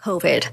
COVID.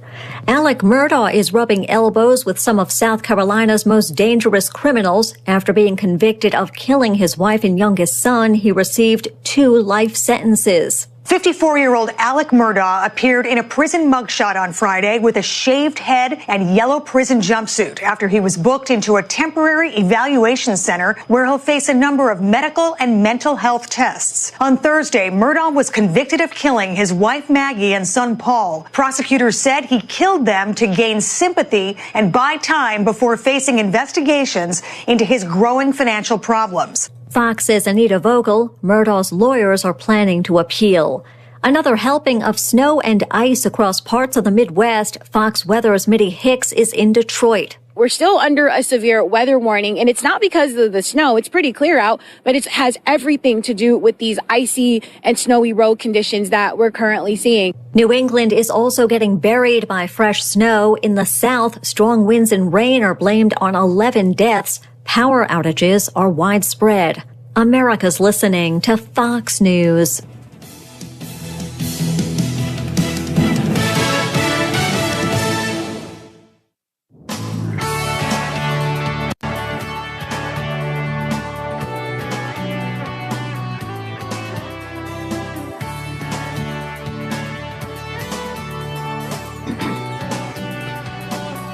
Alec Murdaugh is rubbing elbows with some of South Carolina's most dangerous criminals. After being convicted of killing his wife and youngest son, he received 2 life sentences. 54-year-old Alec Murdaugh appeared in a prison mugshot on Friday with a shaved head and yellow prison jumpsuit after he was booked into a temporary evaluation center where he'll face a number of medical and mental health tests. On Thursday, Murdaugh was convicted of killing his wife Maggie and son Paul. Prosecutors said he killed them to gain sympathy and buy time before facing investigations into his growing financial problems. Fox's Anita Vogel, Murdaugh's lawyers are planning to appeal. Another helping of snow and ice across parts of the Midwest. Fox Weather's Mitty Hicks is in Detroit. We're still under a severe weather warning, and it's not because of the snow. It's pretty clear out, but it has everything to do with these icy and snowy road conditions that we're currently seeing. New England is also getting buried by fresh snow. In the south, strong winds and rain are blamed on 11 deaths. Power outages are widespread. America's listening to Fox News.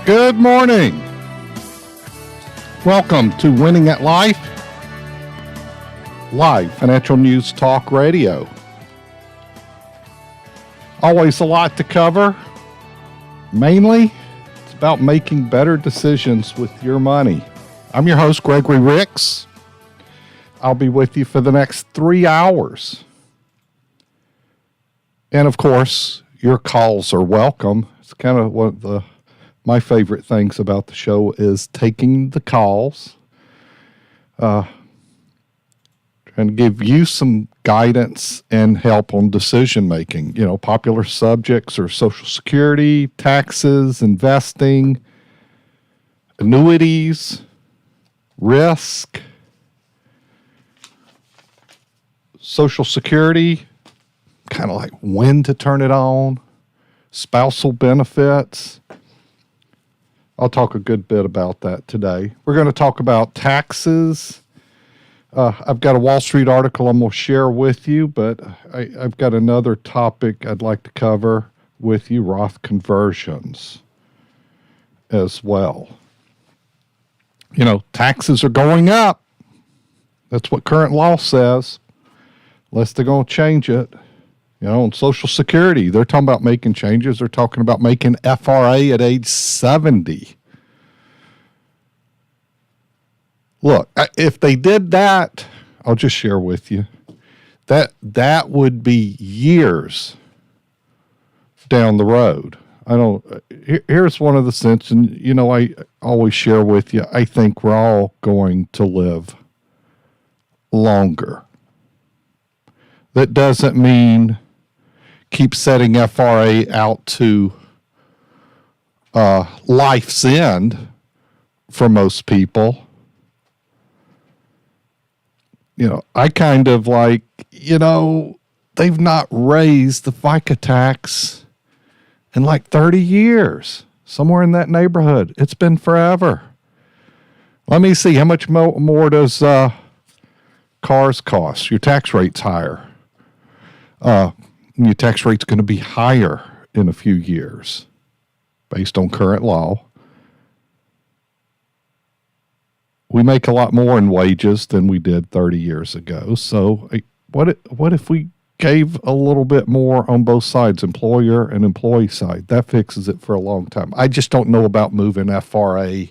Good morning. Welcome to Winning at Life, live financial news talk radio. Always a lot to cover. Mainly, it's about making better decisions with your money. I'm your host, Gregory Ricks. I'll be with you for the next 3 hours. And of course, your calls are welcome. It's kind of one of my favorite things about the show is taking the calls, trying to give you some guidance and help on decision making. You know, popular subjects are Social Security, taxes, investing, annuities, risk, Social Security, kind of like when to turn it on, spousal benefits. I'll talk a good bit about that today. We're going to talk about taxes. I've got a Wall Street article I'm going to share with you, but I've got another topic I'd like to cover with you, Roth conversions as well. You know, taxes are going up. That's what current law says, unless they're going to change it. You know, on Social Security, they're talking about making changes. They're talking about making FRA at age 70. Look, if they did that, I'll just share with you, that would be years down the road. Here's one of the sense, and you know, I always share with you, I think we're all going to live longer. That doesn't mean keep setting FRA out to life's end for most people. You know, I kind of like, you know, they've not raised the FICA tax in like 30 years, somewhere in that neighborhood. It's been forever. Let me see, how much more does cars cost? Your tax rate's higher. Your tax rate's going to be higher in a few years based on current law. We make a lot more in wages than we did 30 years ago. So what if we gave a little bit more on both sides, employer and employee side? That fixes it for a long time. I just don't know about moving FRA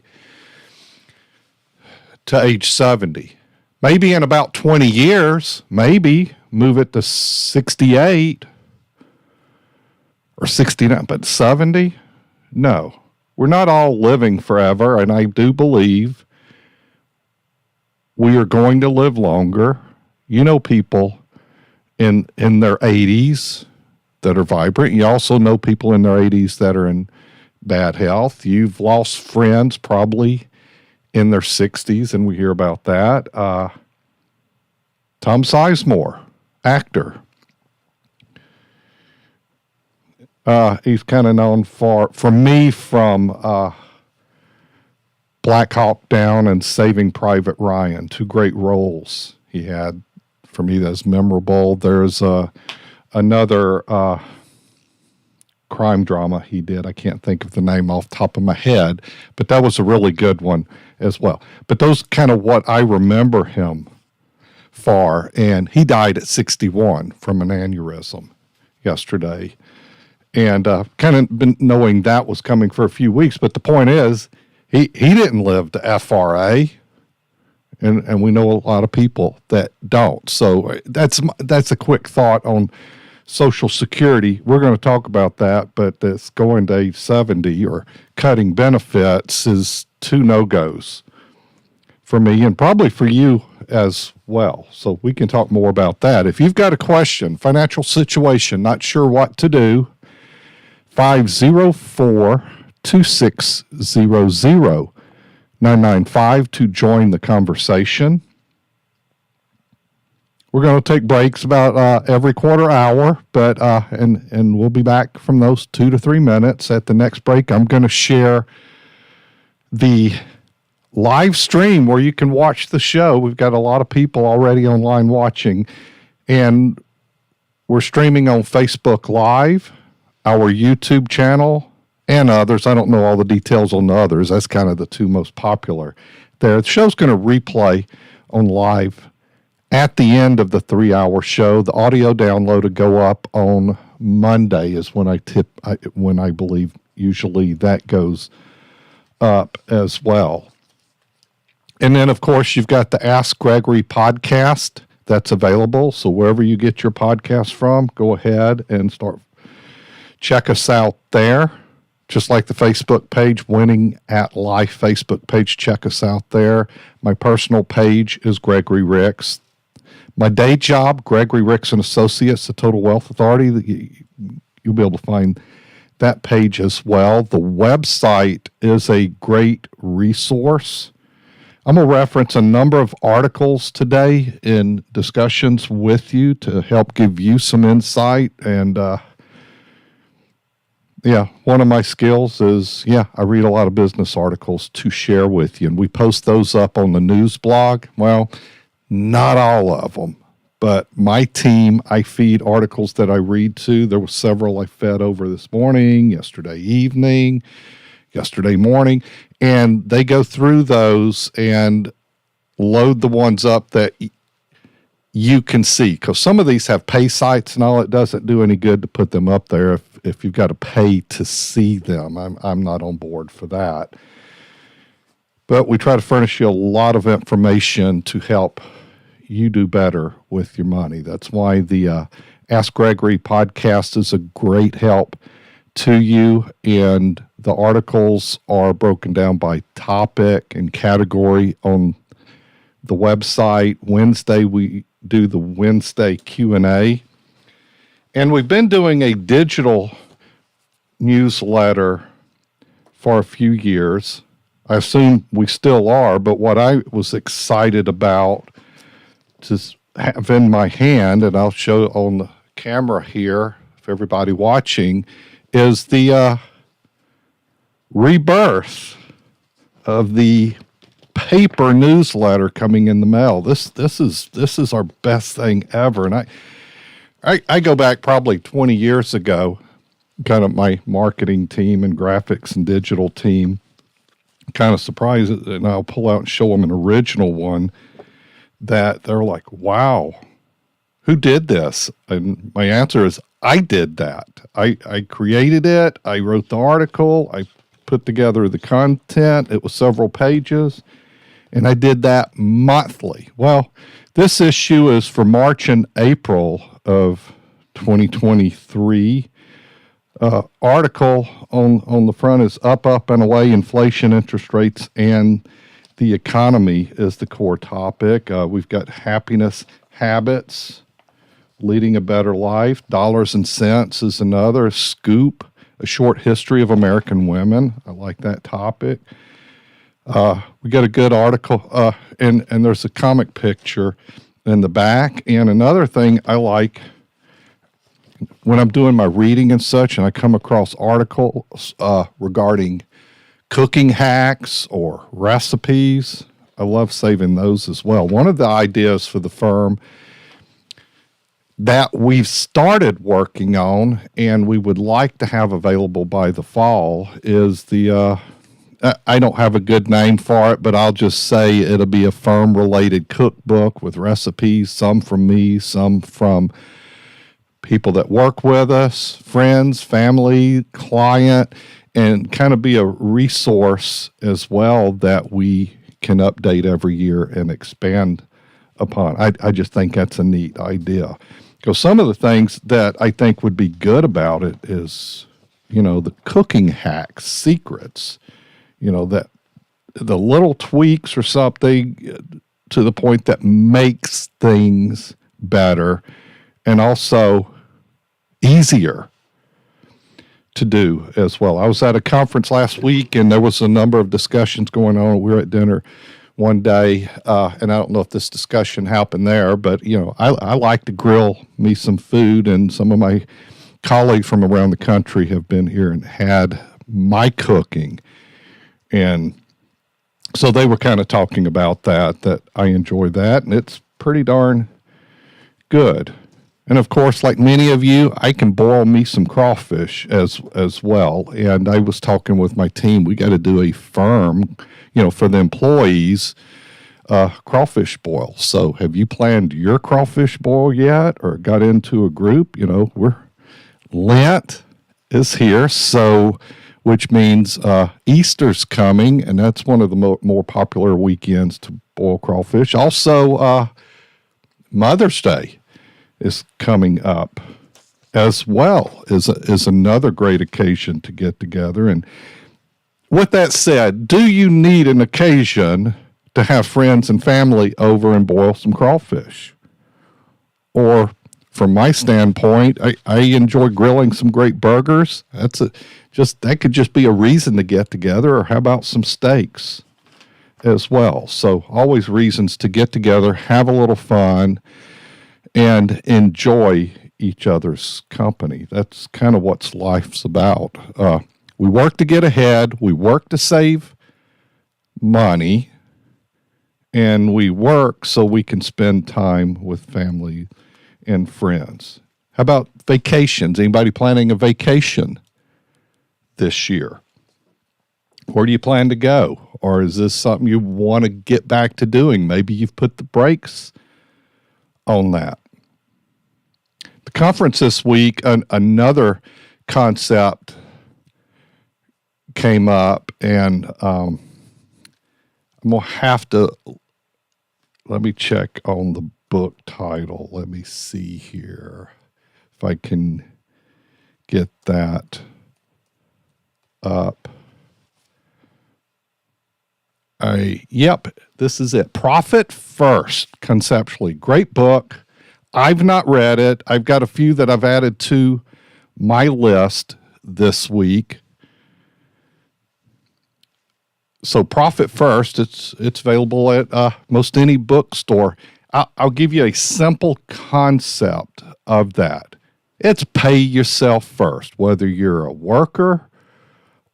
to age 70. Maybe in about 20 years, maybe move it to 68 or 69, but 70? No. We're not all living forever, and I do believe we are going to live longer. You know people in their 80s that are vibrant. You also know people in their 80s that are in bad health. You've lost friends probably in their 60s, and we hear about that. Tom Sizemore, actor. He's kind of known for me from Black Hawk Down and Saving Private Ryan, two great roles he had. For me, that's memorable. There's another crime drama he did. I can't think of the name off the top of my head, but that was a really good one as well. But those kind of what I remember him for, and he died at 61 from an aneurysm yesterday. And kind of been knowing that was coming for a few weeks. But the point is, he didn't live to FRA. And we know a lot of people that don't. So that's a quick thought on Social Security. We're going to talk about that, but it's going to age 70 or cutting benefits is two no-goes for me and probably for you as well. So we can talk more about that. If you've got a question, financial situation, not sure what to do, 504-2600-995 to join the conversation. We're going to take breaks about every quarter hour, but and we'll be back from those 2 to 3 minutes. At the next break, I'm going to share the live stream where you can watch the show. We've got a lot of people already online watching, and we're streaming on Facebook Live, our YouTube channel, and others. I don't know all the details on the others. That's kind of the two most popular there. The show's going to replay on live at the end of the 3-hour show. The audio download will go up on Monday is when I believe usually that goes up as well. And then, of course, you've got the Ask Gregory podcast that's available. So wherever you get your podcast from, go ahead and check us out there. Just like the Facebook page, Winning at Life Facebook page, check us out there. My personal page is Gregory Ricks. My day job, Gregory Ricks and Associates, the Total Wealth Authority. You'll be able to find that page as well. The website is a great resource. I'm going to reference a number of articles today in discussions with you to help give you some insight. And one of my skills is, I read a lot of business articles to share with you. And we post those up on the news blog. Well, not all of them, but my team, I feed articles that I read to. There were several I fed over this morning, yesterday evening, yesterday morning, and they go through those and load the ones up that you can see. Because some of these have pay sites and all. It doesn't do any good to put them up there if you've got to pay to see them. I'm not on board for that. But we try to furnish you a lot of information to help you do better with your money. That's why the Ask Gregory podcast is a great help to you, and the articles are broken down by topic and category on the website. Wednesday, we do the Wednesday Q&A, and we've been doing a digital newsletter for a few years. I assume we still are, but what I was excited about to have in my hand, and I'll show on the camera here for everybody watching, is the rebirth of the paper newsletter coming in the mail. This is our best thing ever, and I go back probably 20 years ago. Kind of my marketing team and graphics and digital team kind of surprised, and I'll pull out and show them an original one that they're like, wow, who did this? And my answer is, I did that. I created it. I wrote the article. I put together the content. It was several pages, and I did that monthly. Well, this issue is for March and April of 2023. Article on the front is Up, and Away, Inflation, Interest Rates, and the Economy is the core topic. We've got Happiness Habits, Leading a Better Life. Dollars and Cents is another. Scoop, A Short History of American Women. I like that topic. We got a good article, and there's a comic picture in the back. And another thing I like, when I'm doing my reading and such, and I come across articles regarding cooking hacks or recipes, I love saving those as well. One of the ideas for the firm that we've started working on and we would like to have available by the fall is the I don't have a good name for it, but I'll just say it'll be a firm-related cookbook with recipes, some from me, some from people that work with us, friends, family, client, and kind of be a resource as well that we can update every year and expand upon. I just think that's a neat idea. Because some of the things that I think would be good about it is, the cooking hacks, secrets, that the little tweaks or something to the point that makes things better and also easier to do as well. I was at a conference last week and there was a number of discussions going on. We were at dinner one day, and I don't know if this discussion happened there, but, I like to grill me some food, and some of my colleagues from around the country have been here and had my cooking. And so they were kind of talking about that I enjoy that, and it's pretty darn good. And of course, like many of you, I can boil me some crawfish as well. And I was talking with my team, we got to do a firm, for the employees, crawfish boil. So have you planned your crawfish boil yet or got into a group? Lent is here, so which means Easter's coming, and that's one of the more popular weekends to boil crawfish. Also, Mother's Day is coming up as well, is another great occasion to get together. And with that said, do you need an occasion to have friends and family over and boil some crawfish? Or from my standpoint, I enjoy grilling some great burgers. That could just be a reason to get together. Or how about some steaks as well? So always reasons to get together, have a little fun, and enjoy each other's company. That's kind of what life's about. We work to get ahead. We work to save money. And we work so we can spend time with family and friends. How about vacations? Anybody planning a vacation this year? Where do you plan to go? Or is this something you want to get back to doing? Maybe you've put the brakes on that. The conference this week, another concept came up, and I'm going to have to, let me check on the book title. Let me see here if I can get that up. Yep, this is it. Profit First, conceptually. Great book. I've not read it. I've got a few that I've added to my list this week. So Profit First, it's available at most any bookstore. I'll give you a simple concept of that. It's pay yourself first, whether you're a worker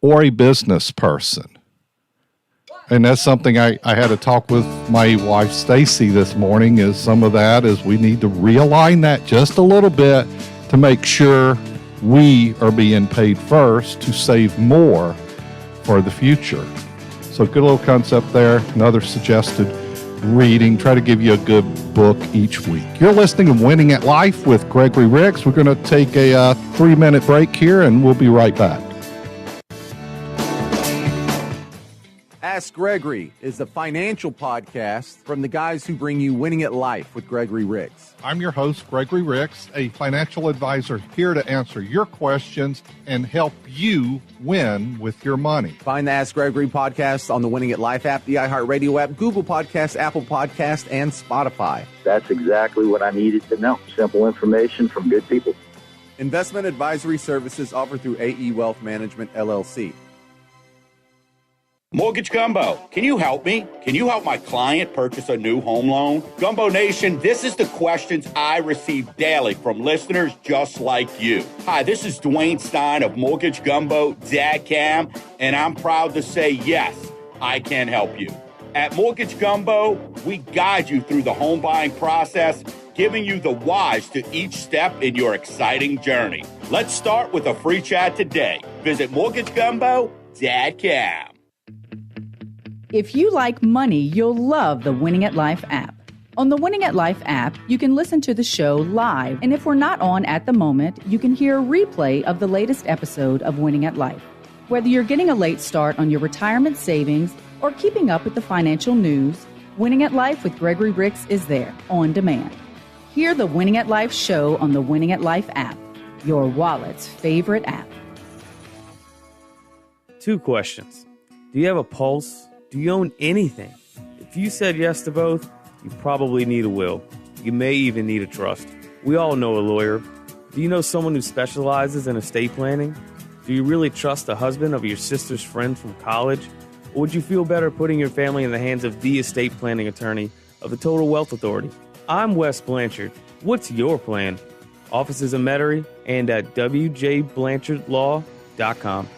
or a business person. And that's something I had a talk with my wife, Stacy, this morning, is some of that is we need to realign that just a little bit to make sure we are being paid first to save more for the future. So good little concept there. Another suggested reading. Try to give you a good book each week. You're listening to Winning at Life with Gregory Ricks. We're going to take a 3-minute break here, and we'll be right back. Ask Gregory is a financial podcast from the guys who bring you Winning at Life with Gregory Ricks. I'm your host, Gregory Ricks, a financial advisor here to answer your questions and help you win with your money. Find the Ask Gregory podcast on the Winning at Life app, the iHeartRadio app, Google Podcasts, Apple Podcasts, and Spotify. That's exactly what I needed to know. Simple information from good people. Investment advisory services offered through AE Wealth Management, LLC. Mortgage Gumbo, can you help me? Can you help my client purchase a new home loan? Gumbo Nation, this is the questions I receive daily from listeners just like you. Hi, this is Dwayne Stein of MortgageGumbo.com, and I'm proud to say yes, I can help you. At Mortgage Gumbo, we guide you through the home buying process, giving you the whys to each step in your exciting journey. Let's start with a free chat today. Visit MortgageGumbo.com. If you like money, you'll love the Winning at Life app. On the Winning at Life app, you can listen to the show live, and if we're not on at the moment, you can hear a replay of the latest episode of Winning at Life. Whether you're getting a late start on your retirement savings or keeping up with the financial news, Winning at Life with Gregory Ricks is there, on demand. Hear the Winning at Life show on the Winning at Life app, your wallet's favorite app. 2 questions. Do you have a pulse? Do you own anything? If you said yes to both, you probably need a will. You may even need a trust. We all know a lawyer. Do you know someone who specializes in estate planning? Do you really trust the husband of your sister's friend from college? Or would you feel better putting your family in the hands of the estate planning attorney of the Total Wealth Authority? I'm Wes Blanchard. What's your plan? Offices in Metairie and at wjblanchardlaw.com.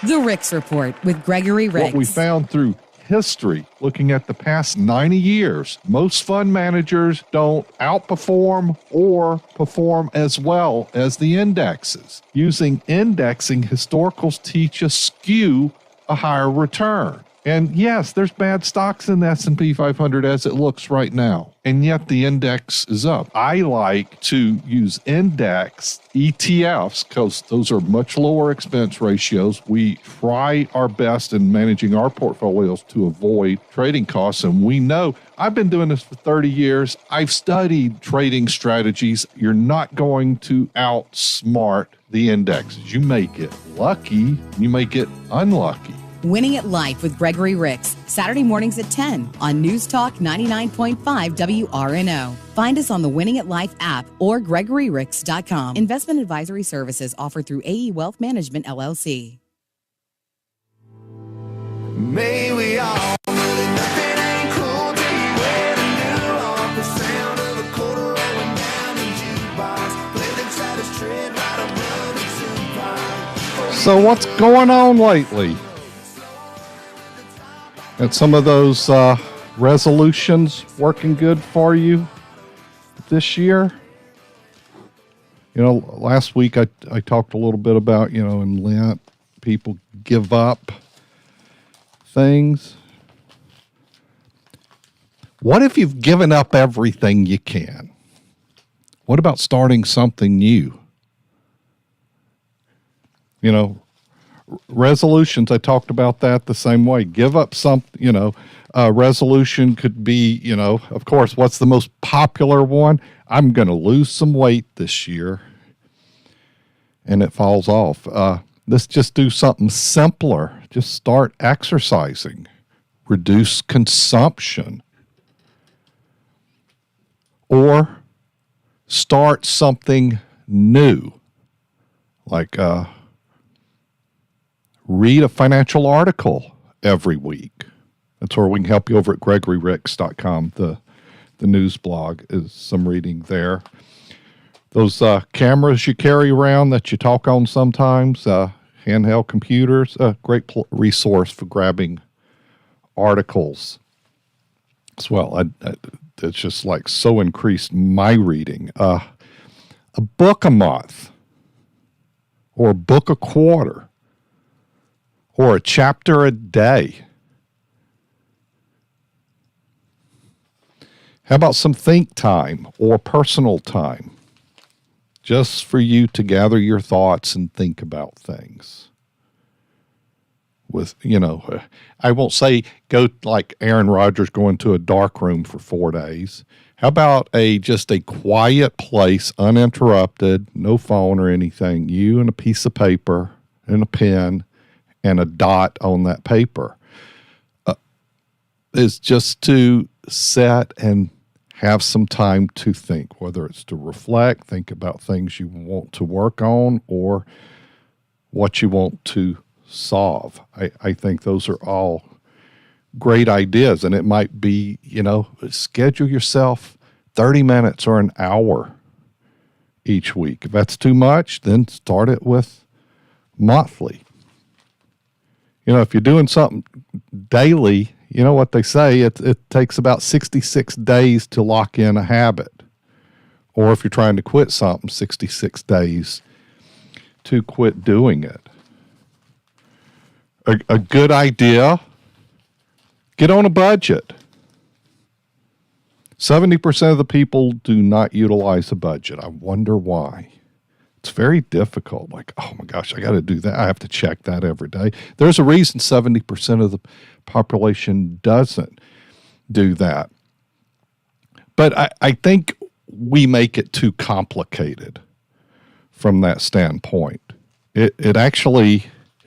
The Ricks Report with Gregory Ricks. What we found through history, looking at the past 90 years, most fund managers don't outperform or perform as well as the indexes. Using indexing, historicals teach us skew a higher return. And yes, there's bad stocks in the S&P 500 as it looks right now, and yet the index is up. I like to use index ETFs because those are much lower expense ratios. We try our best in managing our portfolios to avoid trading costs, and we know I've been doing this for 30 years. I've studied trading strategies. You're not going to outsmart the indexes. You may get lucky, you may get unlucky. Winning at Life with Gregory Ricks, Saturday mornings at 10 on News Talk 99.5 WRNO. Find us on the Winning at Life app or GregoryRicks.com. Investment advisory services offered through AE Wealth Management, LLC. May we all know that nothing ain't cool till you wear the new off the sound of the quarter rolling down the jukebox. Play the Travis tread right above the Tupac. So what's going on lately? And some of those resolutions working good for you this year? You know, last week I talked a little bit about, you know, in Lent, people give up things. What if you've given up everything you can? What about starting something new? You know, resolutions, I talked about that the same way. Give up something, you know, resolution could be, you know, of course, what's the most popular one? I'm going to lose some weight this year. And it falls off. Let's just do something simpler. Just start exercising. Reduce consumption. Or start something new. Like, read a financial article every week. That's where we can help you over at GregoryRicks.com. The news blog is some reading there. Those cameras you carry around that you talk on sometimes, handheld computers, a great resource for grabbing articles as well. It's just like so increased my reading. A book a month or a book a quarter. Or a chapter a day. How about some think time or personal time? Just for you to gather your thoughts and think about things. With, you know, I won't say go like Aaron Rodgers going to a dark room for 4 days. How about just a quiet place, uninterrupted, no phone or anything, you and a piece of paper and a pen and a dot on that paper, is just to set and have some time to think, whether it's to reflect, think about things you want to work on or what you want to solve. I think those are all great ideas, and it might be, schedule yourself 30 minutes or an hour each week. If that's too much, then start it with monthly. If you're doing something daily, you know what they say, it takes about 66 days to lock in a habit. Or if you're trying to quit something, 66 days to quit doing it. A good idea, get on a budget. 70% of the people do not utilize a budget. I wonder why. It's very difficult. Like, oh my gosh, I got to do that. I have to check that every day. There's a reason 70% of the population doesn't do that. But I think we make it too complicated from that standpoint. It actually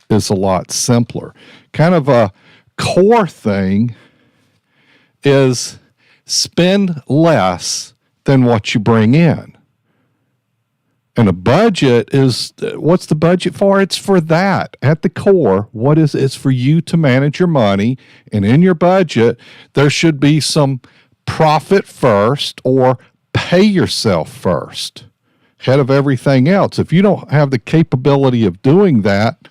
is a lot simpler. Kind of a core thing is spend less than what you bring in. And a budget is, what's the budget for? It's for that. At the core, it's for you to manage your money. And in your budget, there should be some profit first or pay yourself first, ahead of everything else. If you don't have the capability of doing that,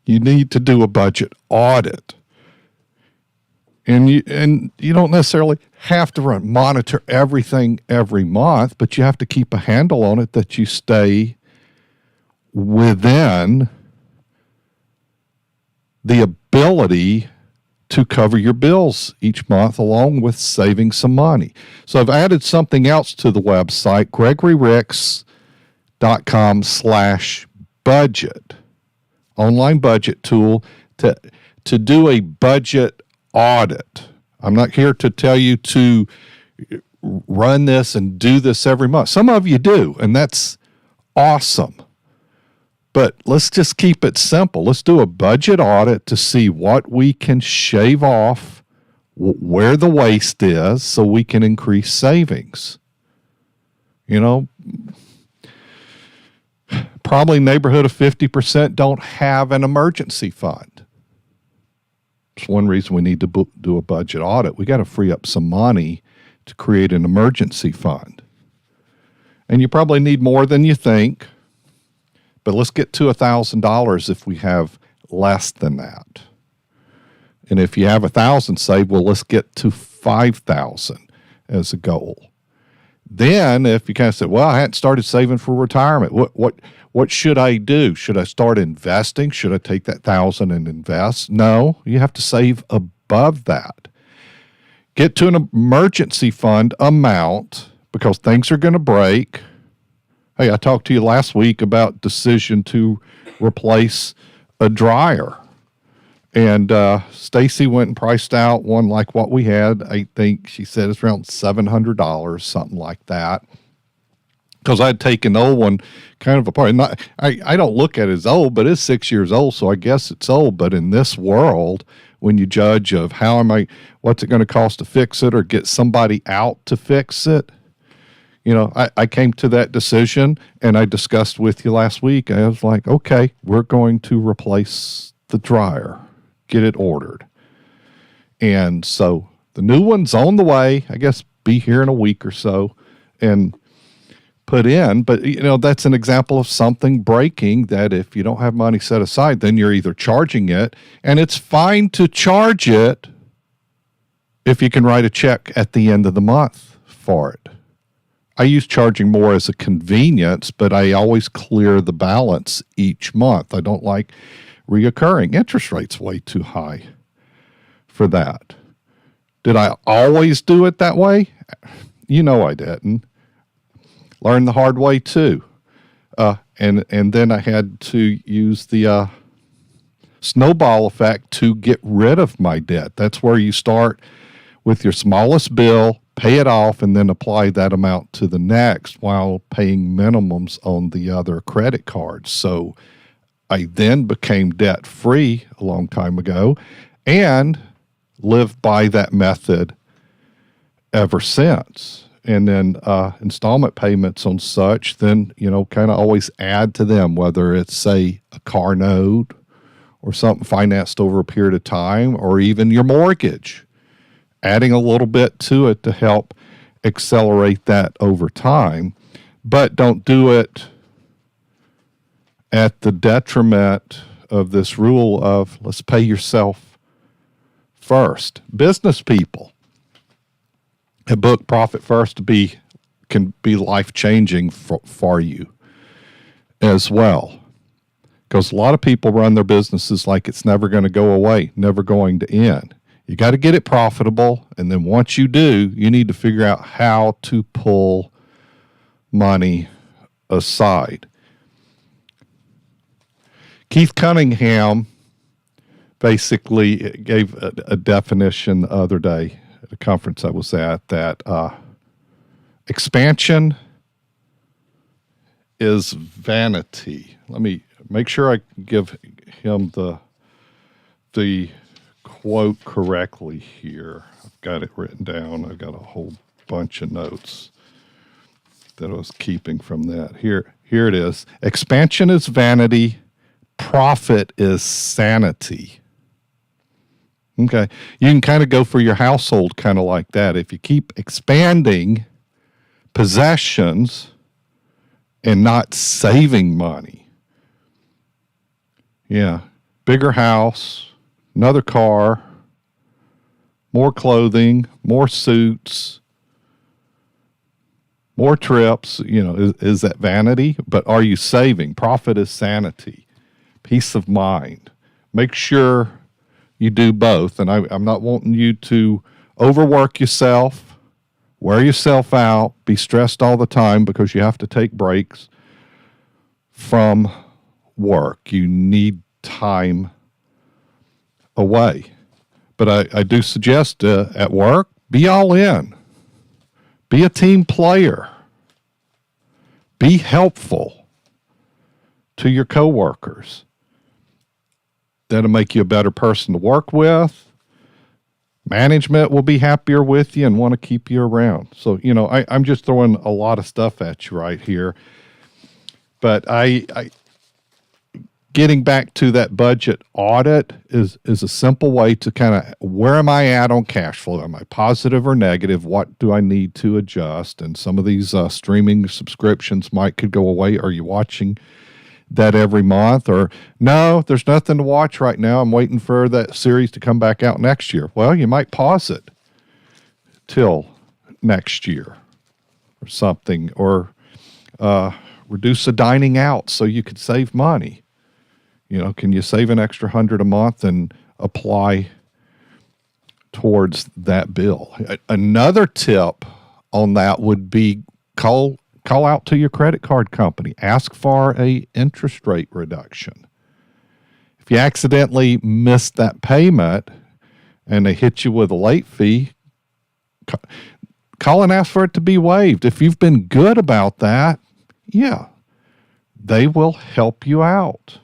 you need to do a budget audit. And you don't necessarily have to monitor everything every month, but you have to keep a handle on it that you stay within the ability to cover your bills each month, along with saving some money. So I've added something else to the website, GregoryRicks.com/budget, online budget tool to do a budget audit. I'm not here to tell you to run this and do this every month. Some of you do, and that's awesome. But let's just keep it simple. Let's do a budget audit to see what we can shave off, where the waste is, so we can increase savings. Probably neighborhood of 50% don't have an emergency fund. It's one reason we need to do a budget audit. We got to free up some money to create an emergency fund. And you probably need more than you think. But let's get to $1,000 if we have less than that. And if you have 1,000 saved, well, let's get to 5,000 as a goal. Then if you kind of say, well, I hadn't started saving for retirement, what should I do? Should I start investing? Should I take that 1,000 and invest? No, you have to save above that. Get to an emergency fund amount because things are going to break. Hey, I talked to you last week about decision to replace a dryer. And Stacy went and priced out one like what we had. I think she said it's around $700, something like that. Because I'd taken the old one kind of apart. I don't look at it as old, but it's 6 years old, so I guess it's old. But in this world, when you judge of what's it going to cost to fix it or get somebody out to fix it, I came to that decision, and I discussed with you last week. I was like, okay, we're going to replace the dryer, get it ordered. And so the new one's on the way, I guess be here in a week or so, and put in. But, that's an example of something breaking that if you don't have money set aside, then you're either charging it, and it's fine to charge it if you can write a check at the end of the month for it. I use charging more as a convenience, but I always clear the balance each month. I don't like reoccurring. Interest rates way too high for that. Did I always do it that way? I didn't. Learned the hard way too. And then I had to use the snowball effect to get rid of my debt. That's where you start with your smallest bill, pay it off, and then apply that amount to the next while paying minimums on the other credit cards. So I then became debt-free a long time ago and lived by that method ever since. and then installment payments on such, then, kind of always add to them, whether it's, say, a car note or something financed over a period of time, or even your mortgage, adding a little bit to it to help accelerate that over time. But don't do it at the detriment of this rule of let's pay yourself first. Business people, a book Profit First can be life-changing for you as well. Because a lot of people run their businesses like it's never going to go away, never going to end. You got to get it profitable, and then once you do, you need to figure out how to pull money aside. Keith Cunningham basically gave a definition the other day at a conference I was at, that expansion is vanity. Let me make sure I give him the quote correctly here. I've got it written down. I've got a whole bunch of notes that I was keeping from that. Here it is. Expansion is vanity. Profit is sanity. Okay. You can kind of go for your household kind of like that. If you keep expanding possessions and not saving money. Yeah. Bigger house, another car, more clothing, more suits, more trips. Is that vanity? But are you saving? Profit is sanity, peace of mind. Make sure you do both. And I'm not wanting you to overwork yourself, wear yourself out, be stressed all the time because you have to take breaks from work. You need time away. But I do suggest at work, be all in. Be a team player. Be helpful to your coworkers. That'll make you a better person to work with. Management will be happier with you and want to keep you around. So, I'm just throwing a lot of stuff at you right here. But getting back to that budget audit is a simple way to kind of, where am I at on cash flow? Am I positive or negative? What do I need to adjust? And some of these streaming subscriptions could go away. Are you watching that every month? Or no, there's nothing to watch right now. I'm waiting for that series to come back out next year. Well, you might pause it till next year or something, or reduce the dining out so you could save money. Can you save an extra $100 a month and apply towards that bill? Another tip on that would be call out to your credit card company. Ask for a interest rate reduction. If you accidentally miss that payment and they hit you with a late fee, call and ask for it to be waived. If you've been good about that, they will help you out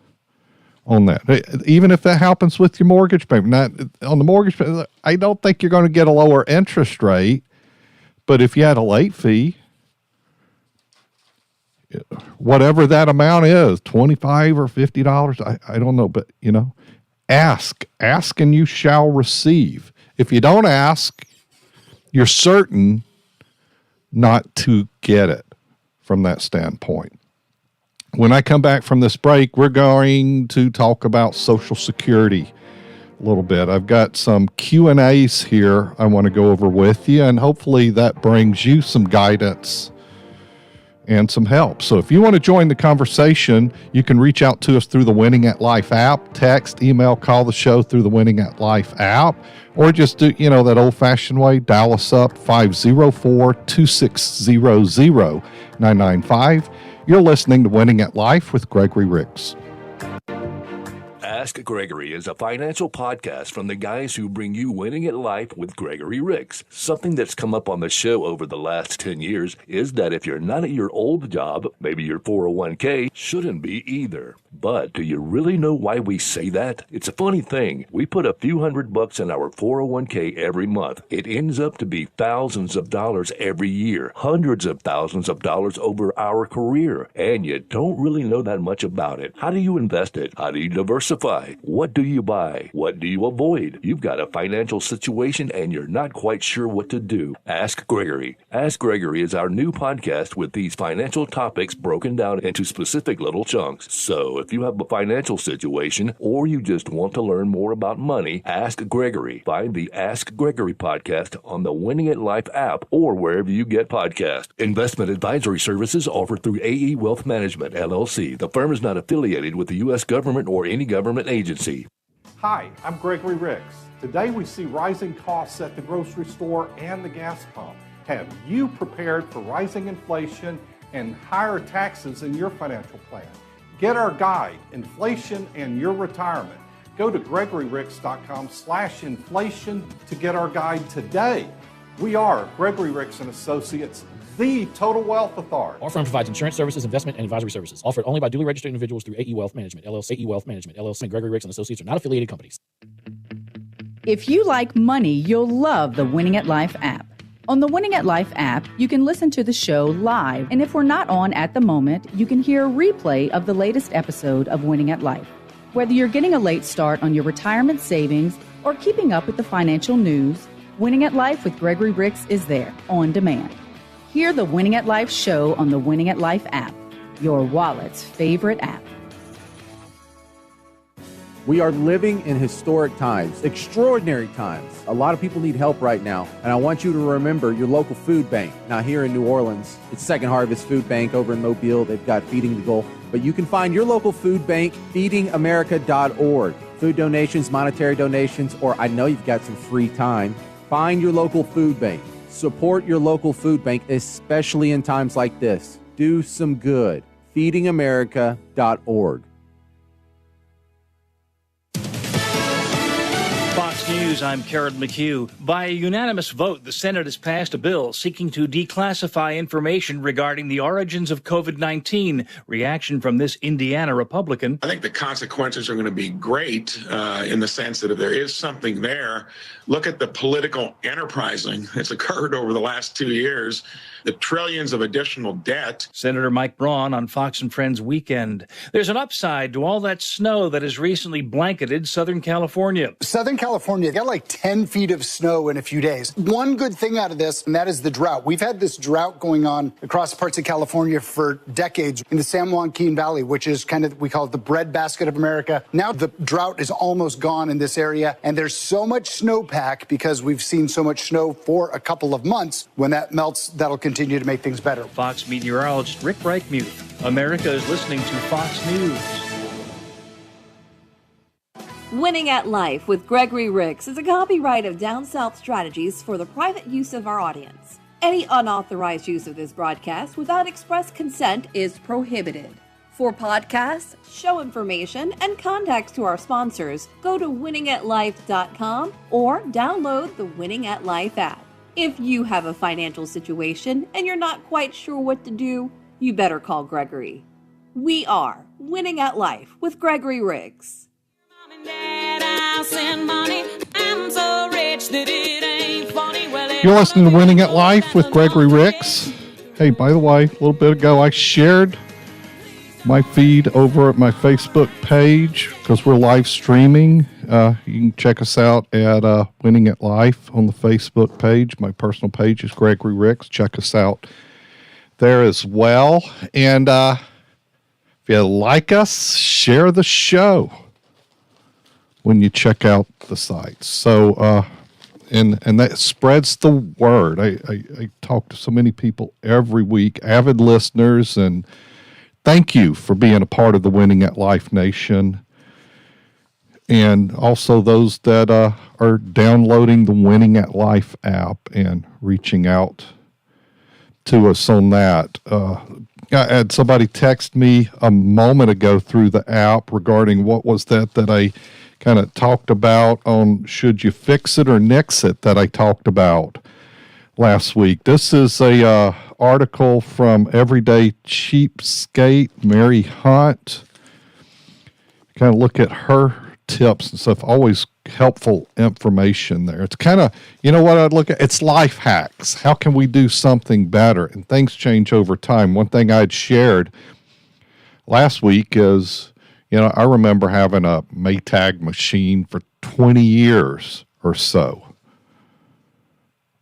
on that. Even if that happens with your mortgage payment. Not on the mortgage payment, I don't think you're going to get a lower interest rate, but if you had a late fee, whatever that amount is, $25 or $50, I don't know, but ask and you shall receive. If you don't ask, you're certain not to get it from that standpoint. When I come back from this break, we're going to talk about Social Security a little bit. I've got some Q&As here I want to go over with you, and hopefully that brings you some guidance and some help. So if you want to join the conversation, you can reach out to us through the Winning at Life app, text, email, call the show through the Winning at Life app, or just do, that old-fashioned way, dial us up, 504-260-0995. You're listening to Winning at Life with Gregory Ricks. Ask Gregory is a financial podcast from the guys who bring you Winning at Life with Gregory Ricks. Something that's come up on the show over the last 10 years is that if you're not at your old job, maybe your 401k shouldn't be either. But do you really know why we say that? It's a funny thing. We put a few $100 in our 401k every month. It ends up to be thousands of dollars every year, hundreds of thousands of dollars over our career, and you don't really know that much about it. How do you invest it? How do you diversify? What do you buy? What do you avoid? You've got a financial situation and you're not quite sure what to do. Ask Gregory. Ask Gregory is our new podcast with these financial topics broken down into specific little chunks. So if you have a financial situation or you just want to learn more about money, ask Gregory. Find the Ask Gregory podcast on the Winning at Life app or wherever you get podcasts. Investment advisory services offered through AE Wealth Management, LLC. The firm is not affiliated with the U.S. government or any government agency. Hi, I'm Gregory Ricks. Today we see rising costs at the grocery store and the gas pump. Have you prepared for rising inflation and higher taxes in your financial plan? Get our guide, Inflation and Your Retirement. Go to GregoryRicks.com/inflation to get our guide today. We are Gregory Ricks & Associates, the Total Wealth Authority. Our firm provides insurance services, investment, and advisory services offered only by duly registered individuals through AE Wealth Management, LLC. AE Wealth Management, LLC, and Gregory Ricks & Associates are not affiliated companies. If you like money, you'll love the Winning at Life app. On the Winning at Life app, you can listen to the show live, and if we're not on at the moment, you can hear a replay of the latest episode of Winning at Life. Whether you're getting a late start on your retirement savings or keeping up with the financial news, Winning at Life with Gregory Ricks is there on demand. Hear the Winning at Life show on the Winning at Life app, your wallet's favorite app. We are living in historic times, extraordinary times. A lot of people need help right now, and I want you to remember your local food bank. Now here in New Orleans, it's Second Harvest Food Bank. Over in Mobile, they've got Feeding the Goal. But you can find your local food bank, feedingamerica.org. Food donations, monetary donations, or I know you've got some free time. Find your local food bank. Support your local food bank, especially in times like this. Do some good. feedingamerica.org. Fox News, I'm Karen McHugh. By a unanimous vote, the Senate has passed a bill seeking to declassify information regarding the origins of COVID-19. Reaction from this Indiana Republican. I think the consequences are going to be great in the sense that if there is something there, look at the political enterprising that's occurred over the last 2 years, the trillions of additional debt. Senator Mike Braun on Fox and Friends Weekend. There's an upside to all that snow that has recently blanketed Southern California. Southern California got like 10 feet of snow in a few days. One good thing out of this, and that is the drought. We've had this drought going on across parts of California for decades in the San Joaquin Valley, which is kind of, we call it the breadbasket of America. Now the drought is almost gone in this area, and there's so much snowpack because we've seen so much snow for a couple of months. When that melts, that'll continue to make things better. Fox meteorologist Rick Reichmuth. America is listening to Fox News. Winning at Life with Gregory Ricks is a copyright of Down South Strategies for the private use of our audience. Any unauthorized use of this broadcast without express consent is prohibited. For podcasts, show information, and contacts to our sponsors, go to winningatlife.com or download the Winning at Life app. If you have a financial situation and you're not quite sure what to do, you better call Gregory. We are Winning at Life with Gregory Ricks. You're listening to Winning at Life with Gregory Ricks. Hey, by the way, a little bit ago I shared my feed over at my Facebook page because we're live streaming. You can check us out at Winning at Life on the Facebook page. My personal page is Gregory Ricks. Check us out there as well. And if you like us, share the show when you check out the site. So, and that spreads the word. I talk to so many people every week, avid listeners, and thank you for being a part of the Winning at Life Nation. And also those that are downloading the Winning at Life app and reaching out to us on that. I had somebody text me a moment ago through the app regarding what was that I kind of talked about on should you fix it or nix it that I talked about last week. This is a article from Everyday Cheapskate, Mary Hunt. Kind of look at her tips and stuff. Always helpful information there. It's kind of, you know what I'd look at? It's life hacks. How can we do something better? And things change over time. One thing I'd shared last week is, you know, I remember having a Maytag machine for 20 years or so.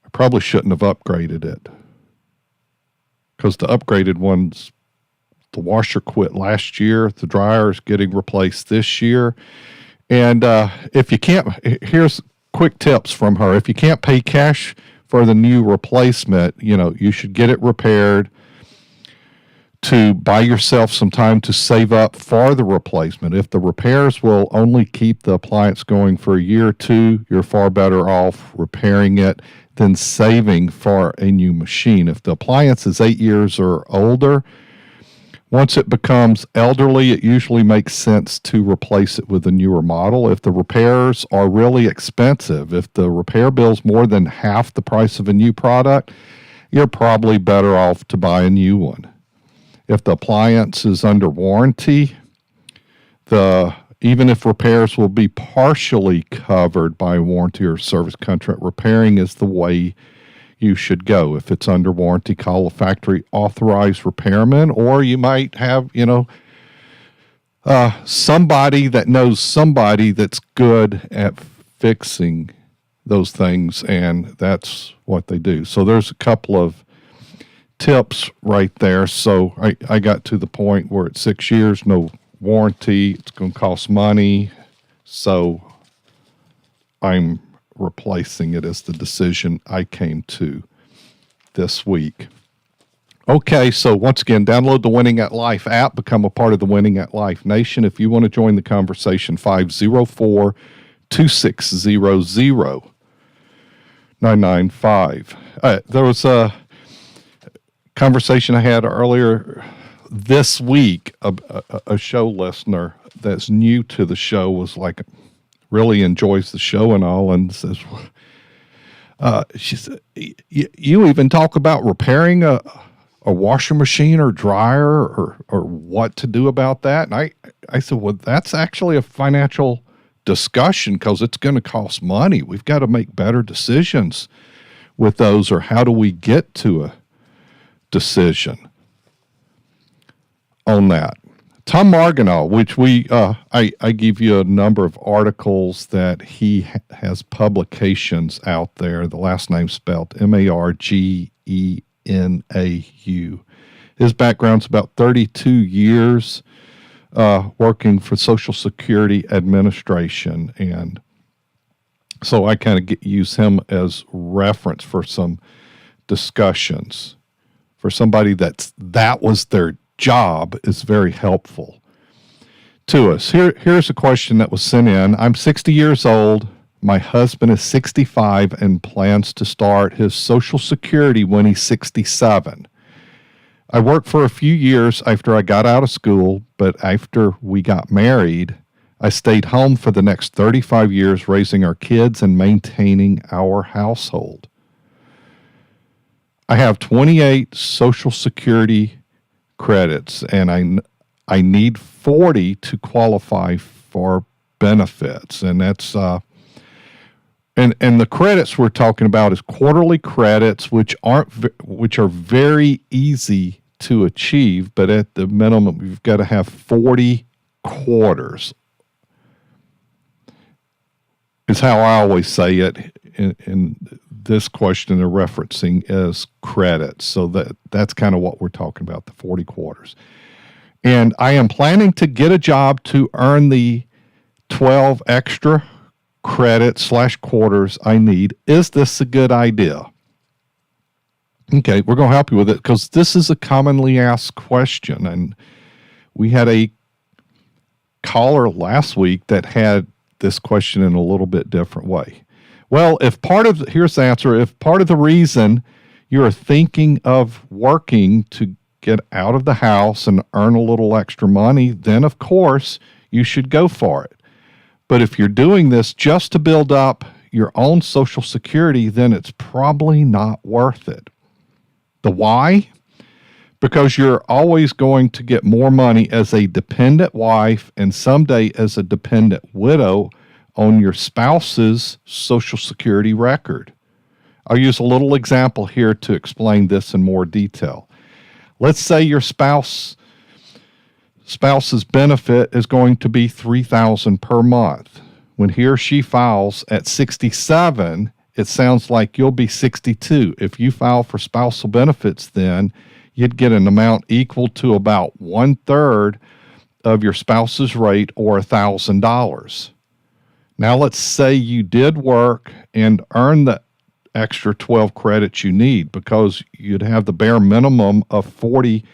I probably shouldn't have upgraded it because the upgraded ones, the washer quit last year. The dryer is getting replaced this year. And if you can't, here's quick tips from her. If you can't pay cash for the new replacement, you know, you should get it repaired to buy yourself some time to save up for the replacement. If the repairs will only keep the appliance going for a year or two, you're far better off repairing it than saving for a new machine. If the appliance is 8 years or older, once it becomes elderly, it usually makes sense to replace it with a newer model. If the repairs are really expensive, if the repair bill's more than half the price of a new product, you're probably better off to buy a new one. If the appliance is under warranty, even if repairs will be partially covered by warranty or service contract, repairing is the way you should go. If it's under warranty, call a factory authorized repairman, or you might have, you know, somebody that knows somebody that's good at fixing those things, and that's what they do. So there's a couple of tips right there. So I got to the point where it's 6 years, no warranty, it's going to cost money. So I'm replacing it as the decision I came to this week. Okay, so once again, download the Winning at Life app, become a part of the Winning at Life Nation. If you want to join the conversation, 504-260-0995. There was a conversation I had earlier this week. A show listener that's new to the show was like, really enjoys the show and all, and says, she said, you even talk about repairing a washing machine or dryer or what to do about that? And I said, well, that's actually a financial discussion because it's going to cost money. We've got to make better decisions with those, or how do we get to a decision on that? Tom Marginal, which I give you a number of articles that he has publications out there. The last name spelled Margenau. His background's about 32 years working for Social Security Administration, and so I kind of use him as reference for some discussions. For somebody that was their job, is very helpful to us. Here's a question that was sent in. I'm 60 years old. My husband is 65 and plans to start his Social Security when he's 67. I worked for a few years after I got out of school, but after we got married, I stayed home for the next 35 years raising our kids and maintaining our household. I have 28 Social Security credits, and I need 40 to qualify for benefits, and that's and the credits we're talking about is quarterly credits, which are very easy to achieve, but at the minimum you've got to have 40 quarters. Is how I always say it in this question they're referencing as credits. So that's kind of what we're talking about, the 40 quarters. And I am planning to get a job to earn the 12 extra credits / quarters I need. Is this a good idea? Okay, we're going to help you with it because this is a commonly asked question. And we had a caller last week that had this question in a little bit different way. Well, here's the answer. If part of the reason you're thinking of working to get out of the house and earn a little extra money, then of course you should go for it. But if you're doing this just to build up your own Social Security, then it's probably not worth it. The why? Because you're always going to get more money as a dependent wife and someday as a dependent widow on your spouse's Social Security record. I'll use a little example here to explain this in more detail. Let's say your spouse's benefit is going to be $3,000 per month. When he or she files at 67, it sounds like you'll be 62. If you file for spousal benefits, then you'd get an amount equal to about 1/3 of your spouse's rate, or $1,000. Now let's say you did work and earn the extra 12 credits you need, because you'd have the bare minimum of 40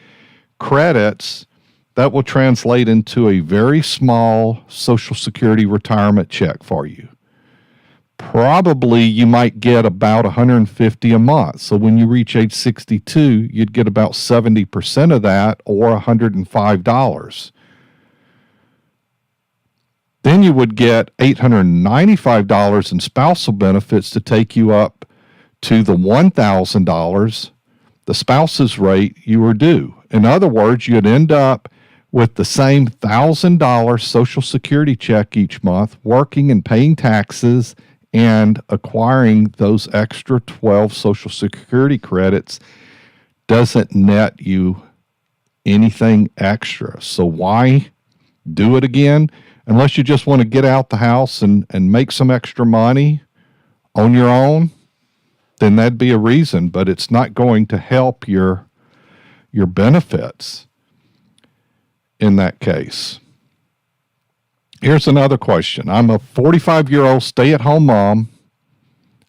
credits. That will translate into a very small Social Security retirement check for you. Probably you might get about $150 a month. So when you reach age 62, you'd get about 70% of that, or $105. Then you would get $895 in spousal benefits to take you up to the $1,000, the spouse's rate you were due. In other words, you'd end up with the same $1,000 Social Security check each month, working and paying taxes and acquiring those extra 12 Social Security credits doesn't net you anything extra. So why do it again? Unless you just want to get out the house and make some extra money on your own, then that'd be a reason, but it's not going to help your benefits in that case. Here's another question. I'm a 45-year-old stay-at-home mom.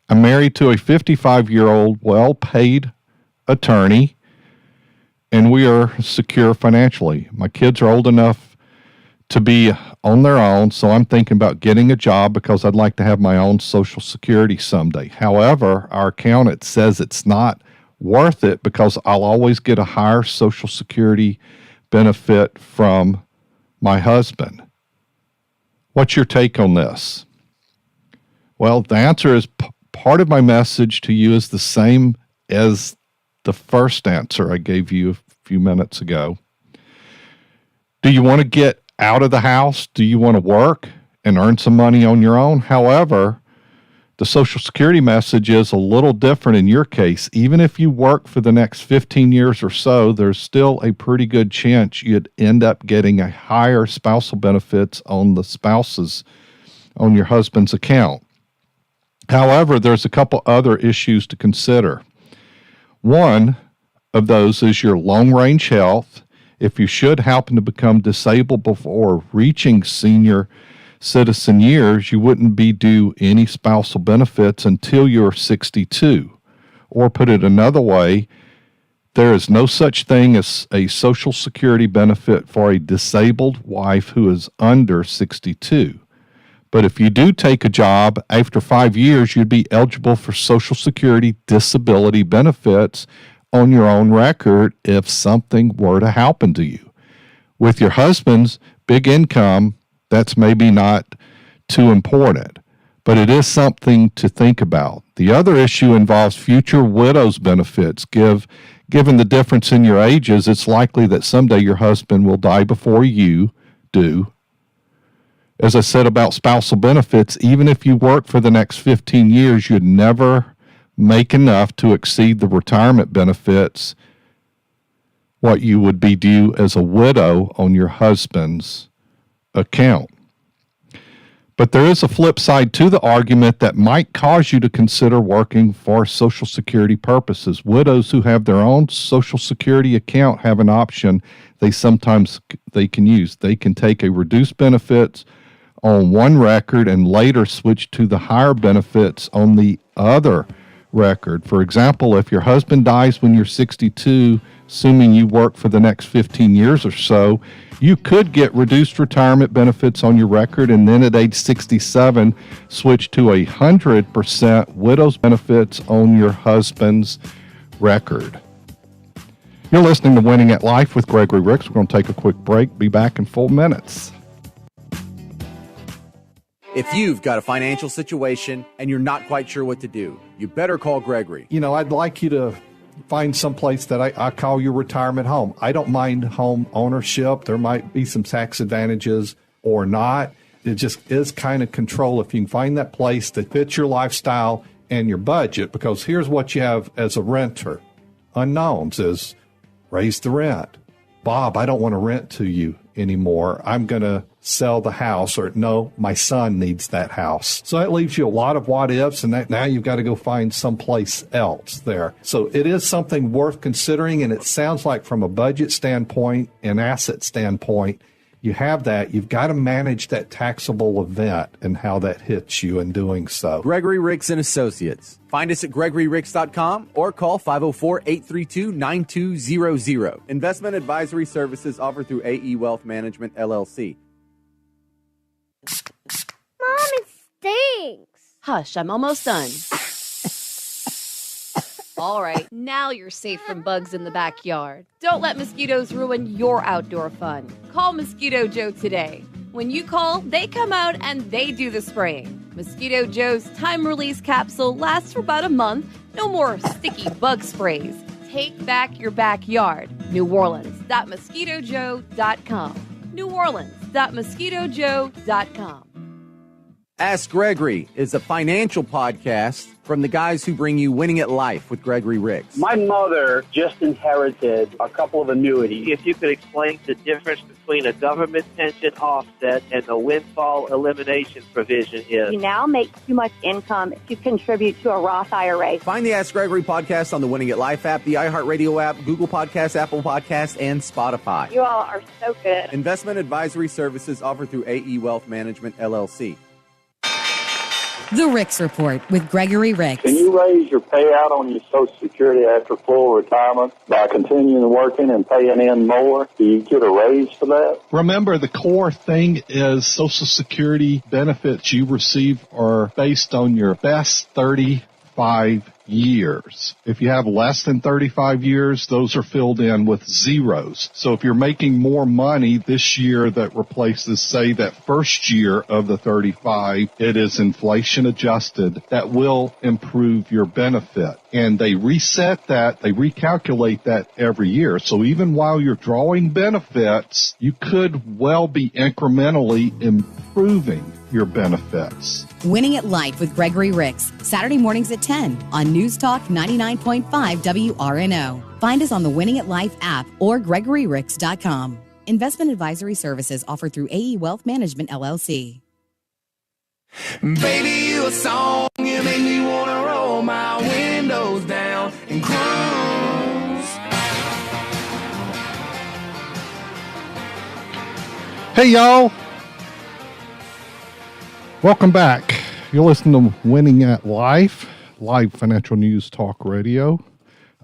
I'm married to a 55-year-old well-paid attorney, and we are secure financially. My kids are old enough to be on their own, so I'm thinking about getting a job because I'd like to have my own Social Security someday. However, our accountant says it's not worth it because I'll always get a higher Social Security benefit from my husband. What's your take on this? Well, the answer is part of my message to you is the same as the first answer I gave you a few minutes ago. Do you want to get out of the house? Do you want to work and earn some money on your own? However, the Social Security message is a little different in your case. Even if you work for the next 15 years or so, there's still a pretty good chance you'd end up getting a higher spousal benefits on your husband's account. However, there's a couple other issues to consider. One of those is your long-range health. If you should happen to become disabled before reaching senior citizen years, you wouldn't be due any spousal benefits until you're 62. Or put it another way, there is no such thing as a Social Security benefit for a disabled wife who is under 62. But if you do take a job, after 5 years, you'd be eligible for Social Security disability benefits on your own record if something were to happen to you. With your husband's big income, that's maybe not too important, but it is something to think about. The other issue involves future widow's benefits. Given the difference in your ages, it's likely that someday your husband will die before you do. As I said about spousal benefits, even if you work for the next 15 years, you'd never make enough to exceed the retirement benefits, what you would be due as a widow on your husband's account. But there is a flip side to the argument that might cause you to consider working for Social Security purposes. Widows who have their own Social Security account have an option they can use. They can take a reduced benefits on one record and later switch to the higher benefits on the other record. For example, if your husband dies when you're 62, assuming you work for the next 15 years or so, you could get reduced retirement benefits on your record and then at age 67 switch to 100% widow's benefits on your husband's record. You're listening to Winning at Life with Gregory Ricks. We're going to take a quick break. Be back in 4 minutes. If you've got a financial situation and you're not quite sure what to do, you better call Gregory. You know, I'd like you to find some place that I call your retirement home. I don't mind home ownership. There might be some tax advantages or not. It just is kind of control if you can find that place that fits your lifestyle and your budget, because here's what you have as a renter. Unknowns is raise the rent. Bob, I don't want to rent to you anymore. I'm going to sell the house, or no, my son needs that house. So that leaves you a lot of what ifs, and that now you've got to go find someplace else there. So it is something worth considering, and it sounds like from a budget standpoint and asset standpoint, you have that. You've got to manage that taxable event and how that hits you in doing so. Gregory Ricks and Associates. Find us at GregoryRicks.com or call 504-832-9200. Investment advisory services offered through AE Wealth Management, LLC. Mom, it stinks. Hush, I'm almost done. All right, now you're safe from bugs in the backyard. Don't let mosquitoes ruin your outdoor fun. Call Mosquito Joe today. When you call, they come out and they do the spraying. Mosquito Joe's time-release capsule lasts for about a month. No more sticky bug sprays. Take back your backyard. NewOrleans.MosquitoJoe.com. NewOrleans.MosquitoJoe.com. Ask Gregory is a financial podcast from the guys who bring you Winning at Life with Gregory Ricks. My mother just inherited a couple of annuities. If you could explain the difference between a government pension offset and a windfall elimination provision is. You now make too much income to contribute to a Roth IRA. Find the Ask Gregory podcast on the Winning at Life app, the iHeartRadio app, Google Podcasts, Apple Podcasts, and Spotify. You all are so good. Investment advisory services offered through AE Wealth Management, LLC. The Ricks Report with Gregory Ricks. Can you raise your payout on your Social Security after full retirement by continuing working and paying in more? Do you get a raise for that? Remember, the core thing is Social Security benefits you receive are based on your best 35 years. If you have less than 35 years, those are filled in with zeros. So if you're making more money this year that replaces, say, that first year of the 35, it is inflation adjusted. That will improve your benefit. And they reset that, they recalculate that every year. So even while you're drawing benefits, you could well be incrementally improving your benefits. Winning at Life with Gregory Ricks, Saturday mornings at 10 on News Talk 99.5 WRNO. Find us on the Winning at Life app or GregoryRicks.com. Investment advisory services offered through AE Wealth Management, LLC. Baby, you a song, you make me wanna roll my windows down and cruise. Hey, y'all. Welcome back. You're listening to Winning at Life, live financial news talk radio.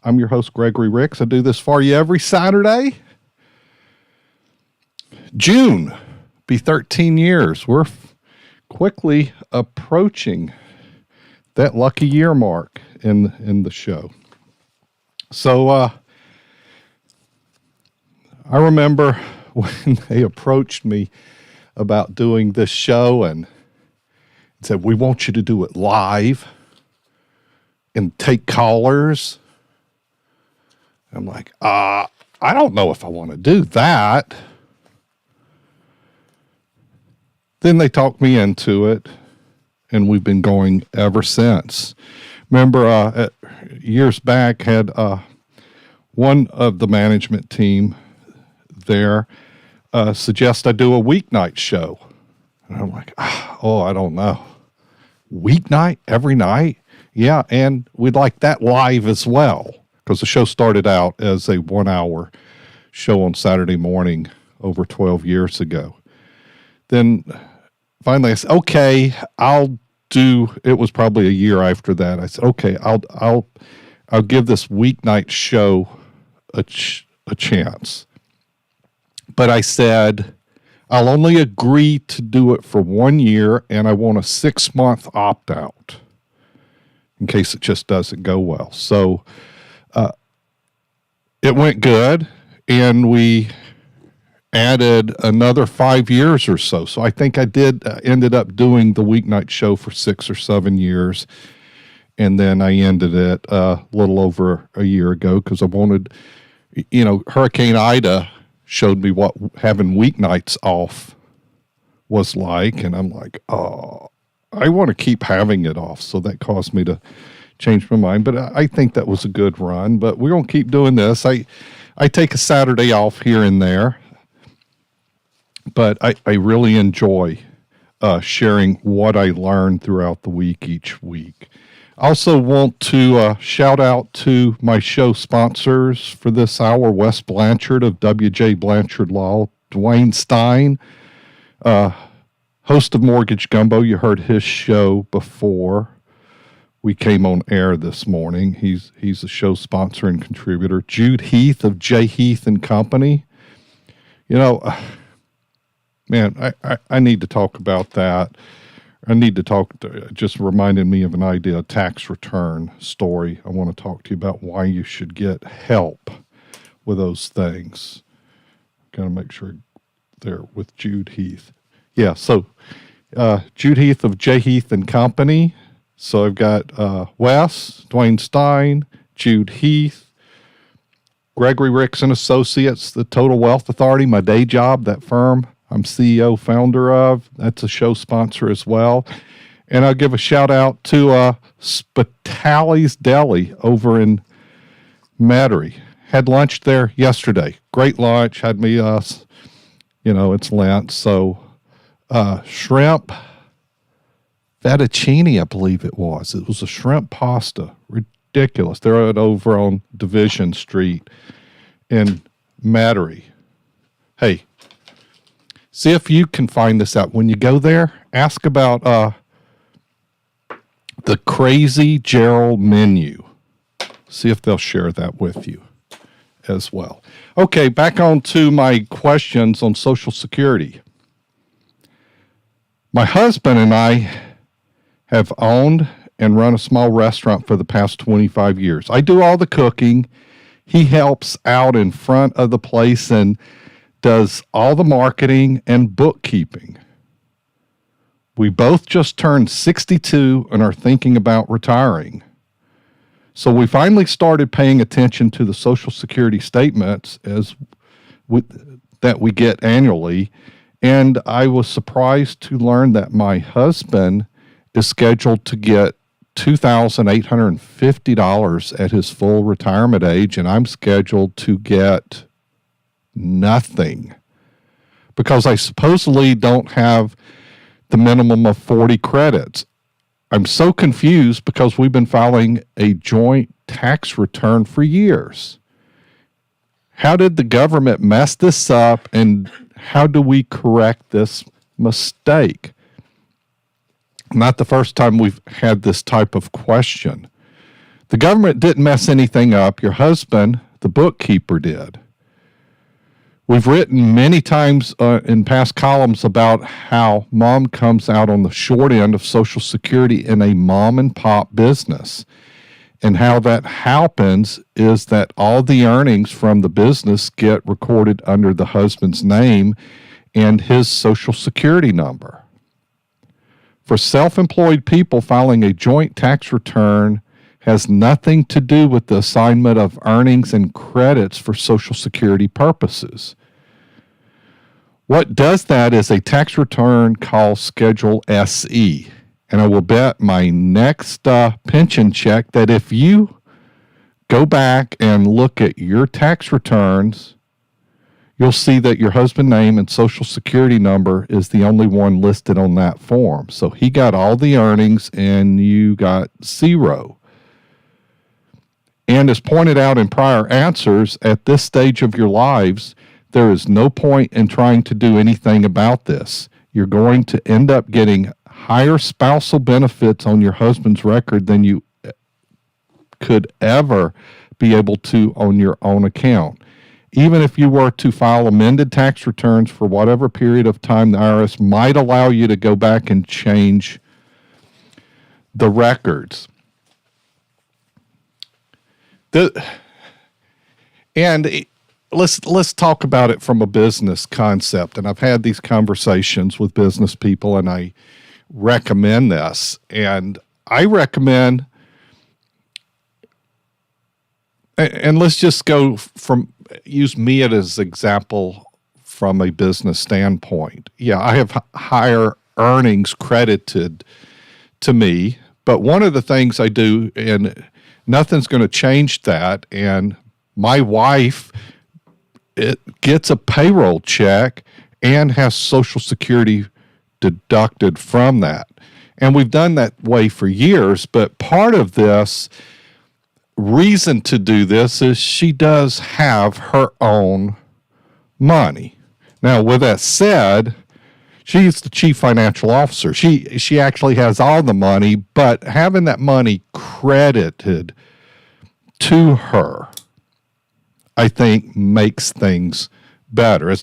I'm your host, Gregory Ricks. I do this for you every Saturday. June, be 13 years. We're quickly approaching that lucky year mark in the show. So I remember when they approached me about doing this show and said, we want you to do it live and take callers. I'm like, I don't know if I want to do that. Then they talked me into it, and we've been going ever since. Remember, years back, had one of the management team there suggest I do a weeknight show. And I'm like, I don't know. Weeknight, every night? Yeah, and we'd like that live as well, because the show started out as a 1-hour show on Saturday morning over 12 years ago. Then finally I said, okay, I'll do, it was probably a year after that. I said, okay, I'll give this weeknight show a chance. But I said, I'll only agree to do it for 1 year, and I want a 6-month it went good, and we added another 5 years or so. So I think I ended up doing the weeknight show for 6 or 7 years. And then I ended it a little over a year ago because I wanted, Hurricane Ida showed me what having weeknights off was like. And I'm like, oh, I want to keep having it off. So that caused me to change my mind. But I think that was a good run. But we're going to keep doing this. I take a Saturday off here and there. But I really enjoy sharing what I learned throughout the week each week. I also want to shout out to my show sponsors for this hour, Wes Blanchard of W.J. Blanchard Law, Dwayne Stein, host of Mortgage Gumbo. You heard his show before we came on air this morning. He's a show sponsor and contributor. Jude Heath of J. Heath and Company. Man, I need to talk about that. Just reminded me of an idea, a tax return story. I want to talk to you about why you should get help with those things. Got to make sure they're with Jude Heath. Yeah, so Jude Heath of J. Heath and Company. So I've got Wes, Dwayne Stein, Jude Heath, Gregory Ricks and Associates, the Total Wealth Authority, my day job, that firm I'm CEO, founder of. That's a show sponsor as well. And I'll give a shout out to Spitali's Deli over in Metairie. Had lunch there yesterday. Great lunch. Had me, it's Lent. So shrimp fettuccine, I believe it was. It was a shrimp pasta. Ridiculous. They're over on Division Street in Metairie. Hey, see if you can find this out. When you go there, ask about the Crazy Gerald menu. See if they'll share that with you as well. Okay, back on to my questions on Social Security. My husband and I have owned and run a small restaurant for the past 25 years. I do all the cooking. He helps out in front of the place and does all the marketing and bookkeeping. We both just turned 62 and are thinking about retiring. So we finally started paying attention to the Social Security statements that we get annually, and I was surprised to learn that my husband is scheduled to get $2,850 at his full retirement age, and I'm scheduled to get nothing because I supposedly don't have the minimum of 40 credits. I'm so confused because we've been filing a joint tax return for years. How did the government mess this up, and how do we correct this mistake? Not the first time we've had this type of question. The government didn't mess anything up. Your husband, the bookkeeper, did. We've written many times in past columns about how mom comes out on the short end of Social Security in a mom and pop business. And how that happens is that all the earnings from the business get recorded under the husband's name and his Social Security number. For self-employed people, filing a joint tax return has nothing to do with the assignment of earnings and credits for Social Security purposes. What does that is a tax return called Schedule SE. And I will bet my next pension check that if you go back and look at your tax returns, you'll see that your husband's name and Social Security number is the only one listed on that form. So he got all the earnings and you got zero. And as pointed out in prior answers, at this stage of your lives, there is no point in trying to do anything about this. You're going to end up getting higher spousal benefits on your husband's record than you could ever be able to on your own account. Even if you were to file amended tax returns for whatever period of time, the IRS might allow you to go back and change the records. And let's talk about it from a business concept. And I've had these conversations with business people, and I recommend this. And I recommend, and let's just go use me as example from a business standpoint. Yeah, I have higher earnings credited to me, but one of the things I do, and nothing's going to change that, and my wife gets a payroll check and has Social Security deducted from that. And we've done that way for years, but part of this reason to do this is she does have her own money. Now, with that said, she's the chief financial officer. She actually has all the money, but having that money credited to her, I think, makes things better.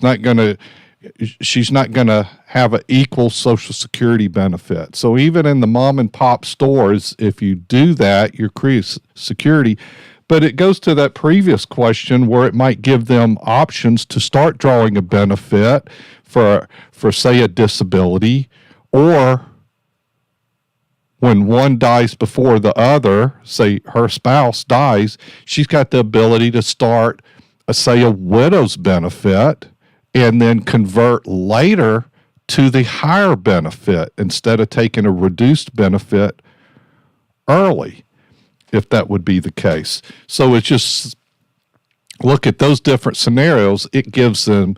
She's not going to have an equal Social Security benefit. So even in the mom and pop stores, if you do that, you create security. But it goes to that previous question where it might give them options to start drawing a benefit for say, a disability, or when one dies before the other, say her spouse dies, she's got the ability to start, say, a widow's benefit and then convert later to the higher benefit instead of taking a reduced benefit early, if that would be the case. So it's just look at those different scenarios. It gives them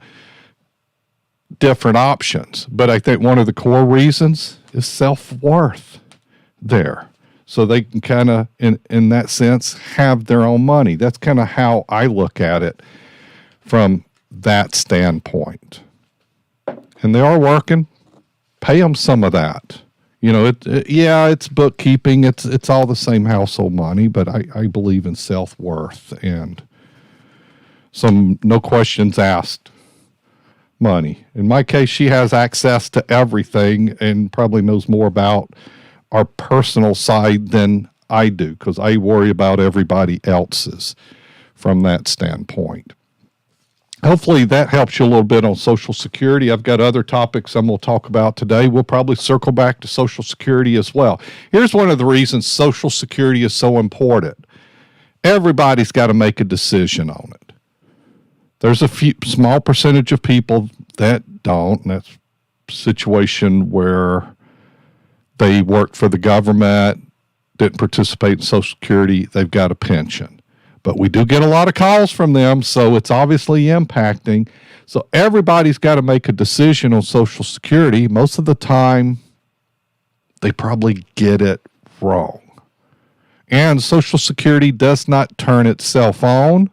different options. But I think one of the core reasons is self-worth there. So they can kind of, in that sense, have their own money. That's kind of how I look at it from that standpoint. And they are working. Pay them some of that. You know, it's bookkeeping. It's all the same household money, but I believe in self-worth and some no questions asked money. In my case, she has access to everything and probably knows more about our personal side than I do, because I worry about everybody else's from that standpoint. Hopefully that helps you a little bit on Social Security. I've got other topics I'm going to talk about today. We'll probably circle back to Social Security as well. Here's one of the reasons Social Security is so important. Everybody's got to make a decision on it. There's a small percentage of people that don't, and that's a situation where they worked for the government, didn't participate in Social Security, they've got a pension. But we do get a lot of calls from them, so it's obviously impacting. So everybody's got to make a decision on Social Security. Most of the time, they probably get it wrong. And Social Security does not turn itself on.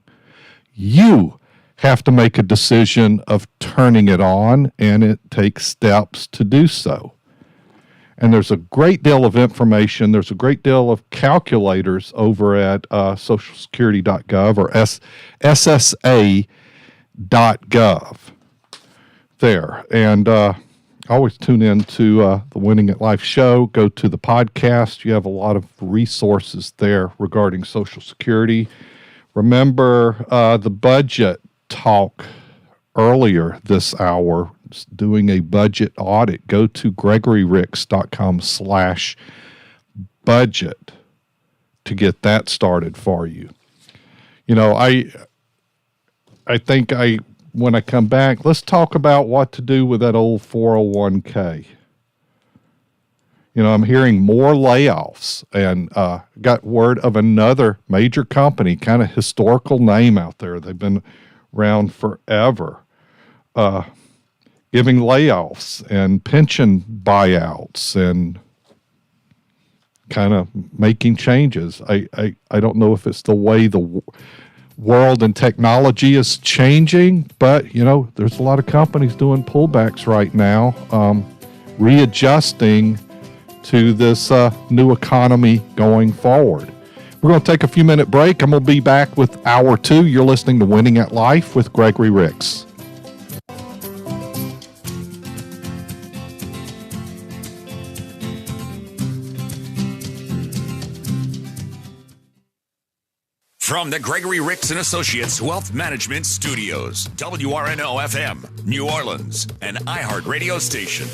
You have to make a decision of turning it on, and it takes steps to do so. And there's a great deal of information. There's a great deal of calculators over at socialsecurity.gov or SSA.gov there. And always tune in to the Winning at Life show. Go to the podcast. You have a lot of resources there regarding Social Security. Remember the budget talk earlier this hour, doing a budget audit. Go to GregoryRicks.com/budget to get that started for you. You know, I think when I come back, let's talk about what to do with that old 401k. You know, I'm hearing more layoffs, and got word of another major company, kind of historical name out there. They've been around forever, giving layoffs and pension buyouts and kind of making changes. I don't know if it's the way the world and technology is changing, but, you know, there's a lot of companies doing pullbacks right now, readjusting to this new economy going forward. We're going to take a few-minute break, and we'll be back with Hour 2. You're listening to Winning at Life with Gregory Ricks. From the Gregory Ricks and Associates Wealth Management Studios, WRNO FM, New Orleans, an iHeart radio station.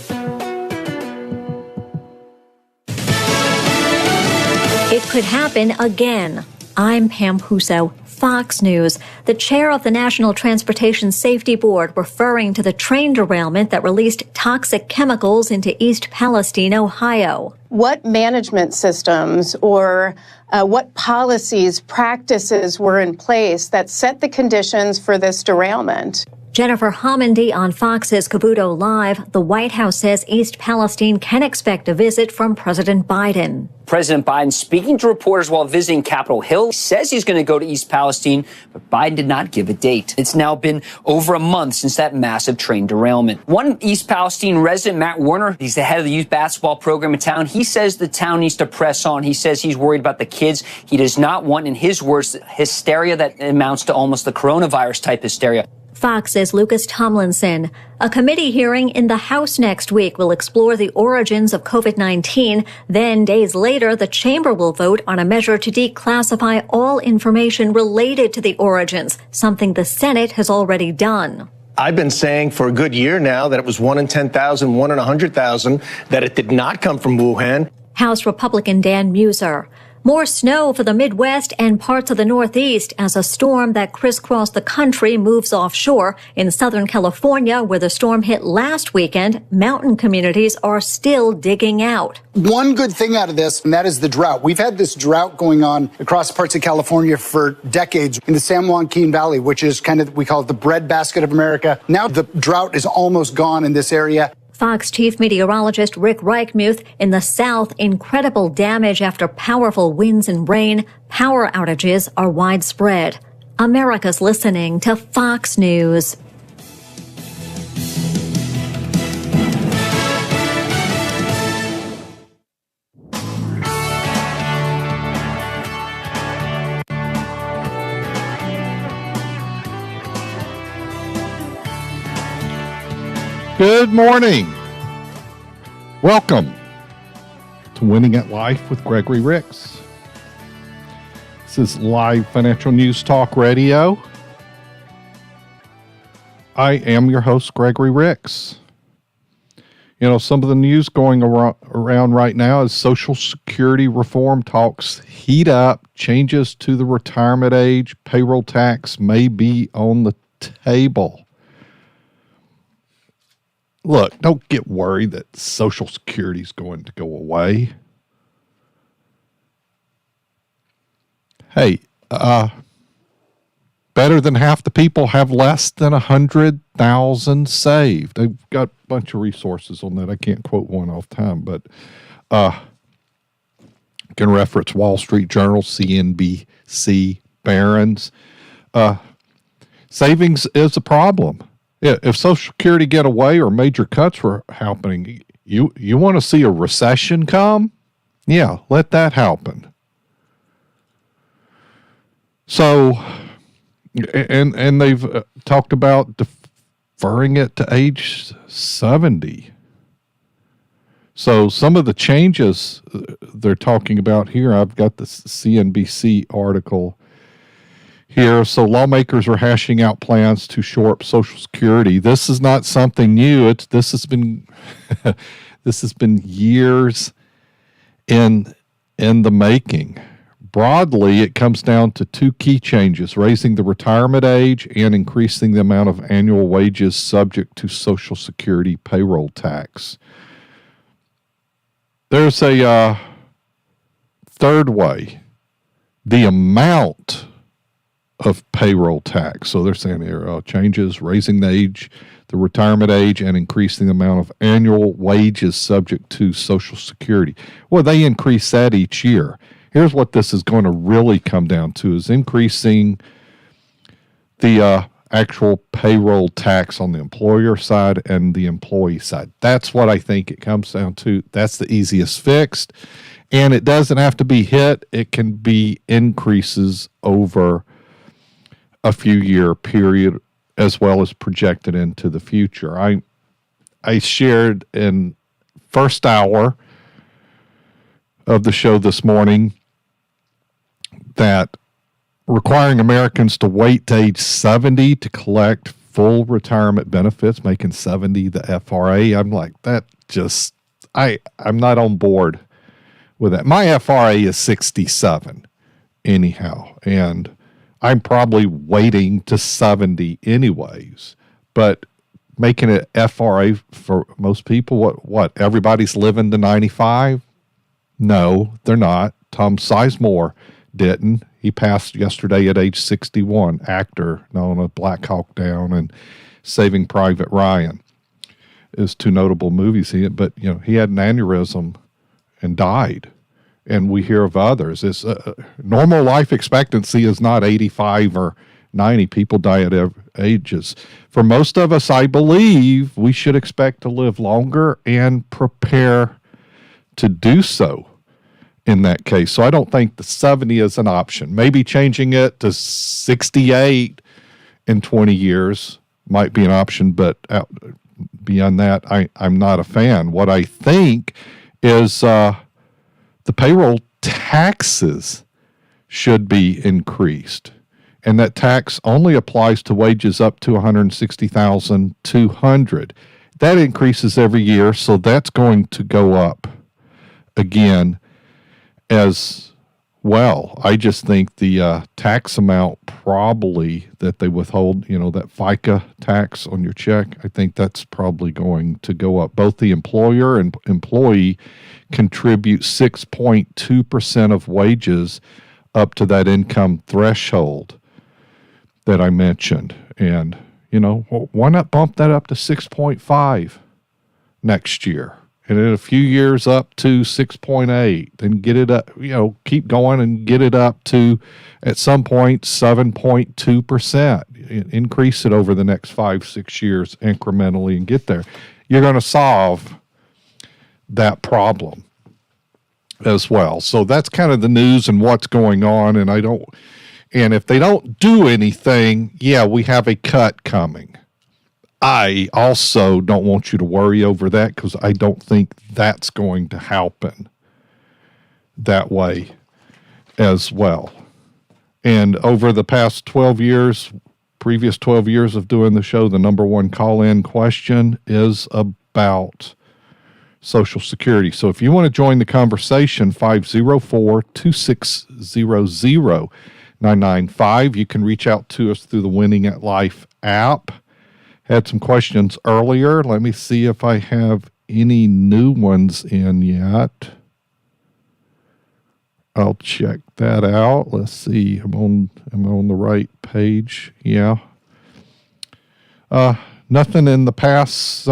It could happen again. I'm Pam Puso, Fox News. The chair of the National Transportation Safety Board referring to the train derailment that released toxic chemicals into East Palestine, Ohio. What management systems or what policies, practices were in place that set the conditions for this derailment? Jennifer Homendy on Fox's Cavuto Live. The White House says East Palestine can expect a visit from President Biden. President Biden, speaking to reporters while visiting Capitol Hill, says he's going to go to East Palestine, but Biden did not give a date. It's now been over a month since that massive train derailment. One East Palestine resident, Matt Warner, he's the head of the youth basketball program in town. He says the town needs to press on. He says he's worried about the kids. He does not want, in his words, hysteria that amounts to almost the coronavirus type hysteria. Fox's Lucas Tomlinson. A committee hearing in the House next week will explore the origins of COVID-19. Then, days later, the chamber will vote on a measure to declassify all information related to the origins, something the Senate has already done. I've been saying for a good year now that it was 1 in 10,000, 1 in 100,000, that it did not come from Wuhan. House Republican Dan Muser. More snow for the Midwest and parts of the Northeast as a storm that crisscrossed the country moves offshore. In Southern California, where the storm hit last weekend, mountain communities are still digging out. One good thing out of this, and that is the drought. We've had this drought going on across parts of California for decades in the San Joaquin Valley, which is kind of, we call it the breadbasket of America. Now the drought is almost gone in this area. Fox Chief Meteorologist Rick Reichmuth. In the South, incredible damage after powerful winds and rain. Power outages are widespread. America's listening to Fox News. Good morning. Welcome to Winning at Life with Gregory Ricks. This is live financial news talk radio. I am your host, Gregory Ricks. You know, some of the news going around right now is Social Security reform talks heat up, changes to the retirement age, payroll tax may be on the table. Look, don't get worried that Social Security is going to go away. Hey, better than half the people have less than 100,000 saved. They've got a bunch of resources on that. I can't quote one off time, but can reference Wall Street Journal, CNBC, Barron's. Savings is a problem. If Social Security get away or major cuts were happening, you want to see a recession come? Yeah, let that happen. So, and they've talked about deferring it to age 70. So some of the changes they're talking about here, I've got the CNBC article here. So lawmakers are hashing out plans to shore up Social Security. This is not something new. This has been this has been years in the making. Broadly, it comes down to two key changes: raising the retirement age and increasing the amount of annual wages subject to Social Security payroll tax. There's a third way: the amount of payroll tax. So they're saying there changes, raising the age, the retirement age, and increasing the amount of annual wages subject to Social Security. Well, they increase that each year. Here's what this is going to really come down to: is increasing the actual payroll tax on the employer side and the employee side. That's what I think it comes down to. That's the easiest fixed. And it doesn't have to be hit. It can be increases over a few year period as well as projected into the future. I shared in first hour of the show this morning that requiring Americans to wait to age 70 to collect full retirement benefits, making 70 the FRA. I'm like, that just, I'm not on board with that. My FRA is 67 anyhow, and I'm probably waiting to 70 anyways. But making it FRA for most people, what everybody's living to 95? No, they're not. Tom Sizemore didn't. He passed yesterday at age 61, actor known as Black Hawk Down and Saving Private Ryan is two notable movies. But he had an aneurysm and died. And we hear of others. It's normal life expectancy is not 85 or 90. People die at ages. For most of us, I believe we should expect to live longer and prepare to do so in that case. So I don't think the 70 is an option. Maybe changing it to 68 in 20 years might be an option, but beyond that, I'm not a fan. What I think is the payroll taxes should be increased, and that tax only applies to wages up to $160,200. That increases every year, so that's going to go up again as well. I just think the tax amount probably that they withhold, that FICA tax on your check, I think that's probably going to go up. Both the employer and employee contribute 6.2% of wages up to that income threshold that I mentioned. And, why not bump that up to 6.5 next year? And in a few years up to 6.8, then get it up, keep going and get it up to, at some point, 7.2%. Increase it over the next 5-6 years incrementally and get there. You're going to solve that problem as well. So that's kind of the news and what's going on. And if they don't do anything, we have a cut coming. I also don't want you to worry over that because I don't think that's going to happen that way as well. And over the past 12 years, previous 12 years of doing the show, the number one call-in question is about Social Security. So if you want to join the conversation, 504-260-0995. You can reach out to us through the Winning at Life app. Had some questions earlier. Let me see if I have any new ones in yet. I'll check that out. Let's see. Am I on the right page? Yeah. Nothing in the past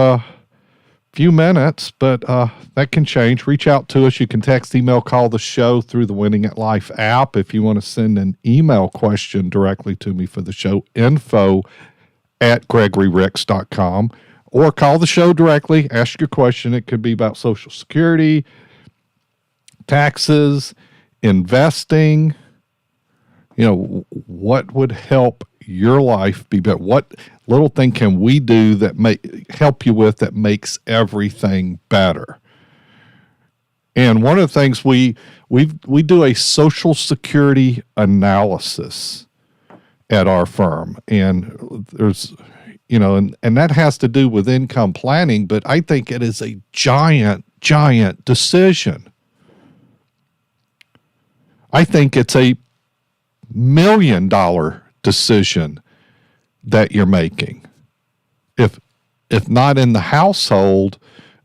few minutes, but that can change. Reach out to us. You can text, email, call the show through the Winning at Life app. If you want to send an email question directly to me for the show, info@gregoryricks.com, or call the show directly. Ask your question. It could be about Social Security, taxes, investing. What would help your life be better? What little thing can we do that may help you with that makes everything better? And one of the things we do a Social Security analysis at our firm, and there's and that has to do with income planning, but I think it is a giant decision. I think it's a $1 million decision that you're making. If not in the household,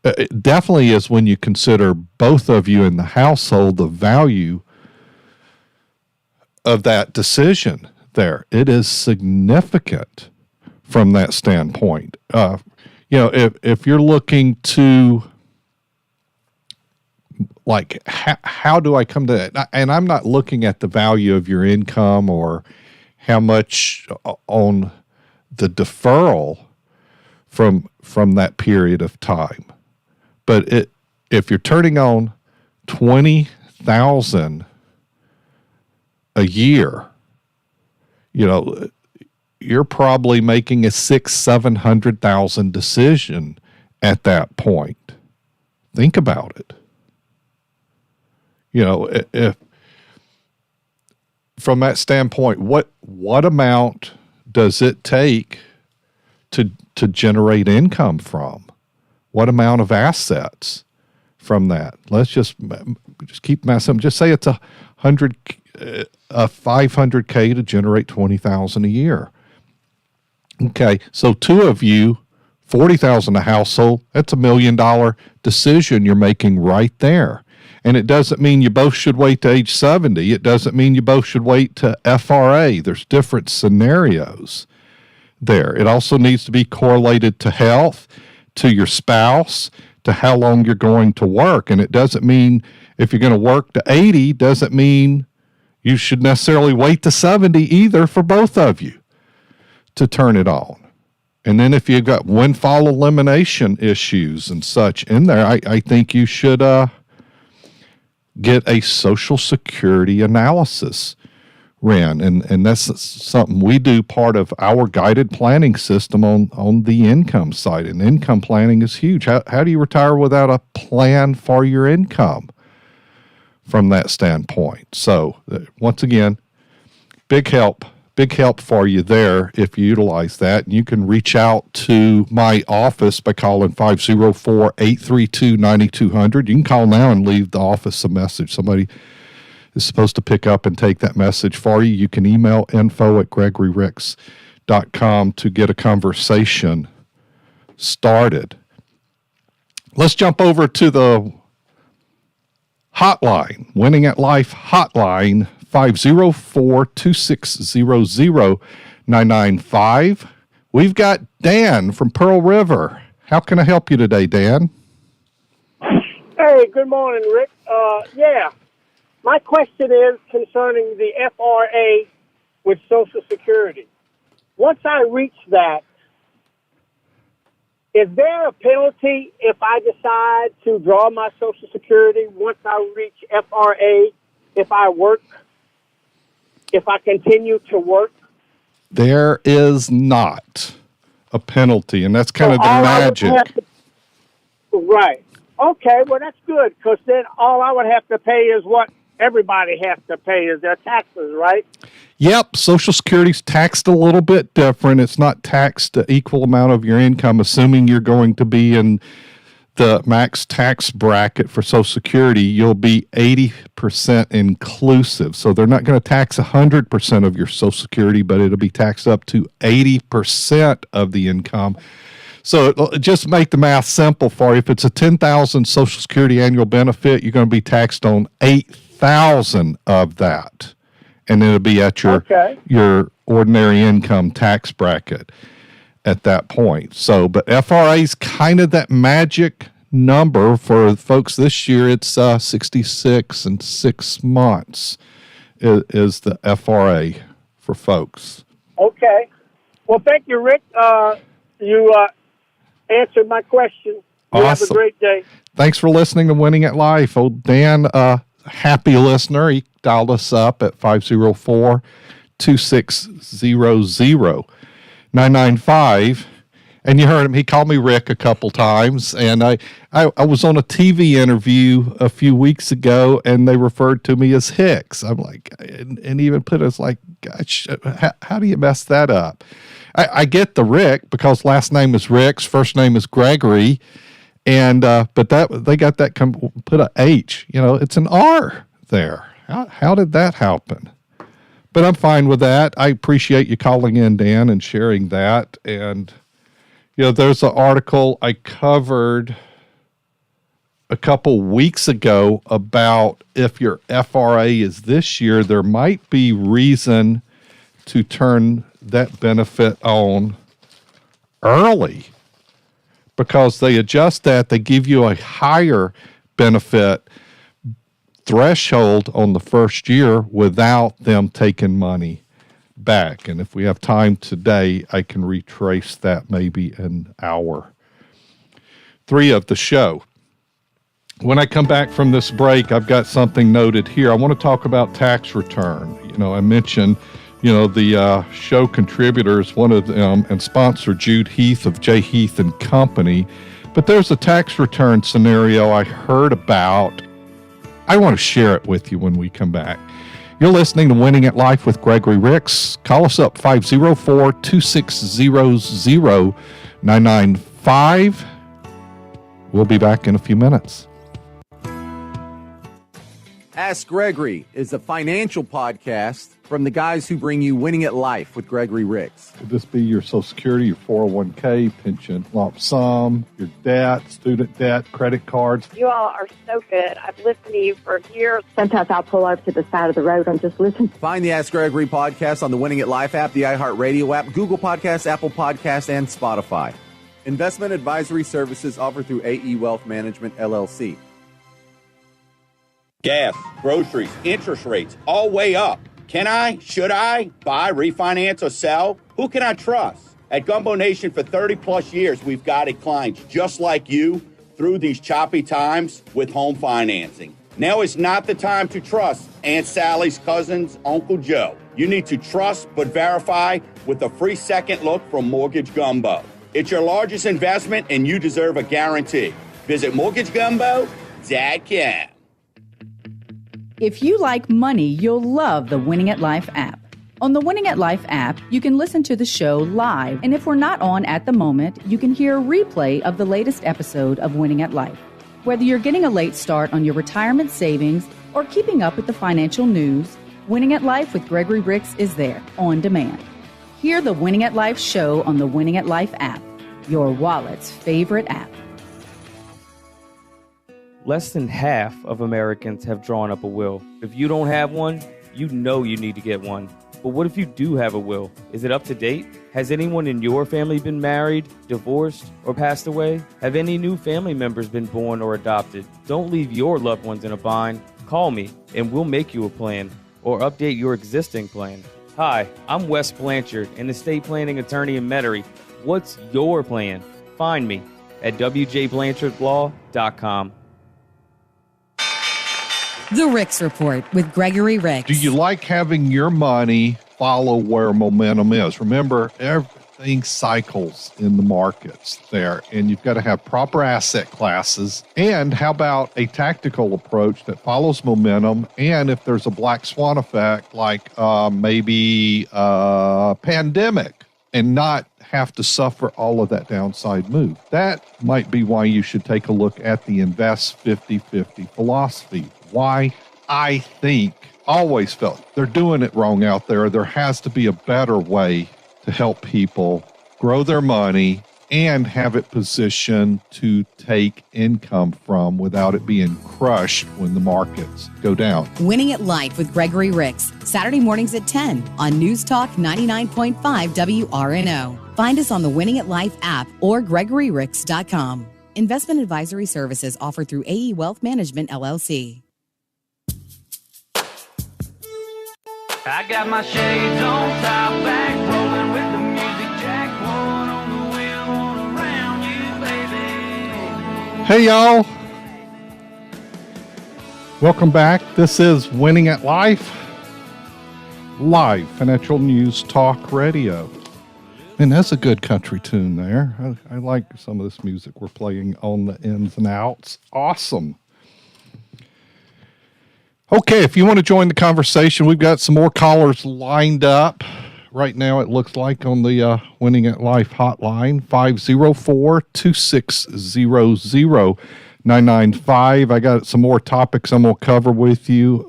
it definitely is when you consider both of you in the household, the value of that decision there. It is significant from that standpoint. If you're looking to, like, how do I come to that? And I'm not looking at the value of your income or how much on the deferral from that period of time. But if you're turning on $20,000 a year, you're probably making a $600,000-$700,000 decision at that point. Think about it. from that standpoint, what amount does it take to generate income from? What amount of assets from that? Let's just keep math. Just say it's 500K to generate $20,000 a year. Okay, so two of you, $40,000 a household. That's $1 million decision you're making right there. And it doesn't mean you both should wait to age 70. It doesn't mean you both should wait to FRA. There's different scenarios there. It also needs to be correlated to health, to your spouse, to how long you're going to work. And it doesn't mean if you're going to work to 80, doesn't mean you should necessarily wait to 70 either for both of you to turn it on. And then if you've got windfall elimination issues and such in there, I think you should get a Social Security analysis ran. And that's something we do, part of our guided planning system on the income side. And income planning is huge. How do you retire without a plan for your income from that standpoint? So once again, big help for you there if you utilize that. And you can reach out to my office by calling 504-832-9200. You can call now and leave the office a message. Somebody is supposed to pick up and take that message for you. You can email info@gregoryricks.com to get a conversation started. Let's jump over to the hotline, Winning at Life hotline, 504-260-0995. We've got Dan from Pearl River. How can I help you today, Dan? Hey, good morning, Rick. My question is concerning the FRA with Social Security. Once I reach that, is there a penalty if I decide to draw my Social Security once I reach FRA, if I continue to work? There is not a penalty, and that's kind of the magic. Right. Okay, well, that's good, because then all I would have to pay is what everybody has to pay is their taxes, right? Yep, Social Security's taxed a little bit different. It's not taxed the equal amount of your income, assuming you're going to be in the max tax bracket for Social Security. You'll be 80% inclusive. So they're not going to tax 100% of your Social Security, but it'll be taxed up to 80% of the income. So it'll just make the math simple for you. If it's a $10,000 Social Security annual benefit, you're going to be taxed on $8,000 of that. And it'll be at your ordinary income tax bracket at that point. So, but FRA is kind of that magic number for folks this year. It's 66 and 6 months is the FRA for folks. Okay. Well, thank you, Rick. You answered my question. You have a great day. Thanks for listening to Winning at Life. Oh, Dan, happy listener. He dialed us up at 504-260-0995. And you heard him. He called me Rick a couple times. And I was on a TV interview a few weeks ago, and they referred to me as Hicks. I'm like, and even put us like, gosh, how do you mess that up? I get the Rick because last name is Rick's, first name is Gregory. And but they got that put a H. It's an R there. How did that happen? But I'm fine with that. I appreciate you calling in, Dan, and sharing that. And there's an article I covered a couple weeks ago about if your FRA is this year, there might be reason to turn that benefit on early. Because they adjust that, they give you a higher benefit threshold on the first year without them taking money back. And if we have time today, I can retrace that maybe in hour 3 of the show. When I come back from this break, I've got something noted here. I want to talk about tax return. I mentioned the show contributors, one of them, and sponsor Jude Heath of J. Heath and Company. But there's a tax return scenario I heard about. I want to share it with you when we come back. You're listening to Winning at Life with Gregory Ricks. Call us up 504-260-0995. We'll be back in a few minutes. Ask Gregory is a financial podcast from the guys who bring you Winning at Life with Gregory Ricks. Could this be your Social Security, your 401k, pension, lump sum, your debt, student debt, credit cards? You all are so good. I've listened to you for years. Sometimes I'll pull over to the side of the road and just listen. Find the Ask Gregory podcast on the Winning at Life app, the iHeartRadio app, Google Podcasts, Apple Podcasts, and Spotify. Investment advisory services offered through AE Wealth Management, LLC. Gas, groceries, interest rates, all way up. Can I, should I buy, refinance, or sell? Who can I trust? At Gumbo Nation for 30 plus years, we've guided clients just like you through these choppy times with home financing. Now is not the time to trust Aunt Sally's cousins, Uncle Joe. You need to trust but verify with a free second look from Mortgage Gumbo. It's your largest investment and you deserve a guarantee. Visit mortgagegumbo.com. If you like money, you'll love the Winning at Life app. On the Winning at Life app, you can listen to the show live, and if we're not on at the moment, you can hear a replay of the latest episode of Winning at Life. Whether you're getting a late start on your retirement savings or keeping up with the financial news, Winning at Life with Gregory Ricks is there, on demand. Hear the Winning at Life show on the Winning at Life app, your wallet's favorite app. Less than half of Americans have drawn up a will. If you don't have one, you know you need to get one. But what if you do have a will? Is it up to date? Has anyone in your family been married, divorced, or passed away? Have any new family members been born or adopted? Don't leave your loved ones in a bind. Call me and we'll make you a plan or update your existing plan. Hi, I'm Wes Blanchard, an estate planning attorney in Metairie. What's your plan? Find me at wjblanchardlaw.com. The Ricks Report with Gregory Ricks. Do you like having your money follow where momentum is? Remember, everything cycles in the markets there, and you've got to have proper asset classes. And how about a tactical approach that follows momentum? And if there's a black swan effect, like maybe a pandemic, and not have to suffer all of that downside move. That might be why you should take a look at the Invest 50-50 philosophy. Why I think, always felt, they're doing it wrong out there. There has to be a better way to help people grow their money and have it positioned to take income from without it being crushed when the markets go down. Winning at Life with Gregory Ricks, Saturday mornings at 10 on News Talk 99.5 WRNO. Find us on the Winning at Life app or GregoryRicks.com. Investment advisory services offered through AE Wealth Management, LLC. I got my shades on, top back, rolling with the music jack, one on the wheel, one around you, baby. Hey, y'all. Welcome back. This is Winning at Life, live financial news talk radio. And that's a good country tune there. I like some of this music we're playing on the ins and outs. Awesome. Okay, if you want to join the conversation, we've got some more callers lined up. Right now, it looks like on the Winning at Life hotline, 504-260-0995. I got some more topics I'm going to cover with you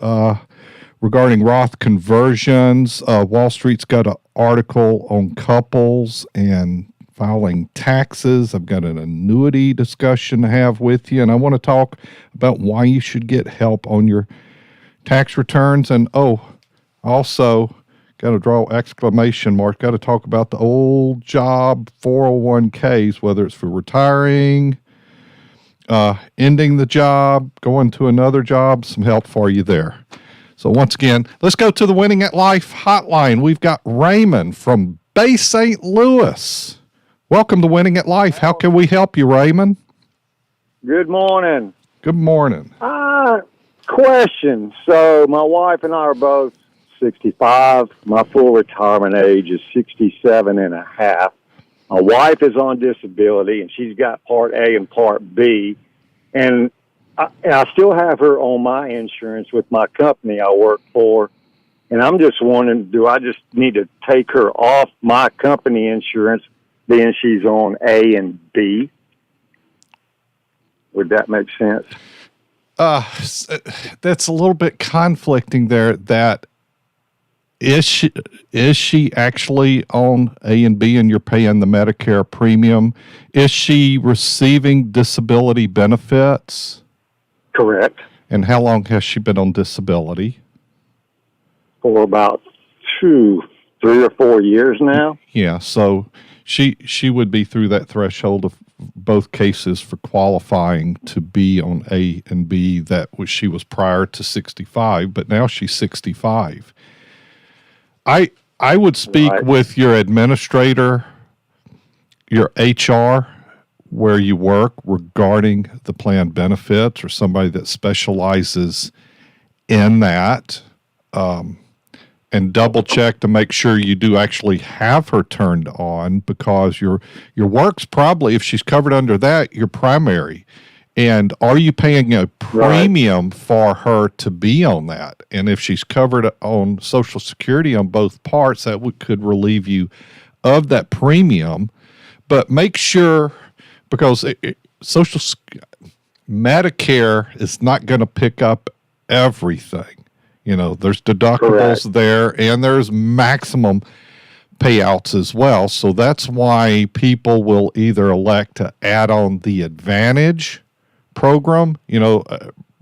regarding Roth conversions. Wall Street's got an article on couples and filing taxes. I've got an annuity discussion to have with you, and I want to talk about why you should get help on your tax returns. And also got to draw exclamation mark, got to talk about the old job 401ks, whether it's for retiring, ending the job, going to another job, some help for you there. So once again, let's go to the Winning at Life hotline. We've got Raymond from Bay St. Louis. Welcome to Winning at Life. How can we help you, Raymond? Good morning. Good morning. Question. So my wife and I are both 65. My full retirement age is 67 and a half. My wife is on disability, and she's got Part A and Part B. And I still have her on my insurance with my company I work for. And I'm just wondering, do I just need to take her off my company insurance, being she's on A and B? Would that make sense? That's a little bit conflicting there. That is she actually on A and B and you're paying the Medicare premium? Is she receiving disability benefits? Correct. And how long has she been on disability? For about 3 or 4 years now. Yeah, so she would be through that threshold of both cases for qualifying to be on A and B. She was prior to 65, but now she's 65. I would speak with your administrator, your HR, where you work regarding the plan benefits, or somebody that specializes in that, and double check to make sure you do actually have her turned on, because your work's probably, if she's covered under that, your primary. And are you paying a premium for her to be on that? And if she's covered on Social Security on both parts, that could relieve you of that premium. But make sure, because Medicare is not going to pick up everything. You know, there's deductibles there, and there's maximum payouts as well. So that's why people will either elect to add on the Advantage program. You know,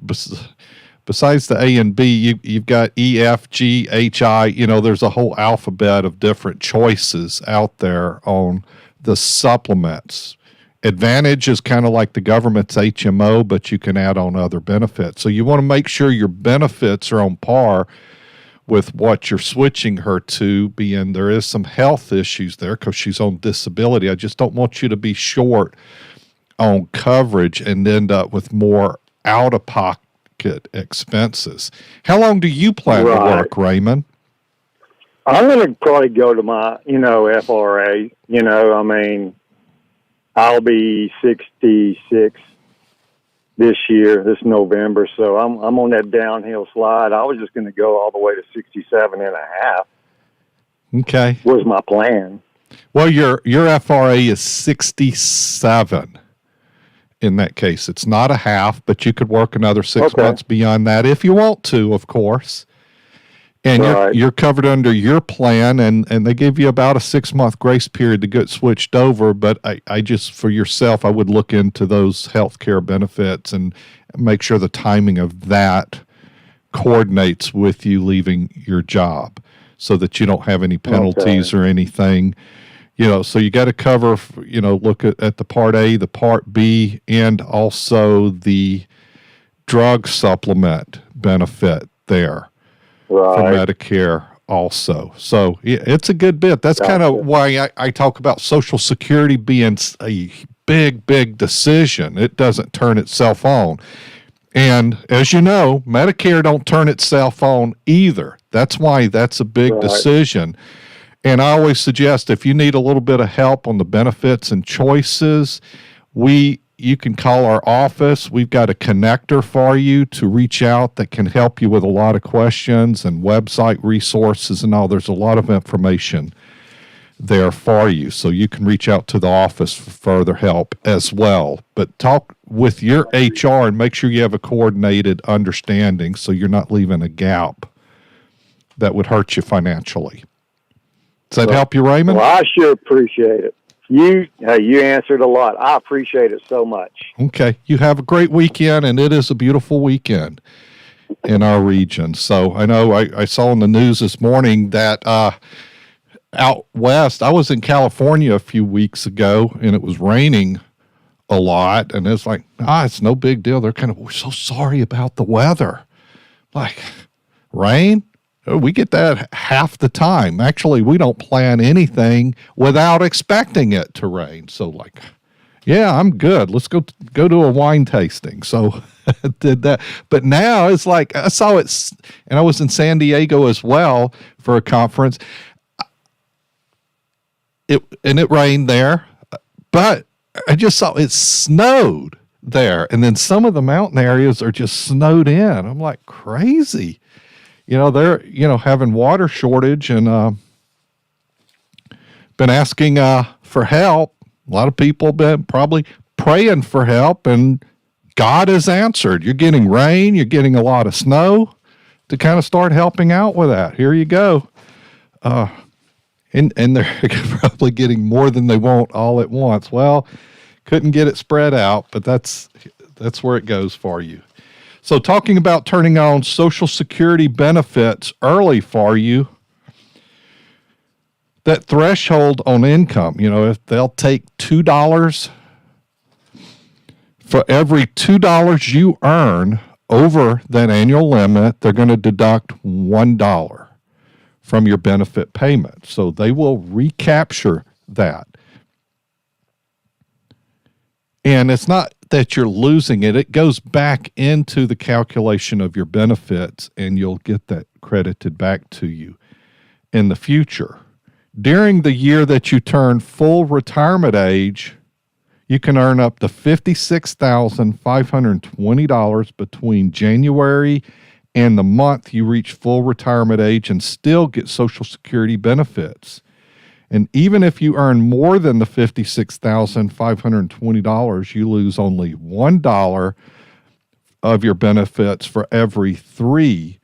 besides the A and B, you've got E, F, G, H, I. You know, there's a whole alphabet of different choices out there on the supplements. Advantage is kind of like the government's HMO, but you can add on other benefits. So you want to make sure your benefits are on par with what you're switching her to, being there is some health issues there because she's on disability. I just don't want you to be short on coverage and end up with more out-of-pocket expenses. How long do you plan to work, Raymond? I'm going to probably go to my, FRA. I'll be 66 this year, this November, so I'm on that downhill slide. I was just going to go all the way to 67 and a half. Okay. Was my plan. Well, your FRA is 67 in that case. It's not a half, but you could work another 6 months beyond that if you want to, of course. And you're covered under your plan, and they give you about a 6-month grace period to get switched over. But I just, for yourself, I would look into those health care benefits and make sure the timing of that coordinates with you leaving your job so that you don't have any penalties or anything. So you got to cover, look at the Part A, the Part B, and also the drug supplement benefit there. For Medicare also. So it's a good bit. That's kind of why I talk about Social Security being a big, big decision. It doesn't turn itself on. And as you know, Medicare don't turn itself on either. That's why that's a big decision. And I always suggest if you need a little bit of help on the benefits and choices, you can call our office. We've got a connector for you to reach out that can help you with a lot of questions and website resources and all. There's a lot of information there for you. So you can reach out to the office for further help as well. But talk with your HR and make sure you have a coordinated understanding so you're not leaving a gap that would hurt you financially. Does that help you, Raymond? Well, I sure appreciate it. You answered a lot. I appreciate it so much. Okay. You have a great weekend, and it is a beautiful weekend in our region. So I know I saw in the news this morning that out west, I was in California a few weeks ago, and it was raining a lot, and it's like, it's no big deal. We're so sorry about the weather. Like, rain? We get that half the time. Actually, we don't plan anything without expecting it to rain. So I'm good. Let's go to a wine tasting. So I did that. But now it's like, I saw it, and I was in San Diego as well for a conference. It rained there, but I just saw it snowed there. And then some of the mountain areas are just snowed in. I'm like, crazy. they're, having water shortage and been asking for help. A lot of people have been probably praying for help, and God has answered. You're getting rain, you're getting a lot of snow to kind of start helping out with that. Here you go. And they're probably getting more than they want all at once. Well, couldn't get it spread out, but that's where it goes for you. So talking about turning on Social Security benefits early for you, that threshold on income, if they'll take $2 for every $2 you earn over that annual limit, they're going to deduct $1 from your benefit payment. So they will recapture that. And it's not that you're losing it. It goes back into the calculation of your benefits, and you'll get that credited back to you in the future. During the year that you turn full retirement age, you can earn up to $56,520 between January and the month you reach full retirement age and still get Social Security benefits. And even if you earn more than the $56,520, you lose only $1 of your benefits for every $3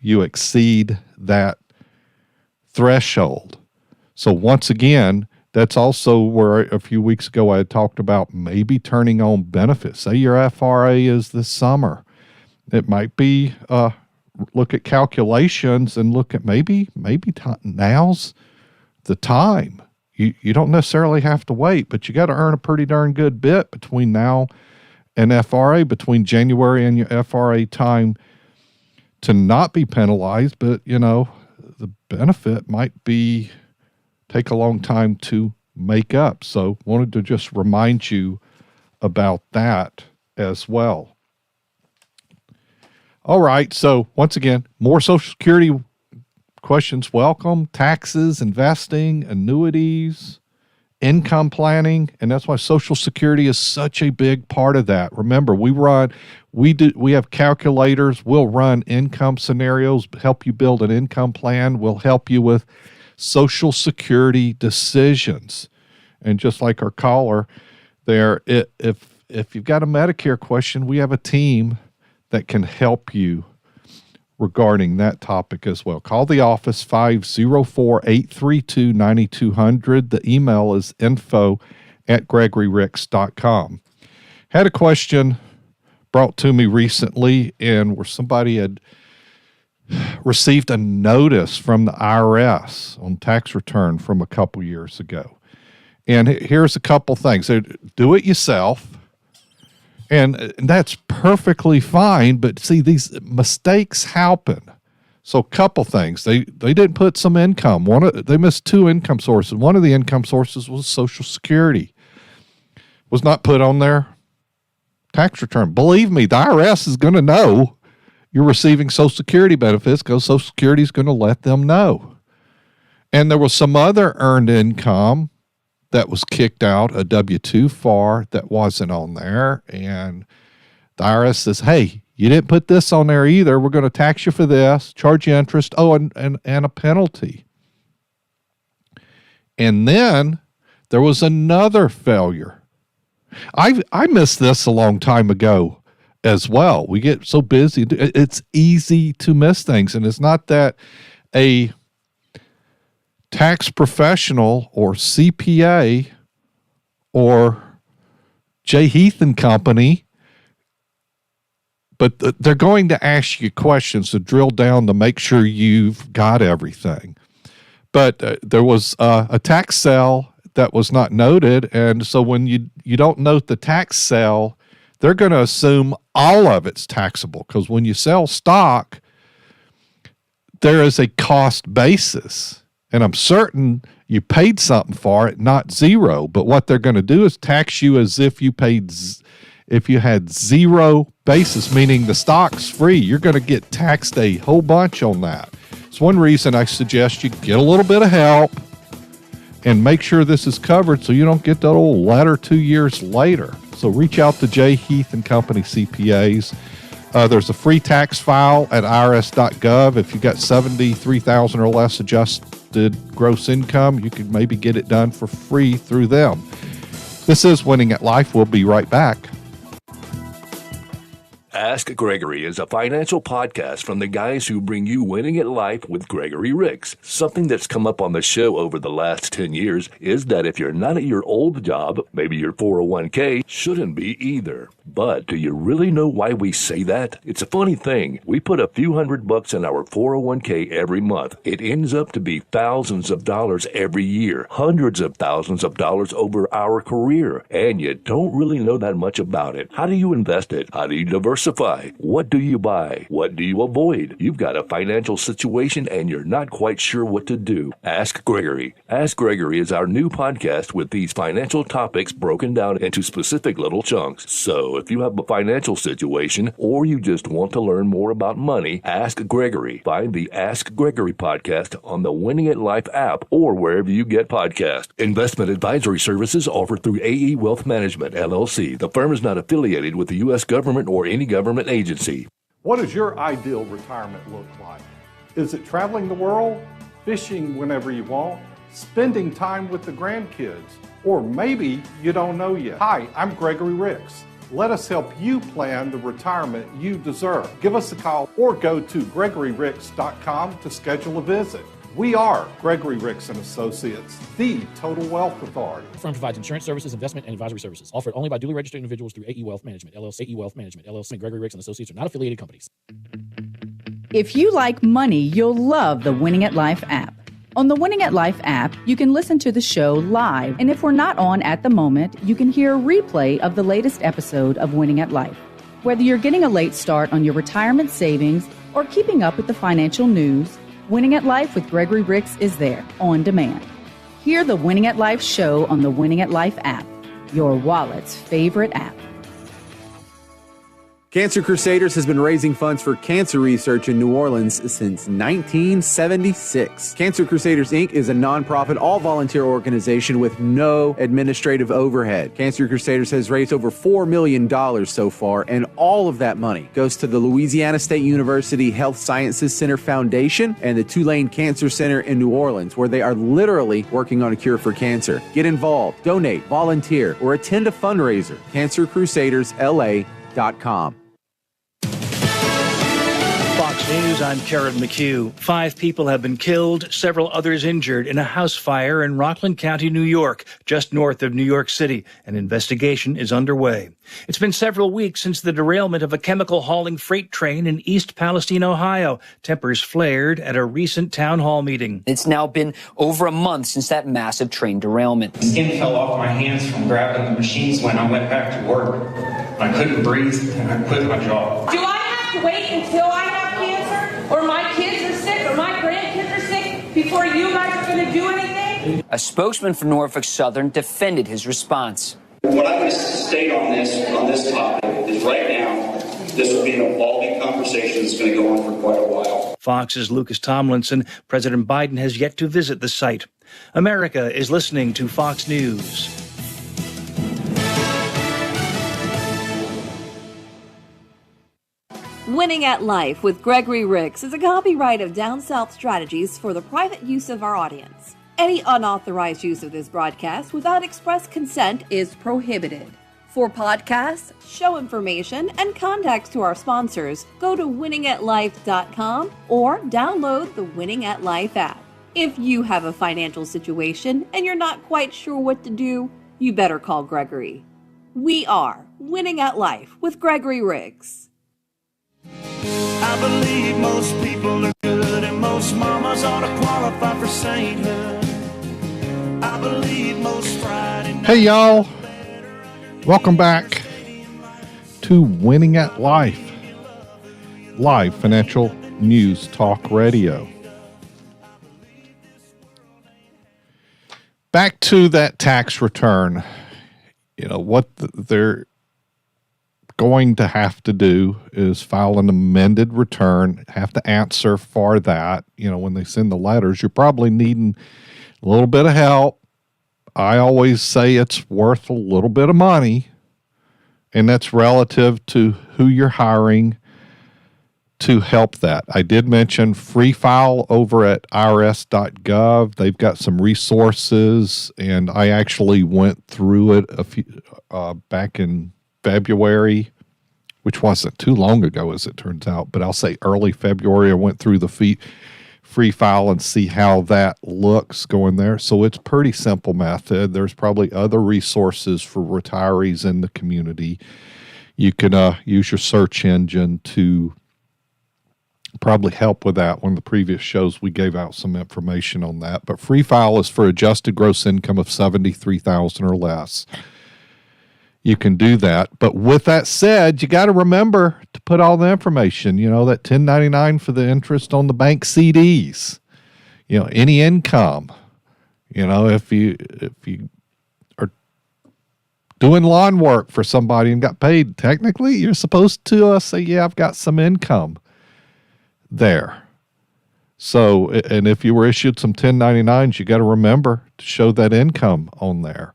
you exceed that threshold. So once again, that's also where a few weeks ago I had talked about maybe turning on benefits. Say your FRA is this summer. It might be look at calculations and look at maybe now's the time. You don't necessarily have to wait, but you got to earn a pretty darn good bit between now and FRA, between January and your FRA time, to not be penalized. But the benefit might take a long time to make up. So wanted to just remind you about that as well. All right. So once again, more Social Security questions. Welcome. Taxes, investing, annuities, income planning. And that's why Social Security is such a big part of that. Remember, we have calculators. We'll run income scenarios, help you build an income plan. We'll help you with Social Security decisions. And just like our caller there, if you've got a Medicare question, we have a team that can help you regarding that topic as well. Call the office, 504-832-9200. The email is info@gregoryricks.com. Had a question brought to me recently, and where somebody had received a notice from the IRS on tax return from a couple years ago. And here's a couple things. Do it yourself, and that's perfectly fine, but see, these mistakes happen. So a couple things. They didn't put some income. They missed two income sources. One of the income sources was Social Security. Was not put on their tax return. Believe me, the IRS is going to know you're receiving Social Security benefits because Social Security is going to let them know. And there was some other earned income that was kicked out, a W-2 FAR that wasn't on there. And the IRS says, hey, you didn't put this on there either. We're going to tax you for this, charge you interest, and a penalty. And then there was another failure. I missed this a long time ago as well. We get so busy. It's easy to miss things. And it's not that a tax professional or CPA or J. Heath and Company, but they're going to ask you questions to drill down to make sure you've got everything. But there was a tax cell that was not noted, and so when you don't note the tax cell, they're going to assume all of it's taxable, because when you sell stock, there is a cost basis, and I'm certain you paid something for it, not zero. But what they're going to do is tax you as if you paid, if you had zero basis, meaning the stock's free. You're going to get taxed a whole bunch on that. It's one reason I suggest you get a little bit of help and make sure this is covered so you don't get that old letter 2 years later. So reach out to J. Heath and Company CPAs. There's a free tax file at irs.gov. If you got $73,000 or less adjusted gross income, you can maybe get it done for free through them. This is Winning at Life. We'll be right back. Ask Gregory is a financial podcast from the guys who bring you Winning at Life with Gregory Ricks. Something that's come up on the show over the last 10 years is that if you're not at your old job, maybe your 401k shouldn't be either. But do you really know why we say that? It's a funny thing. We put a few $100 in our 401k every month. It ends up to be thousands of dollars every year, hundreds of thousands of dollars over our career, and you don't really know that much about it. How do you invest it? How do you diversify? What do you buy? What do you avoid? You've got a financial situation and you're not quite sure what to do. Ask Gregory. Ask Gregory is our new podcast with these financial topics broken down into specific little chunks. So if you have a financial situation or you just want to learn more about money, ask Gregory. Find the Ask Gregory podcast on the Winning at Life app or wherever you get podcasts. Investment advisory services offered through AE Wealth Management, LLC. The firm is not affiliated with the U.S. government or any government agency. What does your ideal retirement look like? Is it traveling the world, fishing whenever you want, spending time with the grandkids, or maybe you don't know yet? Hi, I'm Gregory Ricks. Let us help you plan the retirement you deserve. Give us a call or go to GregoryRicks.com to schedule a visit. We are Gregory Ricks & Associates, the Total Wealth Authority. The firm provides insurance services, investment, and advisory services. Offered only by duly registered individuals through AE Wealth Management, LLC. AE Wealth Management, LLC. And Gregory Ricks & Associates are not affiliated companies. If you like money, you'll love the Winning at Life app. On the Winning at Life app, you can listen to the show live. And if we're not on at the moment, you can hear a replay of the latest episode of Winning at Life. Whether you're getting a late start on your retirement savings or keeping up with the financial news, Winning at Life with Gregory Ricks is there, on demand. Hear the Winning at Life show on the Winning at Life app, your wallet's favorite app. Cancer Crusaders has been raising funds for cancer research in New Orleans since 1976. Cancer Crusaders, Inc. is a nonprofit, all-volunteer organization with no administrative overhead. Cancer Crusaders has raised over $4 million so far, and all of that money goes to the Louisiana State University Health Sciences Center Foundation and the Tulane Cancer Center in New Orleans, where they are literally working on a cure for cancer. Get involved, donate, volunteer, or attend a fundraiser. CancerCrusadersLA.com. Fox News, I'm Karen McHugh. 5 people have been killed, several others injured in a house fire in Rockland County, New York, just north of New York City. An investigation is underway. It's been several weeks since the derailment of a chemical hauling freight train in East Palestine, Ohio. Tempers flared at a recent town hall meeting. It's now been over a month since that massive train derailment. The skin fell off my hands from grabbing the machines when I went back to work. I couldn't breathe and I quit my job. Do I have to wait until I have cancer, or my kids are sick, or my grandkids are sick, before you guys are going to do anything? A spokesman for Norfolk Southern defended his response. What I'm going to state on this topic is right now, this will be an evolving conversation that's going to go on for quite a while. Fox's Lucas Tomlinson. President Biden has yet to visit the site. America is listening to Fox News. Winning at Life with Gregory Ricks is a copyright of Down South Strategies for the private use of our audience. Any unauthorized use of this broadcast without express consent is prohibited. For podcasts, show information, and contacts to our sponsors, go to winningatlife.com or download the Winning at Life app. If you have a financial situation and you're not quite sure what to do, you better call Gregory. We are Winning at Life with Gregory Ricks. I believe most people are good and most mamas ought to qualify for sainthood. I believe most Friday nights. Hey, y'all. Welcome back to Winning at Life, live financial news talk radio. Back to that tax return. You know, what they're going to have to do is file an amended return, have to answer for that. You know, when they send the letters, you're probably needing a little bit of help. I always say it's worth a little bit of money, and that's relative to who you're hiring to help that. I did mention Free File over at irs.gov. They've got some resources, and I actually went through it back in February, which wasn't too long ago as it turns out, but I'll say early February. I went through the Free File and see how that looks going there. So it's pretty simple method. There's probably other resources for retirees in the community. You can use your search engine to probably help with that. One of the previous shows, we gave out some information on that. But Free File is for adjusted gross income of $73,000 or less. You can do that. But with that said, you got to remember to put all the information, that 1099 for the interest on the bank CDs, any income, if you are doing lawn work for somebody and got paid, technically you're supposed to say, yeah, I've got some income there. So, and if you were issued some 1099s, you got to remember to show that income on there.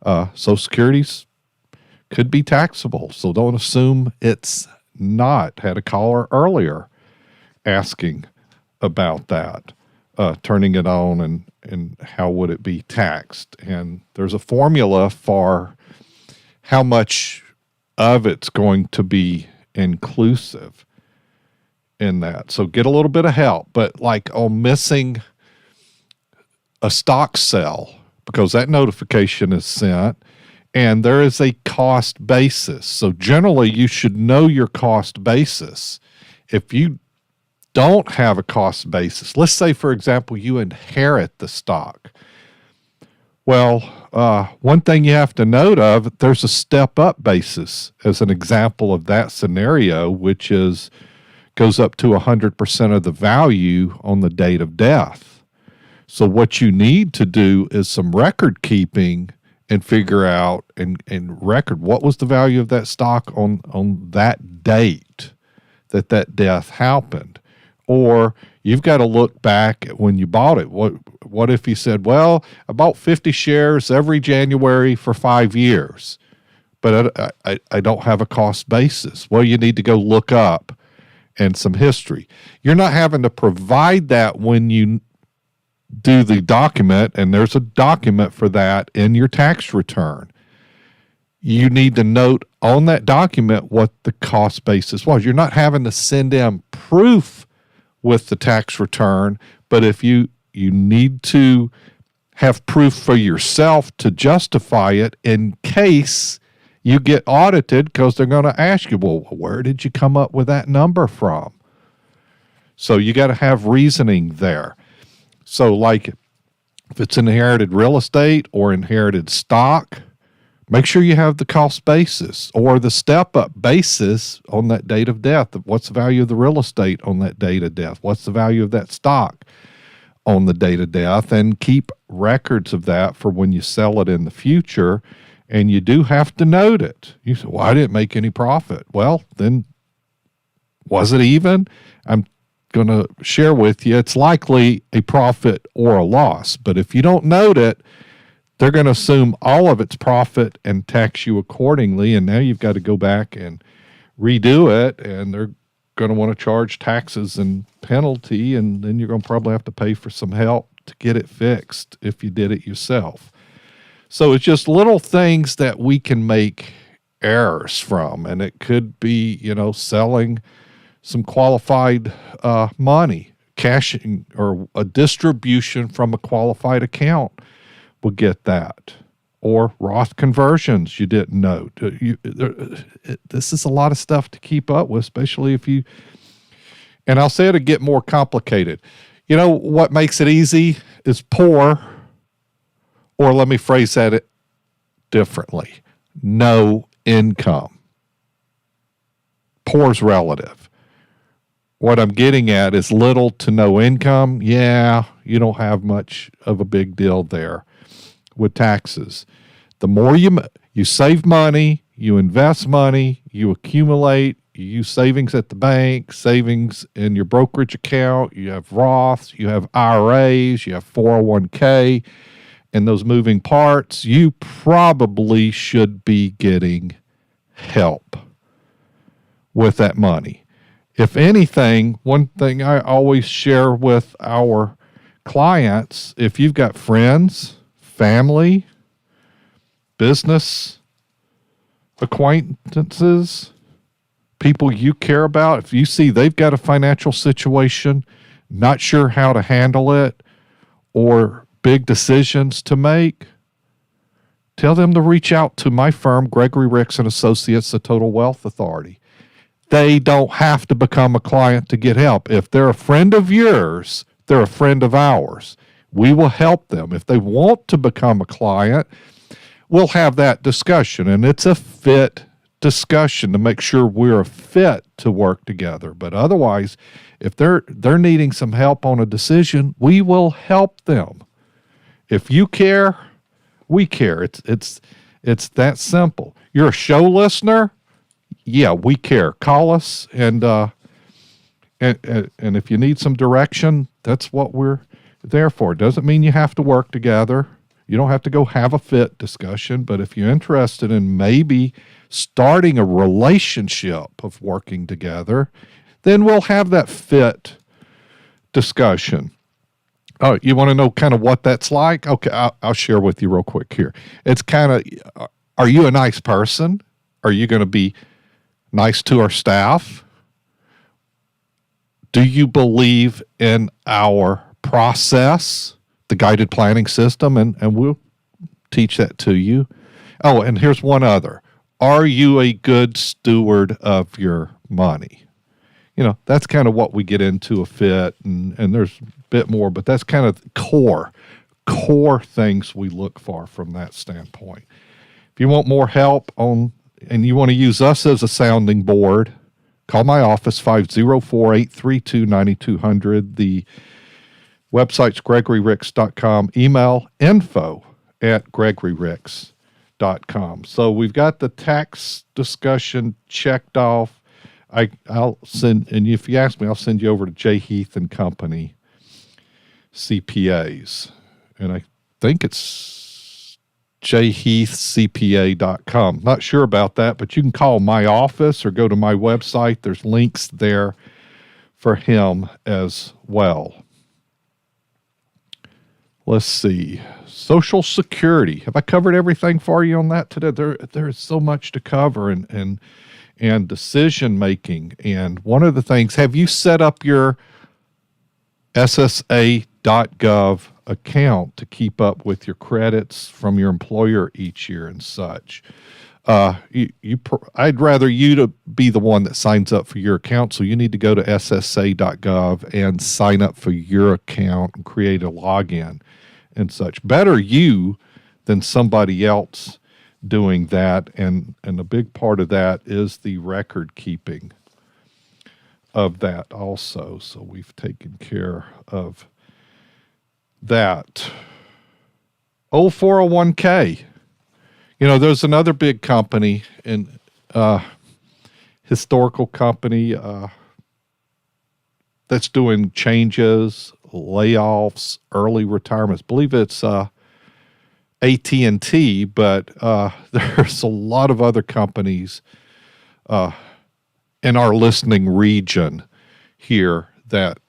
Social Security's could be taxable, so don't assume it's not. Had a caller earlier asking about that, turning it on and how would it be taxed. And there's a formula for how much of it's going to be inclusive in that. So get a little bit of help, but like on missing a stock sell, because that notification is sent, and there is a cost basis. So generally you should know your cost basis. If you don't have a cost basis, let's say, for example, you inherit the stock. Well, one thing you have to note of, there's a step-up basis as an example of that scenario, which goes up to 100% of the value on the date of death. So what you need to do is some record keeping and figure out and record what was the value of that stock on that date that death happened. Or you've got to look back at when you bought it. What if you said, well, I bought 50 shares every January for 5 years, but I don't have a cost basis. Well, you need to go look up and some history. You're not having to provide that when you do the document, and there's a document for that in your tax return. You need to note on that document what the cost basis was. You're not having to send in proof with the tax return, but if you need to have proof for yourself to justify it in case you get audited, because they're going to ask you, well, where did you come up with that number from? So you got to have reasoning there. So like if it's inherited real estate or inherited stock, make sure you have the cost basis or the step-up basis on that date of death. What's the value of the real estate on that date of death? What's the value of that stock on the date of death? And keep records of that for when you sell it in the future. And you do have to note it. You say, well, I didn't make any profit. Well, then was it even? I'm going to share with you, it's likely a profit or a loss. But if you don't note it, they're going to assume all of it's profit and tax you accordingly. And now you've got to go back and redo it, and they're going to want to charge taxes and penalty, and then you're going to probably have to pay for some help to get it fixed if you did it yourself. So it's just little things that we can make errors from, and it could be, selling some qualified money, cashing or a distribution from a qualified account will get that. Or Roth conversions you didn't know. This is a lot of stuff to keep up with, especially if you, and I'll say it'll get more complicated. What makes it easy is poor, or let me phrase that differently, no income. Poor is relative. What I'm getting at is little to no income. Yeah, you don't have much of a big deal there with taxes. The more you save money, you invest money, you accumulate, you use savings at the bank, savings in your brokerage account, you have Roths, you have IRAs, you have 401k, and those moving parts, you probably should be getting help with that money. If anything, one thing I always share with our clients, if you've got friends, family, business acquaintances, people you care about, if you see they've got a financial situation, not sure how to handle it, or big decisions to make, tell them to reach out to my firm, Gregory Ricks and Associates, the Total Wealth Authority. They don't have to become a client to get help. If they're a friend of yours, they're a friend of ours. We will help them. If they want to become a client, we'll have that discussion, and it's a fit discussion to make sure we're a fit to work together. But otherwise, if they're needing some help on a decision, we will help them. If you care, we care. It's that simple. You're a show listener? Yeah, we care. Call us, and if you need some direction, that's what we're there for. It doesn't mean you have to work together. You don't have to go have a fit discussion, but if you're interested in maybe starting a relationship of working together, then we'll have that fit discussion. Oh, you want to know kind of what that's like? Okay, I'll share with you real quick here. It's kind of, are you a nice person? Are you going to be nice to our staff? Do you believe in our process, the guided planning system? And we'll teach that to you. Oh, and here's one other. Are you a good steward of your money? You know, that's kind of what we get into a fit, and there's a bit more, but that's kind of core things we look for from that standpoint. If you want more help on, and you want to use us as a sounding board, call my office, 504-832-9200. The website's gregoryricks.com. Email info@gregoryricks.com. So we've got the tax discussion checked off. I'll send, and if you ask me, I'll send you over to J. Heath and Company CPAs. And I think it's jheathcpa.com. Not sure about that, but you can call my office or go to my website. There's links there for him as well. Let's see. Social Security. Have I covered everything for you on that today? There is so much to cover, and decision making. And one of the things, have you set up your SSA.gov account to keep up with your credits from your employer each year and such? I'd rather you to be the one that signs up for your account, so you need to go to SSA.gov and sign up for your account and create a login and such. Better you than somebody else doing that, and a big part of that is the record keeping of that also. So we've taken care of that. 401k. You know, there's another big company, and historical company that's doing changes, layoffs, early retirements. I believe it's AT&T, but there's a lot of other companies in our listening region here that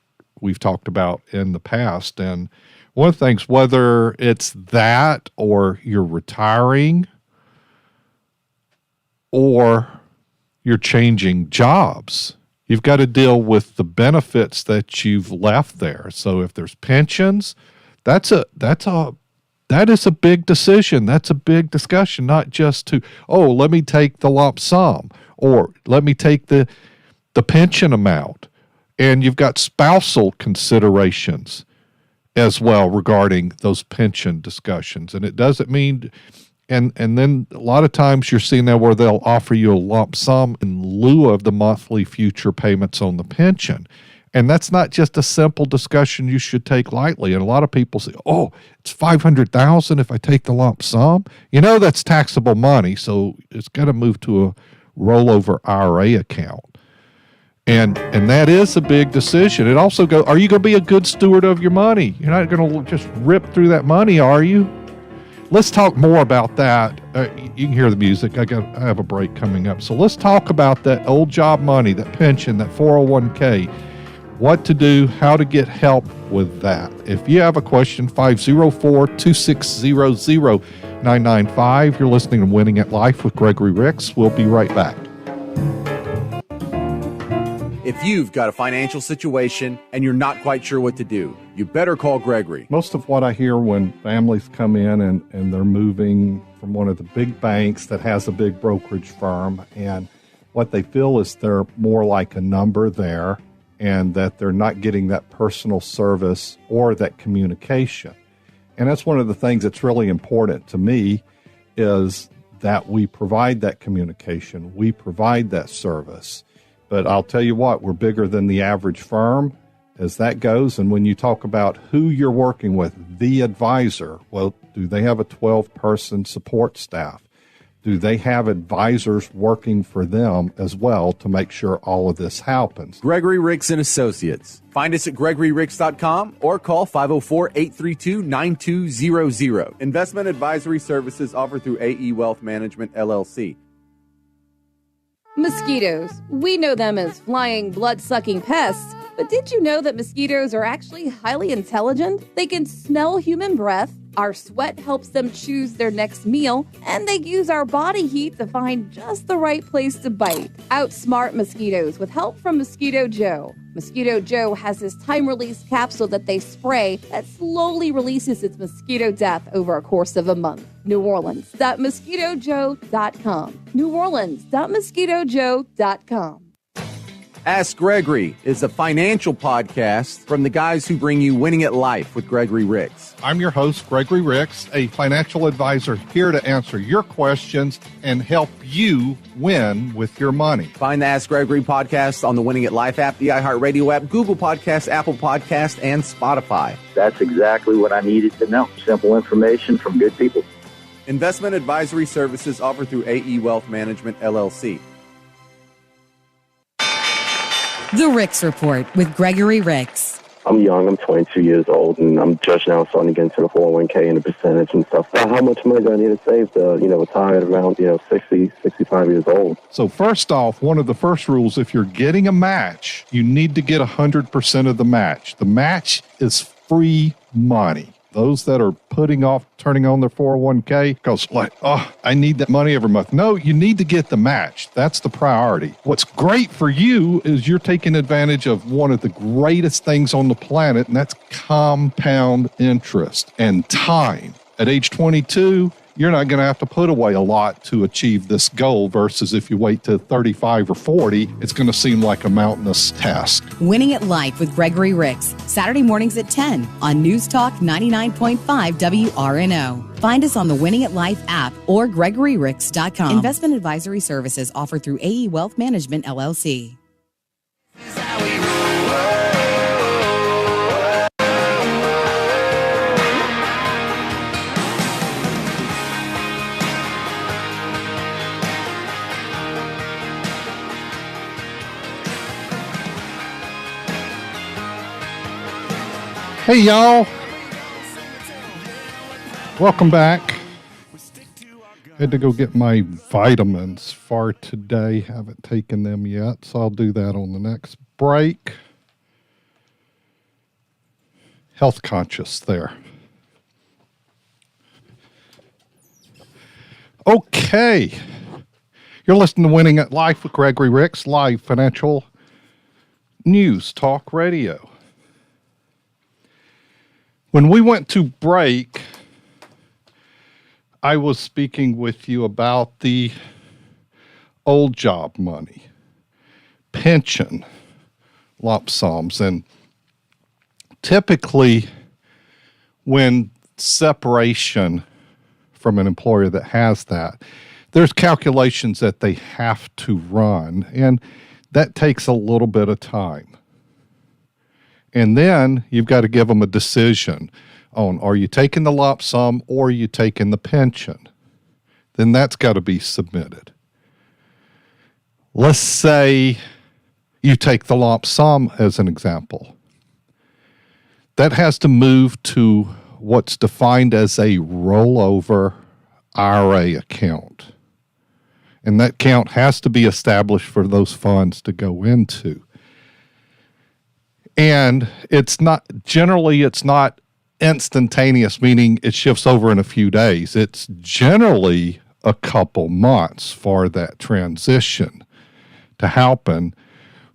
we've talked about in the past. And one of the things, whether it's that or you're retiring or you're changing jobs, you've got to deal with the benefits that you've left there. So if there's pensions, that is a big decision. That's a big discussion, not just to, let me take the lump sum or let me take the pension amount. And you've got spousal considerations as well regarding those pension discussions. And it doesn't mean, and then a lot of times you're seeing that where they'll offer you a lump sum in lieu of the monthly future payments on the pension. And that's not just a simple discussion you should take lightly. And a lot of people say, it's $500,000 if I take the lump sum. You know, that's taxable money, so it's got to move to a rollover IRA account. And that is a big decision. It also goes, are you going to be a good steward of your money? You're not going to just rip through that money, are you? let's talk more about that. You can hear the music. I have a break coming up. So let's talk about that old job money, that pension, that 401k, what to do, how to get help with that. If you have a question, 504-260-0995. You're listening to Winning at Life with Gregory Ricks. We'll be right back. If you've got a financial situation and you're not quite sure what to do, you better call Gregory. Most of what I hear when families come in and they're moving from one of the big banks that has a big brokerage firm, and what they feel is they're more like a number there and that they're not getting that personal service or that communication. And that's one of the things that's really important to me, is that we provide that communication, we provide that service. But I'll tell you what, we're bigger than the average firm as that goes. And when you talk about who you're working with, the advisor, well, do they have a 12-person support staff? Do they have advisors working for them as well to make sure all of this happens? Gregory Ricks and Associates. Find us at GregoryRicks.com or call 504-832-9200. Investment advisory services offered through AE Wealth Management, LLC. Mosquitoes. We know them as flying, blood-sucking pests. But did you know that mosquitoes are actually highly intelligent? They can smell human breath. Our sweat helps them choose their next meal, and they use our body heat to find just the right place to bite. Outsmart mosquitoes with help from Mosquito Joe. Mosquito Joe has this time-release capsule that they spray that slowly releases its mosquito death over a course of a month. NewOrleans.MosquitoJoe.com. NewOrleans.MosquitoJoe.com. Ask Gregory is a financial podcast from the guys who bring you Winning at Life with Gregory Ricks. I'm your host, Gregory Ricks, a financial advisor here to answer your questions and help you win with your money. Find the Ask Gregory podcast on the Winning at Life app, the iHeartRadio app, Google Podcasts, Apple Podcasts, and Spotify. That's exactly what I needed to know. Simple information from good people. Investment advisory services offered through AE Wealth Management, LLC. The Ricks Report with Gregory Ricks. I'm young. I'm 22 years old, and I'm just now starting to get into the 401k and the percentage and stuff. How much money do I need to save to, retire at around, 60, 65 years old? So first off, one of the first rules, if you're getting a match, you need to get 100% of the match. The match is free money. Those that are putting off turning on their 401k because I need that money every month. No, you need to get the match. That's the priority. What's great for you is you're taking advantage of one of the greatest things on the planet, and that's compound interest and time. At age 22, you're not going to have to put away a lot to achieve this goal versus if you wait to 35 or 40, it's going to seem like a mountainous task. Winning at Life with Gregory Ricks, Saturday mornings at 10 on News Talk 99.5 WRNO. Find us on the Winning at Life app or GregoryRicks.com. Investment advisory services offered through AE Wealth Management, LLC. Hey, y'all. Welcome back. Had to go get my vitamins for today. Haven't taken them yet, so I'll do that on the next break. Health conscious there. Okay. You're listening to Winning at Life with Gregory Ricks, live financial news talk radio. When we went to break, I was speaking with you about the old job money, pension, lump sums, and typically when separation from an employer that has that, there's calculations that they have to run, and that takes a little bit of time. And then you've got to give them a decision on, are you taking the lump sum or are you taking the pension? Then that's got to be submitted. Let's say you take the lump sum as an example. That has to move to what's defined as a rollover IRA account. And that account has to be established for those funds to go into. And it's not instantaneous, meaning it shifts over in a few days. It's generally a couple months for that transition to happen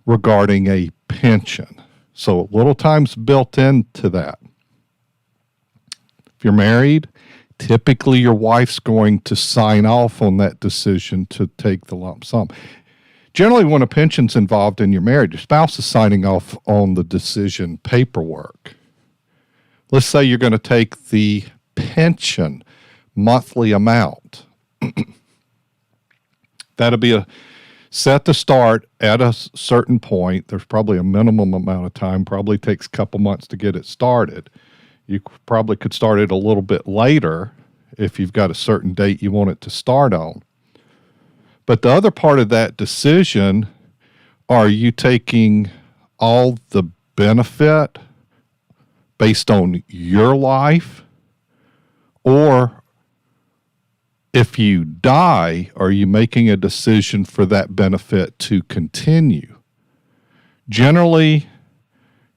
regarding a pension. So little time's built into that. If you're married, typically your wife's going to sign off on that decision to take the lump sum. Generally, when a pension's involved in your marriage, your spouse is signing off on the decision paperwork. Let's say you're going to take the pension monthly amount. That'll be set to start at a certain point. There's probably a minimum amount of time, probably takes a couple months to get it started. You probably could start it a little bit later if you've got a certain date you want it to start on. But the other part of that decision, are you taking all the benefit based on your life? Or if you die, are you making a decision for that benefit to continue? Generally,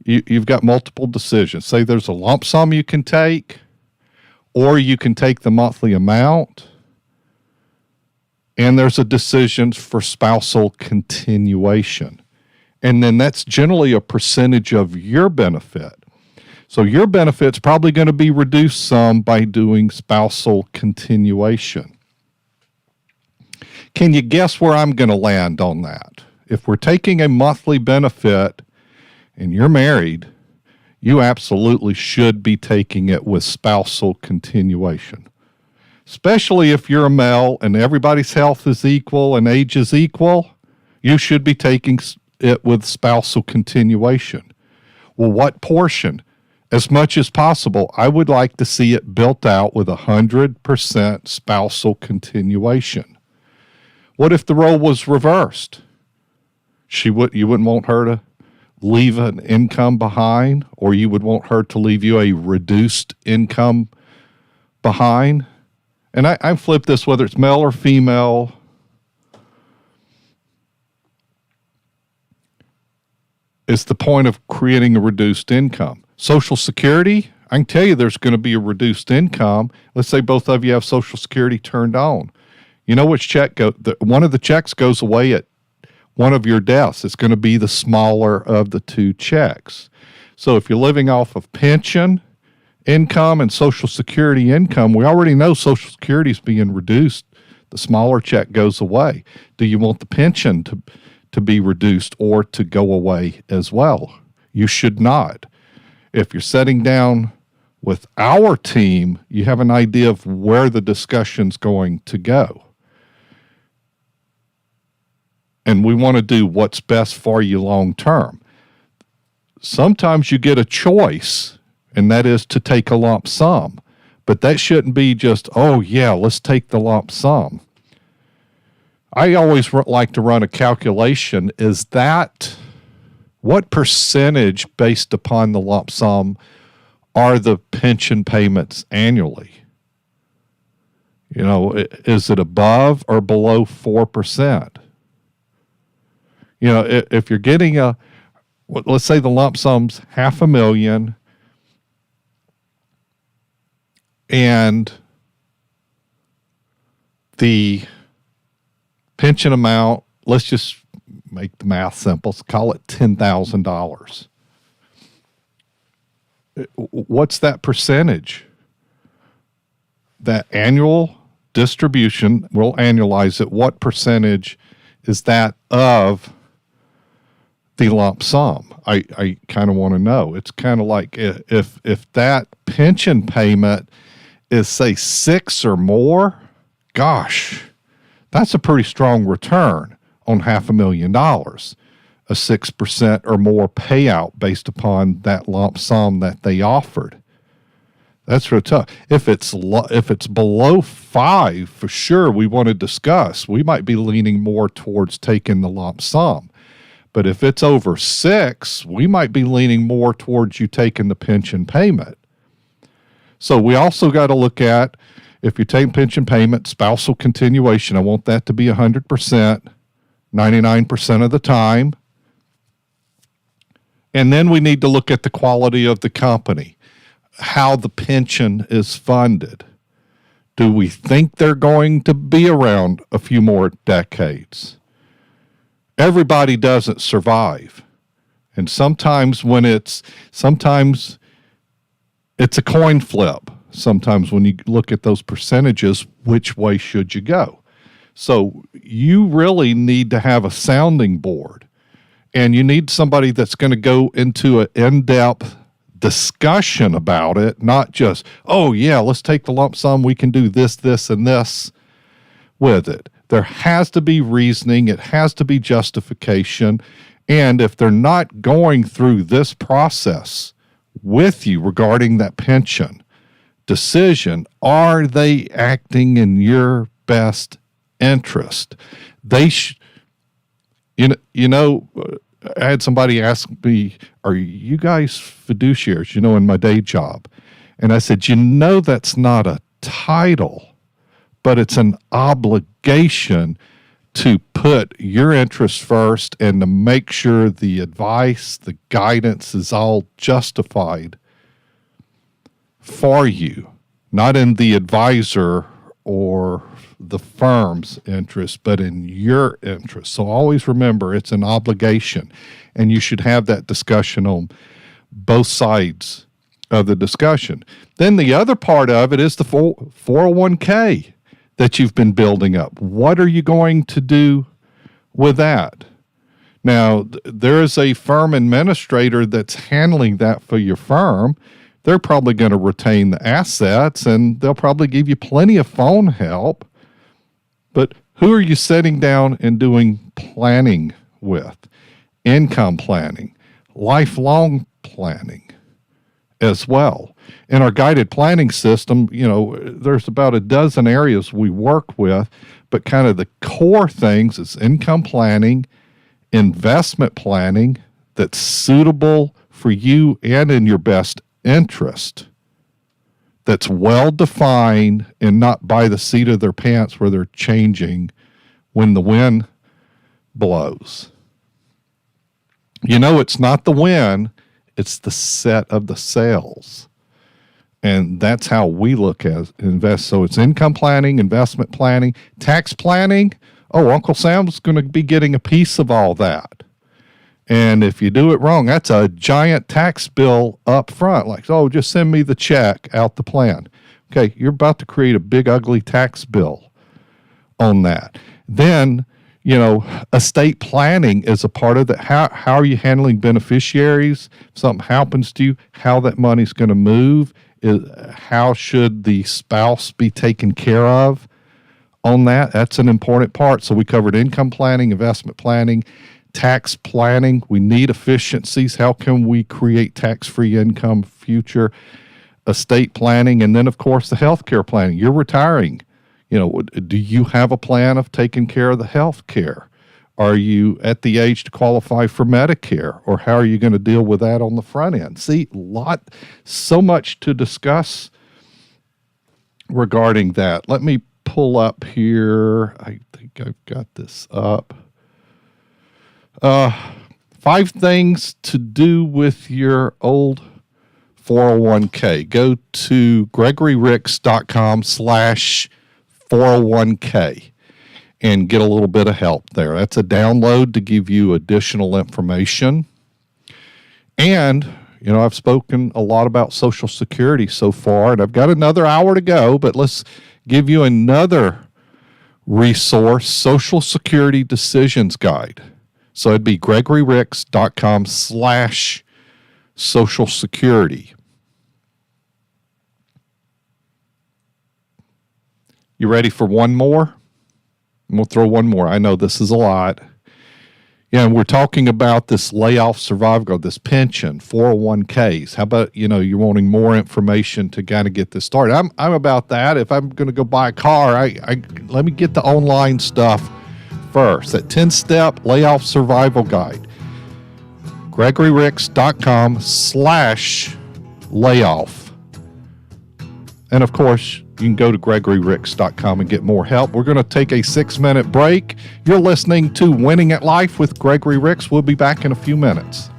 you've got multiple decisions. Say there's a lump sum you can take, or you can take the monthly amount, and there's a decision for spousal continuation. And then that's generally a percentage of your benefit. So your benefit's probably going to be reduced some by doing spousal continuation. Can you guess where I'm going to land on that? If we're taking a monthly benefit and you're married, you absolutely should be taking it with spousal continuation. Especially if you're a male and everybody's health is equal and age is equal, you should be taking it with spousal continuation. Well, what portion? As much as possible, I would like to see it built out with 100% spousal continuation. What if the role was reversed? You wouldn't want her to leave an income behind, or you would want her to leave you a reduced income behind? And I flip this, whether it's male or female. It's the point of creating a reduced income. Social Security, I can tell you there's going to be a reduced income. Let's say both of you have Social Security turned on. You know which check one of the checks goes away at one of your deaths. It's going to be the smaller of the two checks. So if you're living off of pension income and Social Security income, we already know Social Security is being reduced. The smaller check goes away. Do you want the pension to be reduced or to go away as well? You should not. If you're sitting down with our team, you have an idea of where the discussion's going to go. And we want to do what's best for you long term. Sometimes you get a choice, and that is to take a lump sum. But that shouldn't be just, oh, yeah, let's take the lump sum. I always like to run a calculation. Is that what percentage based upon the lump sum are the pension payments annually? You know, is it above or below 4%? You know, if you're getting let's say the lump sum's $500,000 and the pension amount, let's just make the math simple, let's call it $10,000. What's that percentage? That annual distribution, we'll annualize it. What percentage is that of the lump sum? I kind of want to know. It's kind of like if that pension payment is, say, 6 or more, gosh, that's a pretty strong return on $500,000, a 6% or more payout based upon that lump sum that they offered. That's real tough. If it's below 5, for sure, we want to discuss. We might be leaning more towards taking the lump sum. But if it's over 6, we might be leaning more towards you taking the pension payment. So we also got to look at, if you're taking pension payment, spousal continuation, I want that to be 100%, 99% of the time. And then we need to look at the quality of the company, how the pension is funded. Do we think they're going to be around a few more decades? Everybody doesn't survive. And sometimes it's a coin flip. Sometimes when you look at those percentages, which way should you go? So you really need to have a sounding board, and you need somebody that's going to go into an in-depth discussion about it, not just, oh yeah, let's take the lump sum, we can do this, this, and this with it. There has to be reasoning, it has to be justification, and if they're not going through this process with you regarding that pension decision, are they acting in your best interest? They I had somebody ask me, are you guys fiduciaries, in my day job? And I said, that's not a title, but it's an obligation to put your interests first and to make sure the advice, the guidance is all justified for you, not in the advisor or the firm's interest, but in your interest. So always remember, it's an obligation, and you should have that discussion on both sides of the discussion. Then the other part of it is the 401k that you've been building up. What are you going to do with that? Now, there is a firm administrator that's handling that for your firm. They're probably going to retain the assets, and they'll probably give you plenty of phone help. But who are you sitting down and doing planning with? Income planning, lifelong planning as well. In our guided planning system, there's about a dozen areas we work with, but kind of the core things is income planning, investment planning that's suitable for you and in your best interest, that's well defined and not by the seat of their pants where they're changing when the wind blows. It's not the wind, it's the set of the sails. And that's how we look at invest. So it's income planning, investment planning, tax planning. Oh, Uncle Sam's going to be getting a piece of all that. And if you do it wrong, that's a giant tax bill up front. Like, oh, just send me the check out the plan. Okay, you're about to create a big, ugly tax bill on that. Then, estate planning is a part of that. How are you handling beneficiaries? If something happens to you, how that money's going to move? How should the spouse be taken care of on that? That's an important part. So we covered income planning, investment planning, tax planning. We need efficiencies. How can we create tax-free income future? Estate planning, and then of course the healthcare planning. You're retiring. Do you have a plan of taking care of the health care? Are you at the age to qualify for Medicare, or how are you going to deal with that on the front end? See, so much to discuss regarding that. Let me pull up here. I think I've got this up. 5 things to do with your old 401k. Go to gregoryricks.com/401k and get a little bit of help there. That's a download to give you additional information. And, I've spoken a lot about Social Security so far, and I've got another hour to go, but let's give you another resource, Social Security Decisions Guide. So it'd be gregoryricks.com/Social Security. You ready for one more? We'll throw one more. I know this is a lot. Yeah, and we're talking about this layoff survival, this pension, 401ks. How about, you're wanting more information to kind of get this started. I'm about that. If I'm going to go buy a car, let me get the online stuff first. That 10-step layoff survival guide. gregoryricks.com/layoff. And of course, you can go to GregoryRicks.com and get more help. We're going to take a 6-minute break. You're listening to Winning at Life with Gregory Ricks. We'll be back in a few minutes.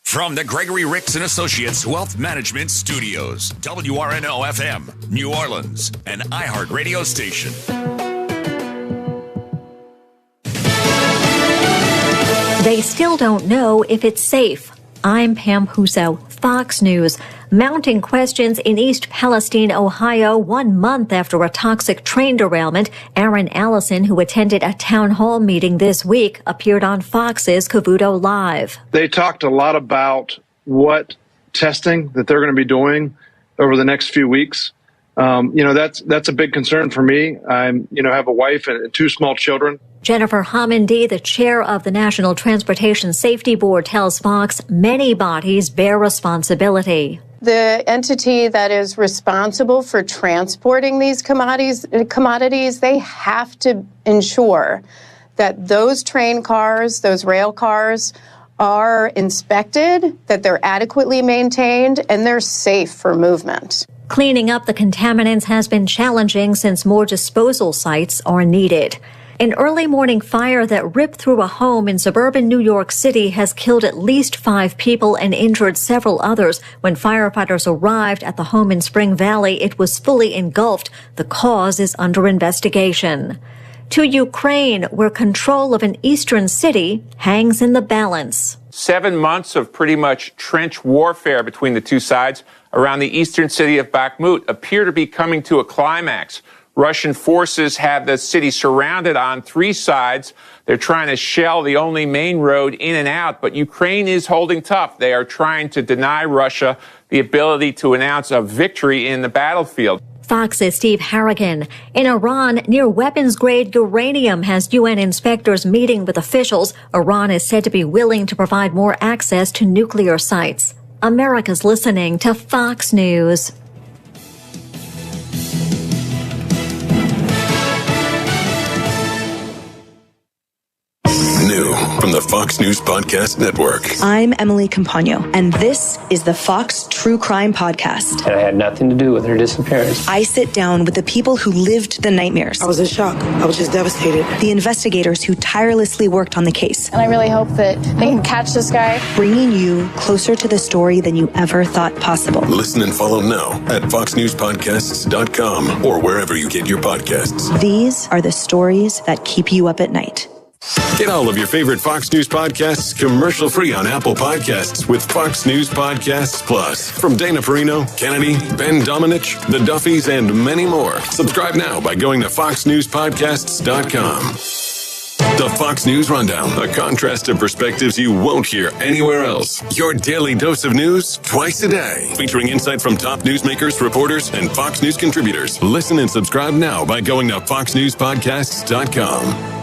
From the Gregory Ricks and Associates Wealth Management Studios, WRNO-FM, New Orleans, an iHeartRadio station. They still don't know if it's safe. I'm Pam Huso, Fox News. Mounting questions in East Palestine, Ohio, 1 month after a toxic train derailment. Aaron Allison, who attended a town hall meeting this week, appeared on Fox's Cavuto Live. They talked a lot about what testing that they're going to be doing over the next few weeks. That's a big concern for me. Have a wife and 2 small children. Jennifer Homendy, the chair of the National Transportation Safety Board, tells Fox many bodies bear responsibility. The entity that is responsible for transporting these commodities, they have to ensure that those train cars, those rail cars, are inspected, that they're adequately maintained, and they're safe for movement. Cleaning up the contaminants has been challenging since more disposal sites are needed. An early morning fire that ripped through a home in suburban New York City has killed at least 5 people and injured several others. When firefighters arrived at the home in Spring Valley, it was fully engulfed. The cause is under investigation. To Ukraine, where control of an eastern city hangs in the balance. 7 months of pretty much trench warfare between the two sides around the eastern city of Bakhmut appear to be coming to a climax. Russian forces have the city surrounded on 3 sides. They're trying to shell the only main road in and out, but Ukraine is holding tough. They are trying to deny Russia the ability to announce a victory in the battlefield. Fox's Steve Harrigan. In Iran, near weapons-grade uranium has UN inspectors meeting with officials. Iran is said to be willing to provide more access to nuclear sites. America's listening to Fox News. New from the Fox News Podcast Network. I'm Emily Campagno, and this is the Fox True Crime Podcast. And I had nothing to do with her disappearance. I sit down with the people who lived the nightmares. I was in shock. I was just devastated. The investigators who tirelessly worked on the case. And I really hope that they can catch this guy. Bringing you closer to the story than you ever thought possible. Listen and follow now at foxnewspodcasts.com or wherever you get your podcasts. These are the stories that keep you up at night. Get all of your favorite Fox News podcasts commercial-free on Apple Podcasts with Fox News Podcasts Plus. From Dana Perino, Kennedy, Ben Domenech, The Duffys, and many more. Subscribe now by going to foxnewspodcasts.com. The Fox News Rundown, a contrast of perspectives you won't hear anywhere else. Your daily dose of news twice a day, featuring insight from top newsmakers, reporters, and Fox News contributors. Listen and subscribe now by going to foxnewspodcasts.com.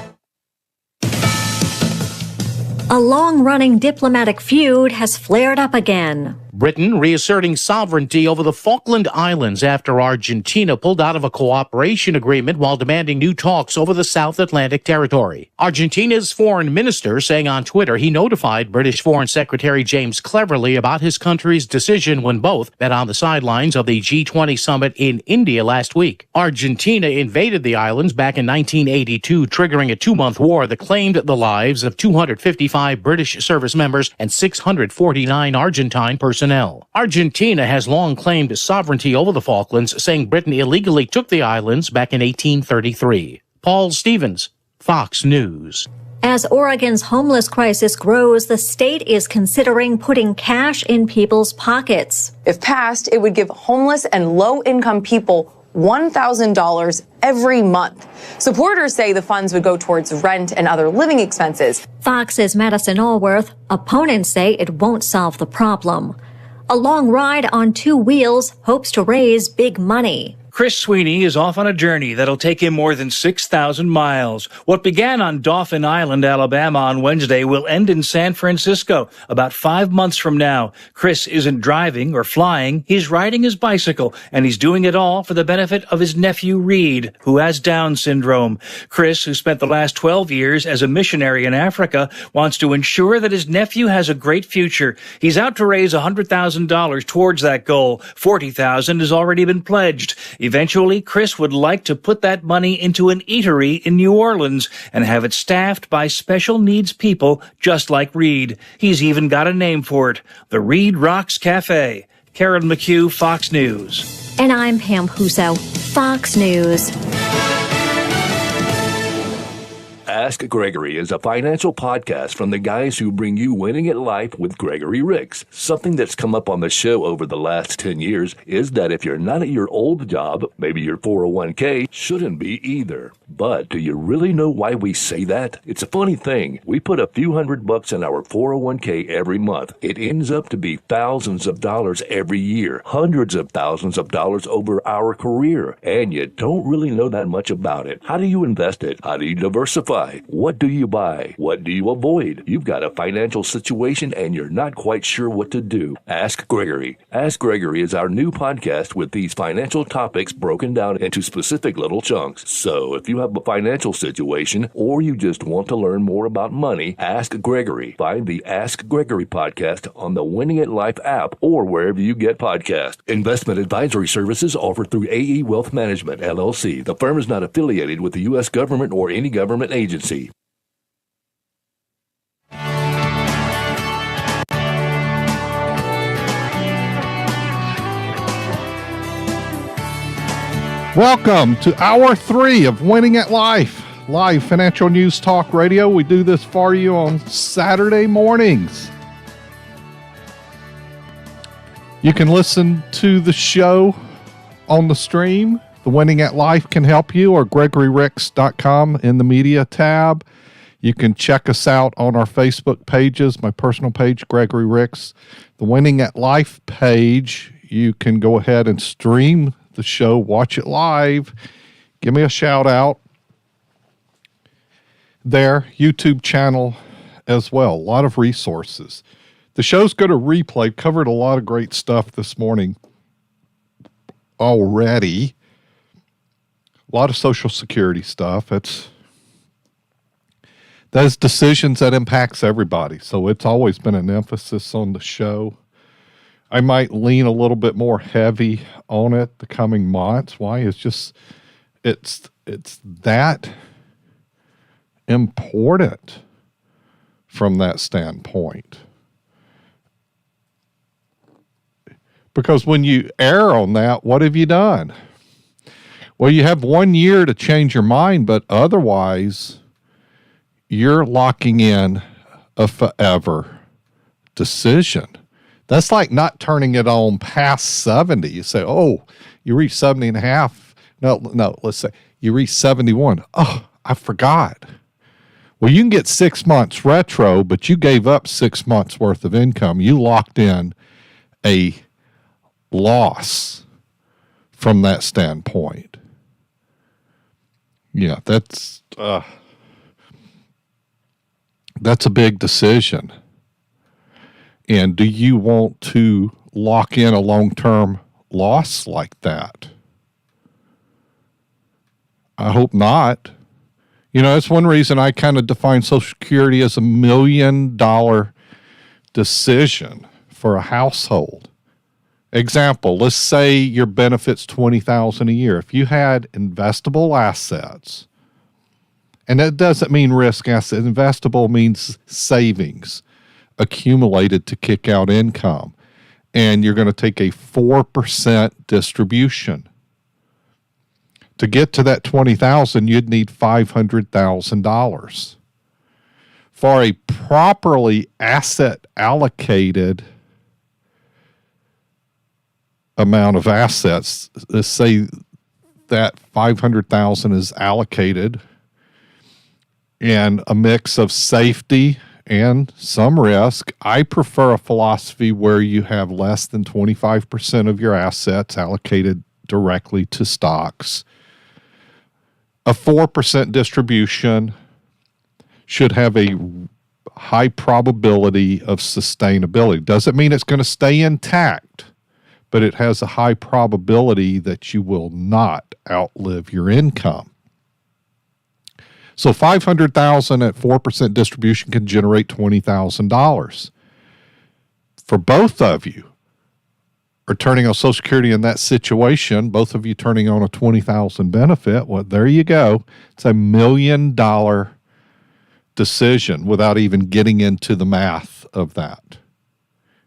A long-running diplomatic feud has flared up again. Britain reasserting sovereignty over the Falkland Islands after Argentina pulled out of a cooperation agreement while demanding new talks over the South Atlantic territory. Argentina's foreign minister saying on Twitter he notified British Foreign Secretary James Cleverly about his country's decision when both met on the sidelines of the G20 summit in India last week. Argentina invaded the islands back in 1982, triggering a 2-month war that claimed the lives of 255 British service members and 649 Argentine personnel. Argentina has long claimed sovereignty over the Falklands, saying Britain illegally took the islands back in 1833. Paul Stevens, Fox News. As Oregon's homeless crisis grows, the state is considering putting cash in people's pockets. If passed, it would give homeless and low-income people $1,000 every month. Supporters say the funds would go towards rent and other living expenses. Fox's Madison Allworth. Opponents say it won't solve the problem. A long ride on 2 wheels hopes to raise big money. Chris Sweeney is off on a journey that'll take him more than 6,000 miles. What began on Dauphin Island, Alabama on Wednesday will end in San Francisco about 5 months from now. Chris isn't driving or flying. He's riding his bicycle, and he's doing it all for the benefit of his nephew Reed, who has Down syndrome. Chris, who spent the last 12 years as a missionary in Africa, wants to ensure that his nephew has a great future. He's out to raise $100,000 towards that goal. $40,000 has already been pledged. Eventually, Chris would like to put that money into an eatery in New Orleans and have it staffed by special needs people just like Reed. He's even got a name for it, the Reed Rocks Cafe. Karen McHugh, Fox News. And I'm Pam Huso, Fox News. Ask Gregory is a financial podcast from the guys who bring you Winning at Life with Gregory Ricks. Something that's come up on the show over the last 10 years is that if you're not at your old job, maybe your 401k shouldn't be either. But do you really know why we say that? It's a funny thing. We put a few $100 in our 401k every month. It ends up to be thousands of dollars every year, hundreds of thousands of dollars over our career. And you don't really know that much about it. How do you invest it? How do you diversify? What do you buy? What do you avoid? You've got a financial situation and you're not quite sure what to do. Ask Gregory. Ask Gregory is our new podcast with these financial topics broken down into specific little chunks. So if you have a financial situation or you just want to learn more about money, ask Gregory. Find the Ask Gregory podcast on the Winning at Life app or wherever you get podcasts. Investment advisory services offered through AE Wealth Management, LLC. The firm is not affiliated with the U.S. government or any government agency. Welcome to Hour 3 of Winning at Life, live financial news talk radio. We do this for you on Saturday mornings. You can listen to the show on the stream. The Winning at Life can help you, or GregoryRicks.com in the media tab. You can check us out on our Facebook pages, my personal page, Gregory Ricks. The Winning at Life page, you can go ahead and stream the show, watch it live. Give me a shout out there. YouTube channel as well. A lot of resources. The show's going to replay. Covered a lot of great stuff this morning already. A lot of Social Security stuff. Those decisions that impacts everybody. So it's always been an emphasis on the show. I might lean a little bit more heavy on it the coming months. Why? It's that important from that standpoint. Because when you err on that, what have you done? Well, you have 1 year to change your mind, but otherwise, you're locking in a forever decision. That's like not turning it on past 70. You say, oh, you reach 70 and a half. No, let's say you reach 71. Oh, I forgot. Well, you can get 6 months retro, but you gave up 6 months worth of income. You locked in a loss from that standpoint. Yeah, that's a big decision. And do you want to lock in a long-term loss like that? I hope not. You know, that's one reason I kind of define Social Security as $1 million decision for a household. Example, let's say your benefit's $20,000 a year. If you had investable assets, and that doesn't mean risk assets, investable means savings accumulated to kick out income, and you're going to take a 4% distribution. To get to that $20,000, you'd need $500,000. For a properly asset allocated amount of assets, let's say that $500,000 is allocated and a mix of safety and some risk. I prefer a philosophy where you have less than 25% of your assets allocated directly to stocks. A 4% distribution should have a high probability of sustainability. Doesn't mean it's going to stay intact, but it has a high probability that you will not outlive your income. So $500,000 at 4% distribution can generate $20,000. For both of you are turning on Social Security in that situation, both of you turning on a $20,000 benefit, well, there you go. It's $1 million decision without even getting into the math of that.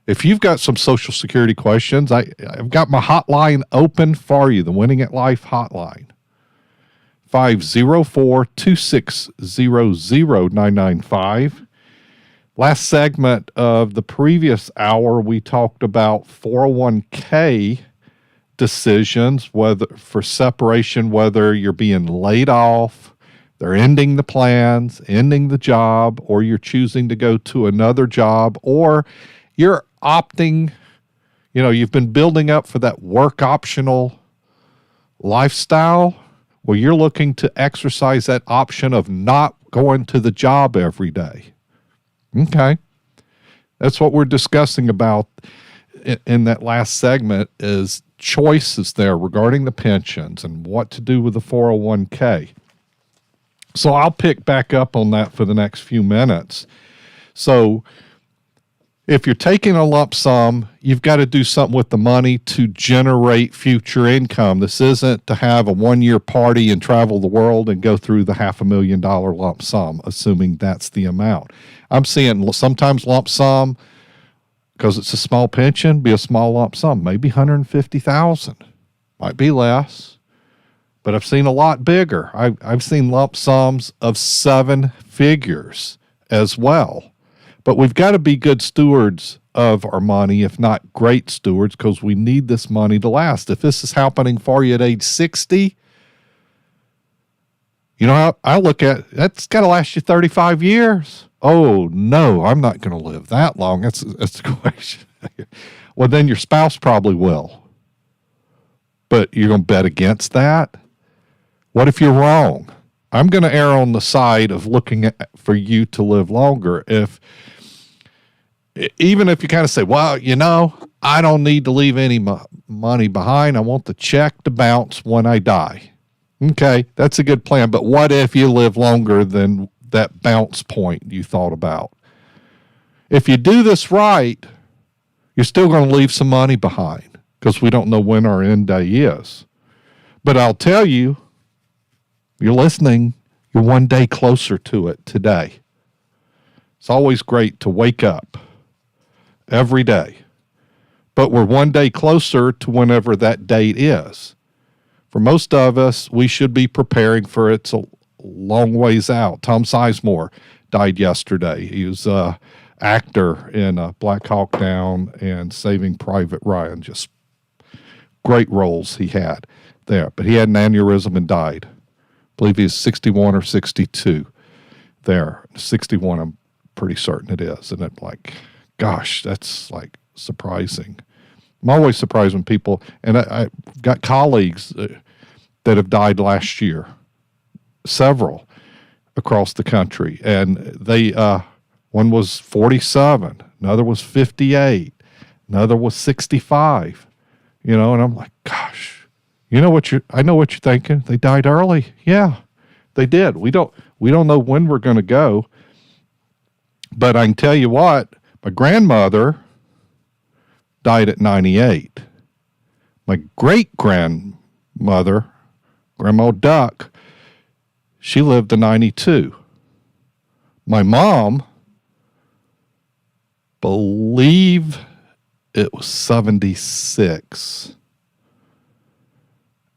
If you've got some Social Security questions, I've got my hotline open for you, the Winning at Life hotline. 504-260-0995. Last segment of the previous hour, we talked about 401k decisions, whether for separation, whether you're being laid off, they're ending the plans, ending the job, or you're choosing to go to another job, or you're opting, you've been building up for that work optional lifestyle. Well, you're looking to exercise that option of not going to the job every day. Okay. That's what we're discussing about in that last segment is choices there regarding the pensions and what to do with the 401k. So I'll pick back up on that for the next few minutes. So if you're taking a lump sum, you've got to do something with the money to generate future income. This isn't to have a one-year party and travel the world and go through the $500,000 lump sum, assuming that's the amount. I'm seeing sometimes lump sum, because it's a small pension, be a small lump sum, maybe $150,000. Might be less, but I've seen a lot bigger. I've seen lump sums of 7 figures as well. But we've got to be good stewards of our money, if not great stewards, because we need this money to last. If this is happening for you at age 60, I look at that's got to last you 35 years. Oh, no, I'm not going to live that long. That's the question. Well, then your spouse probably will. But you're going to bet against that? What if you're wrong? I'm going to err on the side of looking for you to live longer. Even if you kind of say, well, I don't need to leave any money behind. I want the check to bounce when I die. Okay, that's a good plan. But what if you live longer than that bounce point you thought about? If you do this right, you're still going to leave some money behind because we don't know when our end day is. But I'll tell you, you're listening, you're one day closer to it today. It's always great to wake up every day, but we're one day closer to whenever that date is. For most of us, we should be preparing for it's a long ways out. Tom Sizemore died yesterday. He was an actor in Black Hawk Down and Saving Private Ryan. Just great roles he had there. But he had an aneurysm and died. I believe he's 61 or 62 there. 61, I'm pretty certain it is. And it's like, gosh, that's like surprising. I'm always surprised when people, and I've got colleagues that have died last year, several across the country. And they, one was 47, another was 58, another was 65, and I'm like, gosh, I know what you're thinking. They died early. Yeah, they did. We don't know when we're going to go, but I can tell you what, my grandmother died at 98. My great-grandmother, Grandma Duck, she lived to 92. My mom, believe it was 76.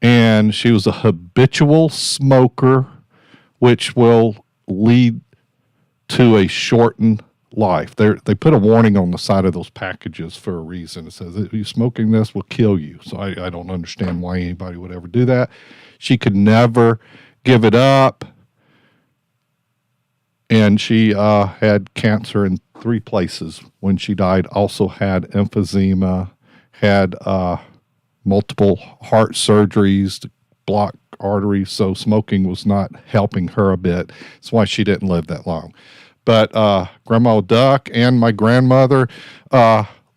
And she was a habitual smoker, which will lead to a shortened life. They put a warning on the side of those packages for a reason. It says, you smoking this will kill you. So I don't understand why anybody would ever do that. She could never give it up. And she had cancer in 3 places when she died. Also had emphysema, had multiple heart surgeries to block arteries, so smoking was not helping her a bit. That's why she didn't live that long. But Grandma Duck and my grandmother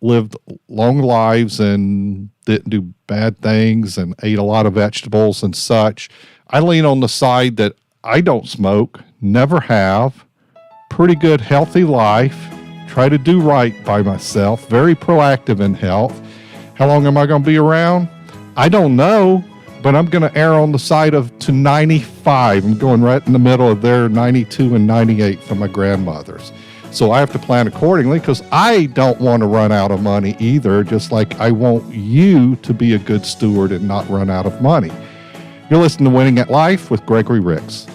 lived long lives and didn't do bad things and ate a lot of vegetables and such. I lean on the side that I don't smoke, never have, pretty good healthy life, try to do right by myself, very proactive in health. How long am I going to be around? I don't know, but I'm going to err on the side of to 95. I'm going right in the middle of their 92 and 98 for my grandmothers. So I have to plan accordingly because I don't want to run out of money either, just like I want you to be a good steward and not run out of money. You're listening to Winning at Life with Gregory Ricks.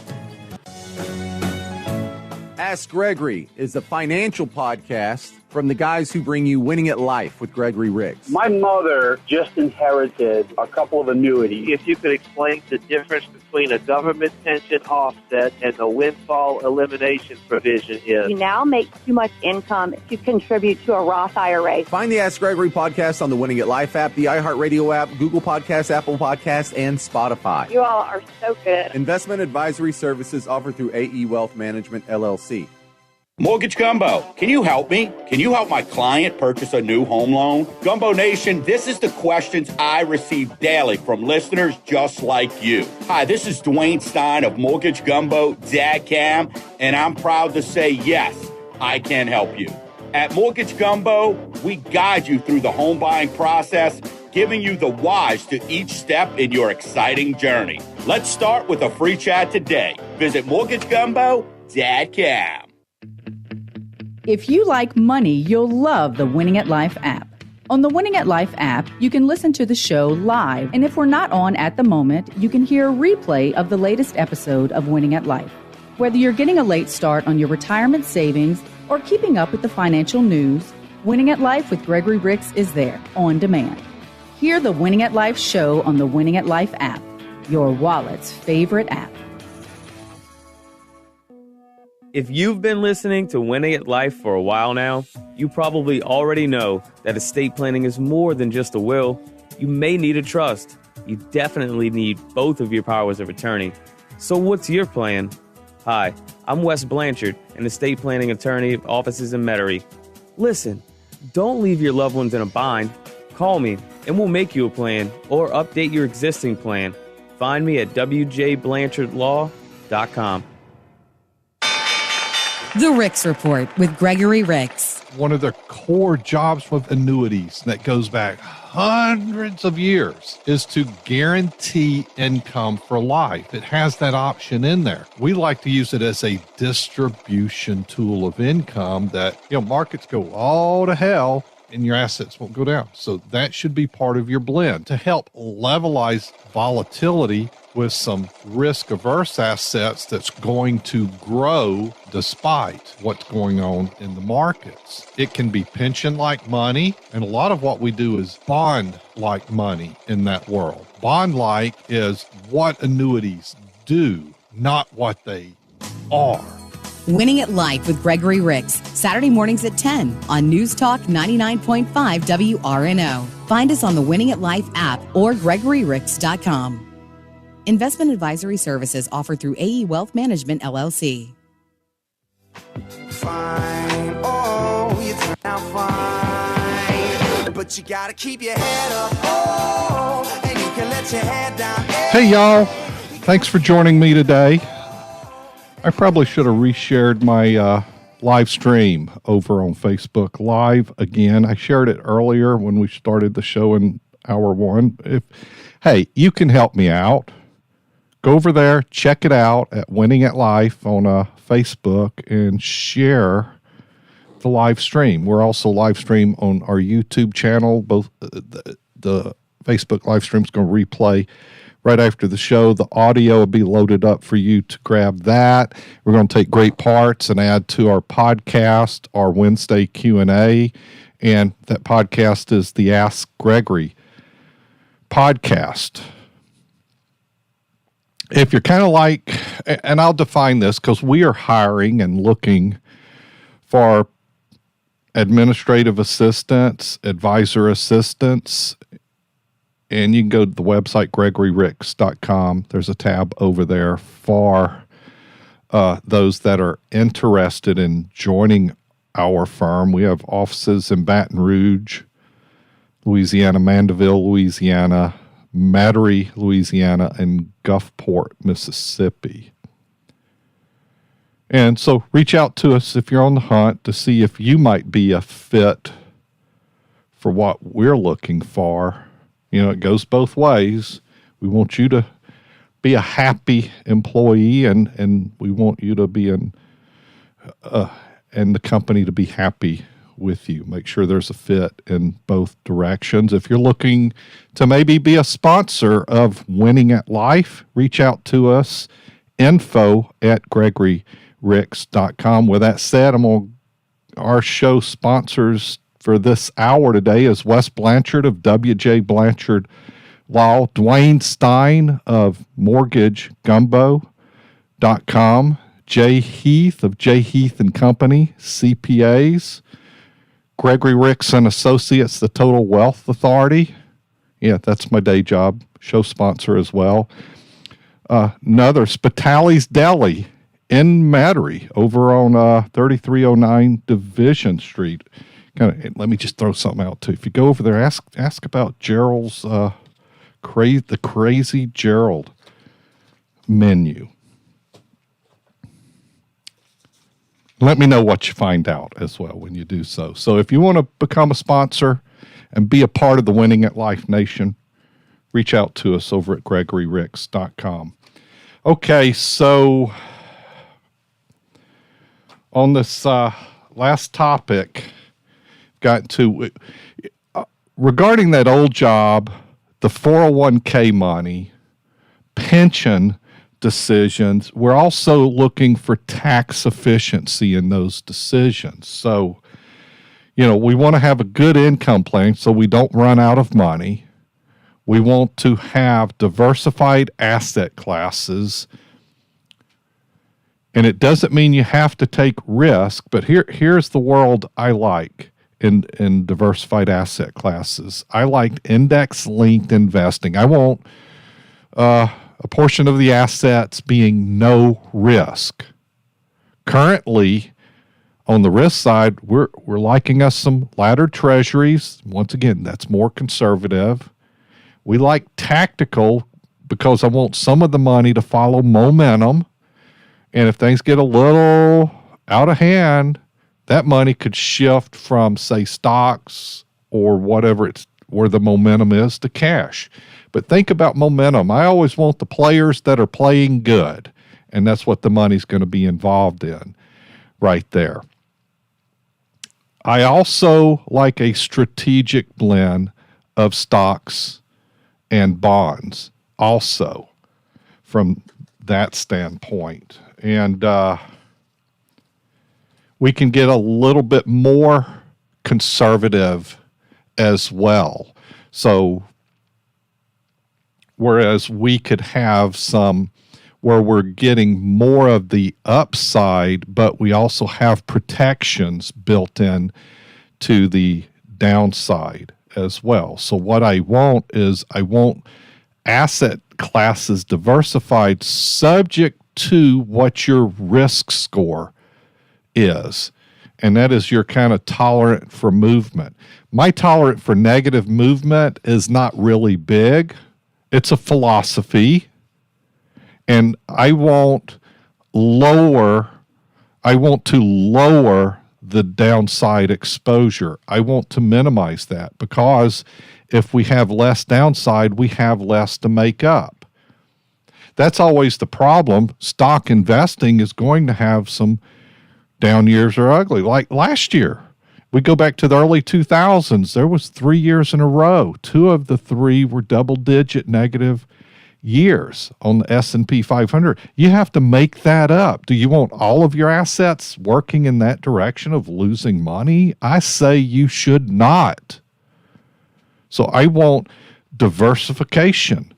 Ask Gregory is a financial podcast from the guys who bring you Winning at Life with Gregory Ricks. My mother just inherited a couple of annuities. If you could explain the difference between a government pension offset and the windfall elimination provision is. You now make too much income to contribute to a Roth IRA. Find the Ask Gregory podcast on the Winning at Life app, the iHeartRadio app, Google Podcasts, Apple Podcasts, and Spotify. You all are so good. Investment advisory services offered through AE Wealth Management, LLC. Mortgage Gumbo, can you help me? Can you help my client purchase a new home loan? Gumbo Nation, this is the questions I receive daily from listeners just like you. Hi, this is Dwayne Stein of MortgageGumbo.com, and I'm proud to say yes, I can help you. At Mortgage Gumbo, we guide you through the home buying process, giving you the whys to each step in your exciting journey. Let's start with a free chat today. Visit MortgageGumbo.com. If you like money, you'll love the Winning at Life app. On the Winning at Life app, you can listen to the show live, and if we're not on at the moment, you can hear a replay of the latest episode of Winning at Life. Whether you're getting a late start on your retirement savings or keeping up with the financial news, Winning at Life with Gregory Ricks is there, on demand. Hear the Winning at Life show on the Winning at Life app, your wallet's favorite app. If you've been listening to Winning at Life for a while now, you probably already know that estate planning is more than just a will. You may need a trust. You definitely need both of your powers of attorney. So what's your plan? Hi, I'm Wes Blanchard, an estate planning attorney of offices in Metairie. Listen, don't leave your loved ones in a bind. Call me and we'll make you a plan or update your existing plan. Find me at wjblanchardlaw.com. The Ricks Report with Gregory Ricks. One of the core jobs with annuities that goes back hundreds of years is to guarantee income for life. It has that option in there. We like to use it as a distribution tool of income that, markets go all to hell and your assets won't go down. So that should be part of your blend to help levelize volatility with some risk-averse assets that's going to grow despite what's going on in the markets. It can be pension-like money, and a lot of what we do is bond-like money in that world. Bond-like is what annuities do, not what they are. Winning at Life with Gregory Ricks, Saturday mornings at 10 on News Talk 99.5 WRNO. Find us on the Winning at Life app or GregoryRicks.com. Investment advisory services offered through AE Wealth Management, LLC. Fine, oh, you turn out fine, but you gotta keep your head up, oh, and you can let your head down. Hey, y'all. Thanks for joining me today. I probably should have reshared my live stream over on Facebook Live again. I shared it earlier when we started the show in hour one. Hey, you can help me out. Go over there, check it out at Winning at Life on Facebook and share the live stream. We're also live stream on our YouTube channel. Both the Facebook live stream is going to replay right after the show. The audio will be loaded up for you to grab that. We're going to take great parts and add to our podcast, our Wednesday Q&A, and that podcast is the Ask Gregory podcast. If you're kind of like, and I'll define this because we are hiring and looking for administrative assistants, advisor assistants, And you can go to the website, GregoryRicks.com. There's a tab over there for those that are interested in joining our firm. We have offices in Baton Rouge, Louisiana, Mandeville, Louisiana, Metairie, Louisiana, and Gulfport, Mississippi. And so reach out to us if you're on the hunt to see if you might be a fit for what we're looking for. You know, it goes both ways. We want you to be a happy employee, and we want you to be and the company to be happy with you. Make sure there's a fit in both directions. If you're looking to maybe be a sponsor of Winning at Life, reach out to us, info@GregoryRicks.com. With that said, our show sponsors for this hour today is Wes Blanchard of W.J. Blanchard Law, Dwayne Stein of MortgageGumbo.com, Jay Heath of Jay Heath and Company, CPAs, Gregory Ricks and Associates, the Total Wealth Authority. Yeah, that's my day job, show sponsor as well. Another, Spitali's Deli in Metairie over on 3309 Division Street. Let me just throw something out too. If you go over there, ask about Gerald's the Crazy Gerald menu. Let me know what you find out as well when you do so. So if you want to become a sponsor and be a part of the Winning at Life Nation, reach out to us over at GregoryRicks.com. Okay, so on this last topic, got to regarding that old job, the 401k money, pension decisions, we're also looking for tax efficiency in those decisions. So, you know, we want to have a good income plan so we don't run out of money. We want to have diversified asset classes. And it doesn't mean you have to take risk, but here's the world I like in diversified asset classes. I like index-linked investing. I want a portion of the assets being no risk. Currently, on the risk side, we're liking us some laddered treasuries. Once again, that's more conservative. We like tactical because I want some of the money to follow momentum. And if things get a little out of hand, that money could shift from, say, stocks or whatever where the momentum is to cash. But think about momentum. I always want the players that are playing good, and that's what the money's going to be involved in right there. I also like a strategic blend of stocks and bonds also from that standpoint. And we can get a little bit more conservative as well. So whereas we could have some where we're getting more of the upside, but we also have protections built in to the downside as well. So what I want is I want asset classes diversified subject to what your risk score is. And that is you're kind of tolerant for movement. My tolerant for negative movement is not really big. It's a philosophy. And I want to lower the downside exposure. I want to minimize that because if we have less downside, we have less to make up. That's always the problem. Stock investing is going to have some down years are ugly. Like last year, we go back to the early 2000s. There was 3 years in a row. 2 of the 3 were double-digit negative years on the S&P 500. You have to make that up. Do you want all of your assets working in that direction of losing money? I say you should not. So I want diversification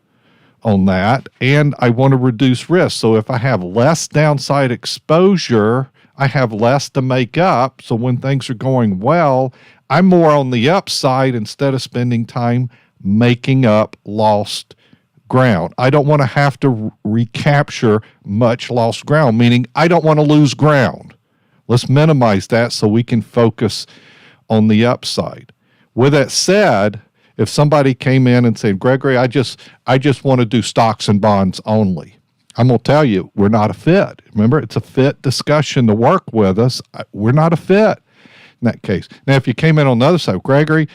on that, and I want to reduce risk. So if I have less downside exposure, I have less to make up. So when things are going well, I'm more on the upside instead of spending time making up lost ground. I don't want to have to recapture much lost ground, meaning I don't want to lose ground. Let's minimize that so we can focus on the upside. With that said, if somebody came in and said, Gregory, I just want to do stocks and bonds only, I'm going to tell you, we're not a fit. Remember, it's a fit discussion to work with us. We're not a fit in that case. Now, if you came in on the other side, Gregory,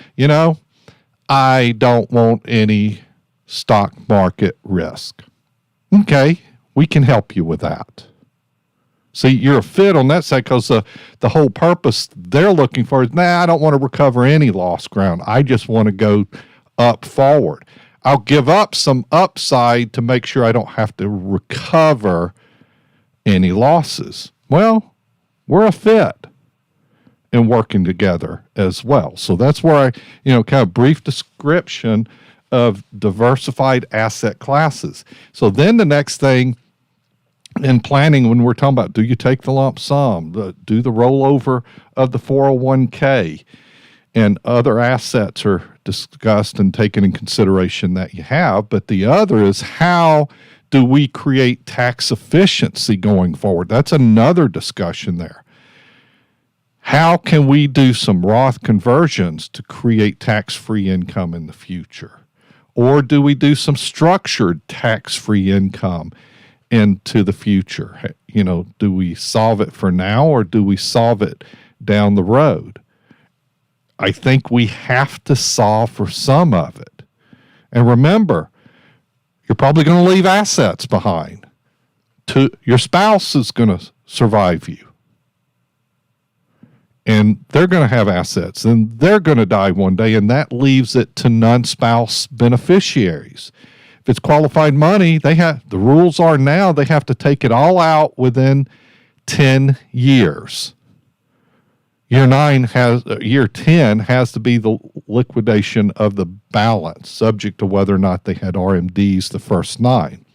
I don't want any stock market risk. Okay, we can help you with that. See, you're a fit on that side because the whole purpose they're looking for is, I don't want to recover any lost ground. I just want to go up forward. I'll give up some upside to make sure I don't have to recover any losses. Well, we're a fit in working together as well. So that's where kind of brief description of diversified asset classes. So then the next thing in planning, when we're talking about, do you take the lump sum, do the rollover of the 401k, and other assets are discussed and taken in consideration that you have. But the other is, how do we create tax efficiency going forward? That's another discussion there. How can we do some Roth conversions to create tax-free income in the future? Or do we do some structured tax-free income into the future? Do we solve it for now, or do we solve it down the road? I think we have to solve for some of it. And remember, you're probably going to leave assets behind. Your spouse is going to survive you. And they're going to have assets, and they're going to die one day, and that leaves it to non-spouse beneficiaries. If it's qualified money, the rules are now they have to take it all out within 10 years. Year 10 has to be the liquidation of the balance, subject to whether or not they had RMDs the first 9.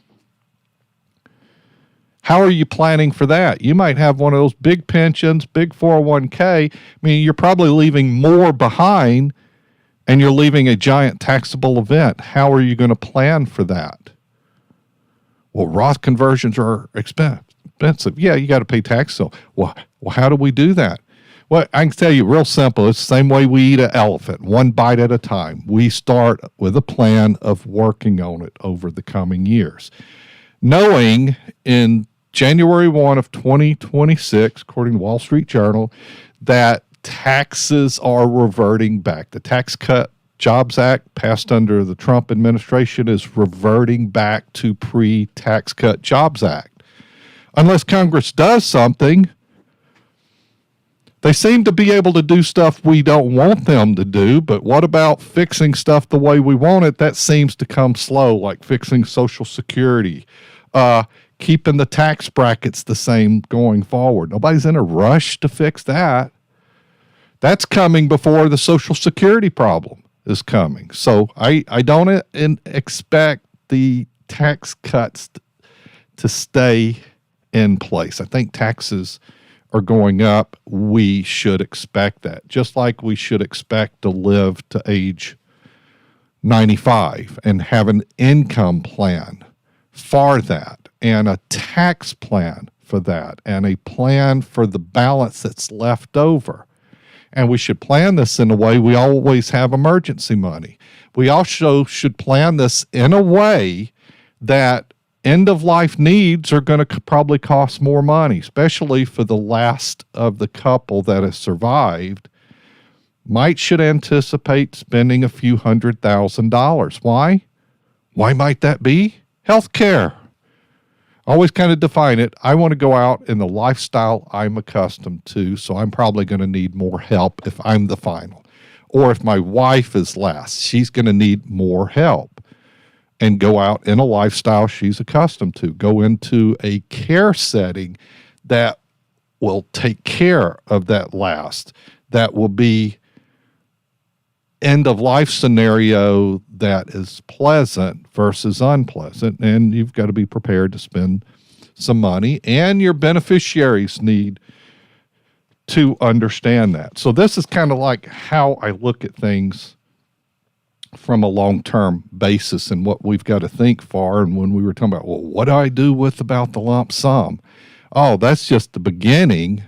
How are you planning for that? You might have one of those big pensions, big 401k. You're probably leaving more behind, and you're leaving a giant taxable event. How are you going to plan for that? Well, Roth conversions are expensive. Yeah, you got to pay tax. So, well, how do we do that? Well, I can tell you real simple. It's the same way we eat an elephant, one bite at a time. We start with a plan of working on it over the coming years. Knowing in January 1 of 2026, according to Wall Street Journal, that taxes are reverting back. The Tax Cut Jobs Act passed under the Trump administration is reverting back to pre-Tax Cut Jobs Act. Unless Congress does something, they seem to be able to do stuff we don't want them to do, but what about fixing stuff the way we want it? That seems to come slow, like fixing Social Security, keeping the tax brackets the same going forward. Nobody's in a rush to fix that. That's coming before the Social Security problem is coming. So I don't expect the tax cuts to stay in place. I think taxes are going up. We should expect that. Just like we should expect to live to age 95 and have an income plan for that, and a tax plan for that, and a plan for the balance that's left over. And we should plan this in a way we always have emergency money. We also should plan this in a way that end-of-life needs are going to probably cost more money, especially for the last of the couple that has survived. Should anticipate spending a few $100,000. Why? Why might that be? Healthcare. Always kind of define it. I want to go out in the lifestyle I'm accustomed to, so I'm probably going to need more help if I'm the final. Or if my wife is last, she's going to need more help. And go out in a lifestyle she's accustomed to. Go into a care setting that will take care of that last. That will be end-of-life scenario that is pleasant versus unpleasant. And you've got to be prepared to spend some money. And your beneficiaries need to understand that. So this is kind of like how I look at things from a long-term basis and what we've got to think for. And when we were talking about, well, what do I do about the lump sum? Oh, that's just the beginning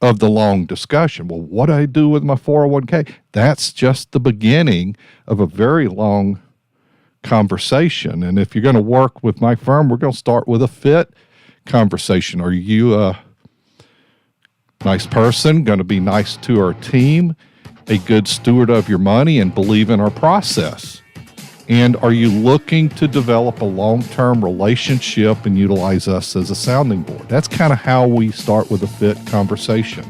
of the long discussion. Well, what do I do with my 401k? That's just the beginning of a very long conversation. And if you're going to work with my firm, we're going to start with a fit conversation. Are you a nice person, going to be nice to our team, a good steward of your money, and believe in our process? And are you looking to develop a long-term relationship and utilize us as a sounding board? That's kind of how we start with a fit conversation.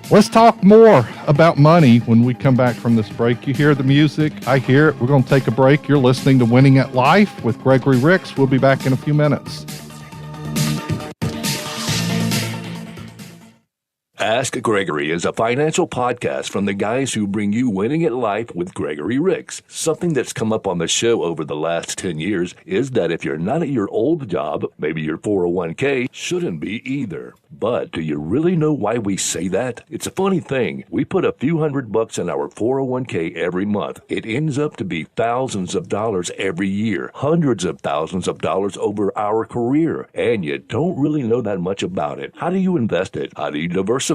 Let's talk more about money when we come back from this break. You hear the music, I hear it. We're going to take a break. You're listening to Winning at Life with Gregory Ricks. We'll be back in a few minutes. Ask Gregory is a financial podcast from the guys who bring you Winning at Life with Gregory Ricks. Something that's come up on the show over the last 10 years is that if you're not at your old job, maybe your 401k shouldn't be either. But do you really know why we say that? It's a funny thing. We put a few $100 in our 401k every month. It ends up to be thousands of dollars every year, hundreds of thousands of dollars over our career. And you don't really know that much about it. How do you invest it? How do you diversify?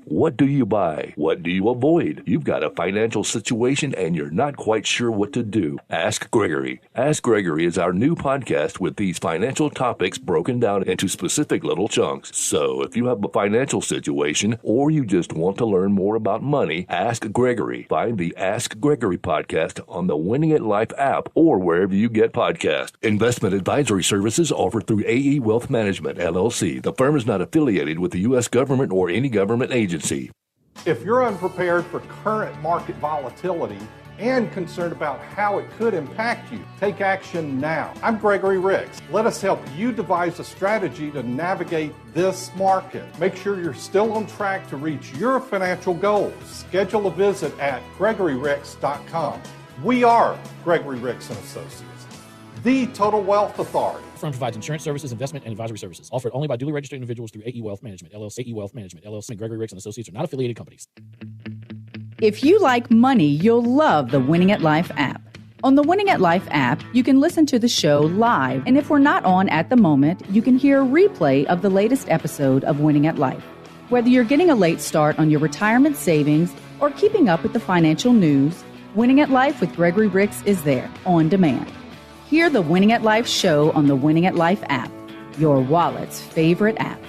What do you buy? What do you avoid? You've got a financial situation and you're not quite sure what to do. Ask Gregory. Ask Gregory is our new podcast with these financial topics broken down into specific little chunks. So if you have a financial situation or you just want to learn more about money, ask Gregory. Find the Ask Gregory podcast on the Winning at Life app or wherever you get podcasts. Investment advisory services offered through AE Wealth Management, LLC. The firm is not affiliated with the U.S. government or any government agency. If you're unprepared for current market volatility and concerned about how it could impact you, take action now. I'm Gregory Ricks. Let us help you devise a strategy to navigate this market. Make sure you're still on track to reach your financial goals. Schedule a visit at GregoryRicks.com. We are Gregory Ricks & Associates, the Total Wealth Authority. The firm provides insurance services, investment, and advisory services offered only by duly registered individuals through AE Wealth Management, LLC. AE Wealth Management, LLC, and Gregory Ricks & Associates are not affiliated companies. If you like money, you'll love the Winning at Life app. On the Winning at Life app, you can listen to the show live, and if we're not on at the moment, you can hear a replay of the latest episode of Winning at Life. Whether you're getting a late start on your retirement savings or keeping up with the financial news, Winning at Life with Gregory Ricks is there, on demand. Hear the Winning at Life show on the Winning at Life app, your wallet's favorite app.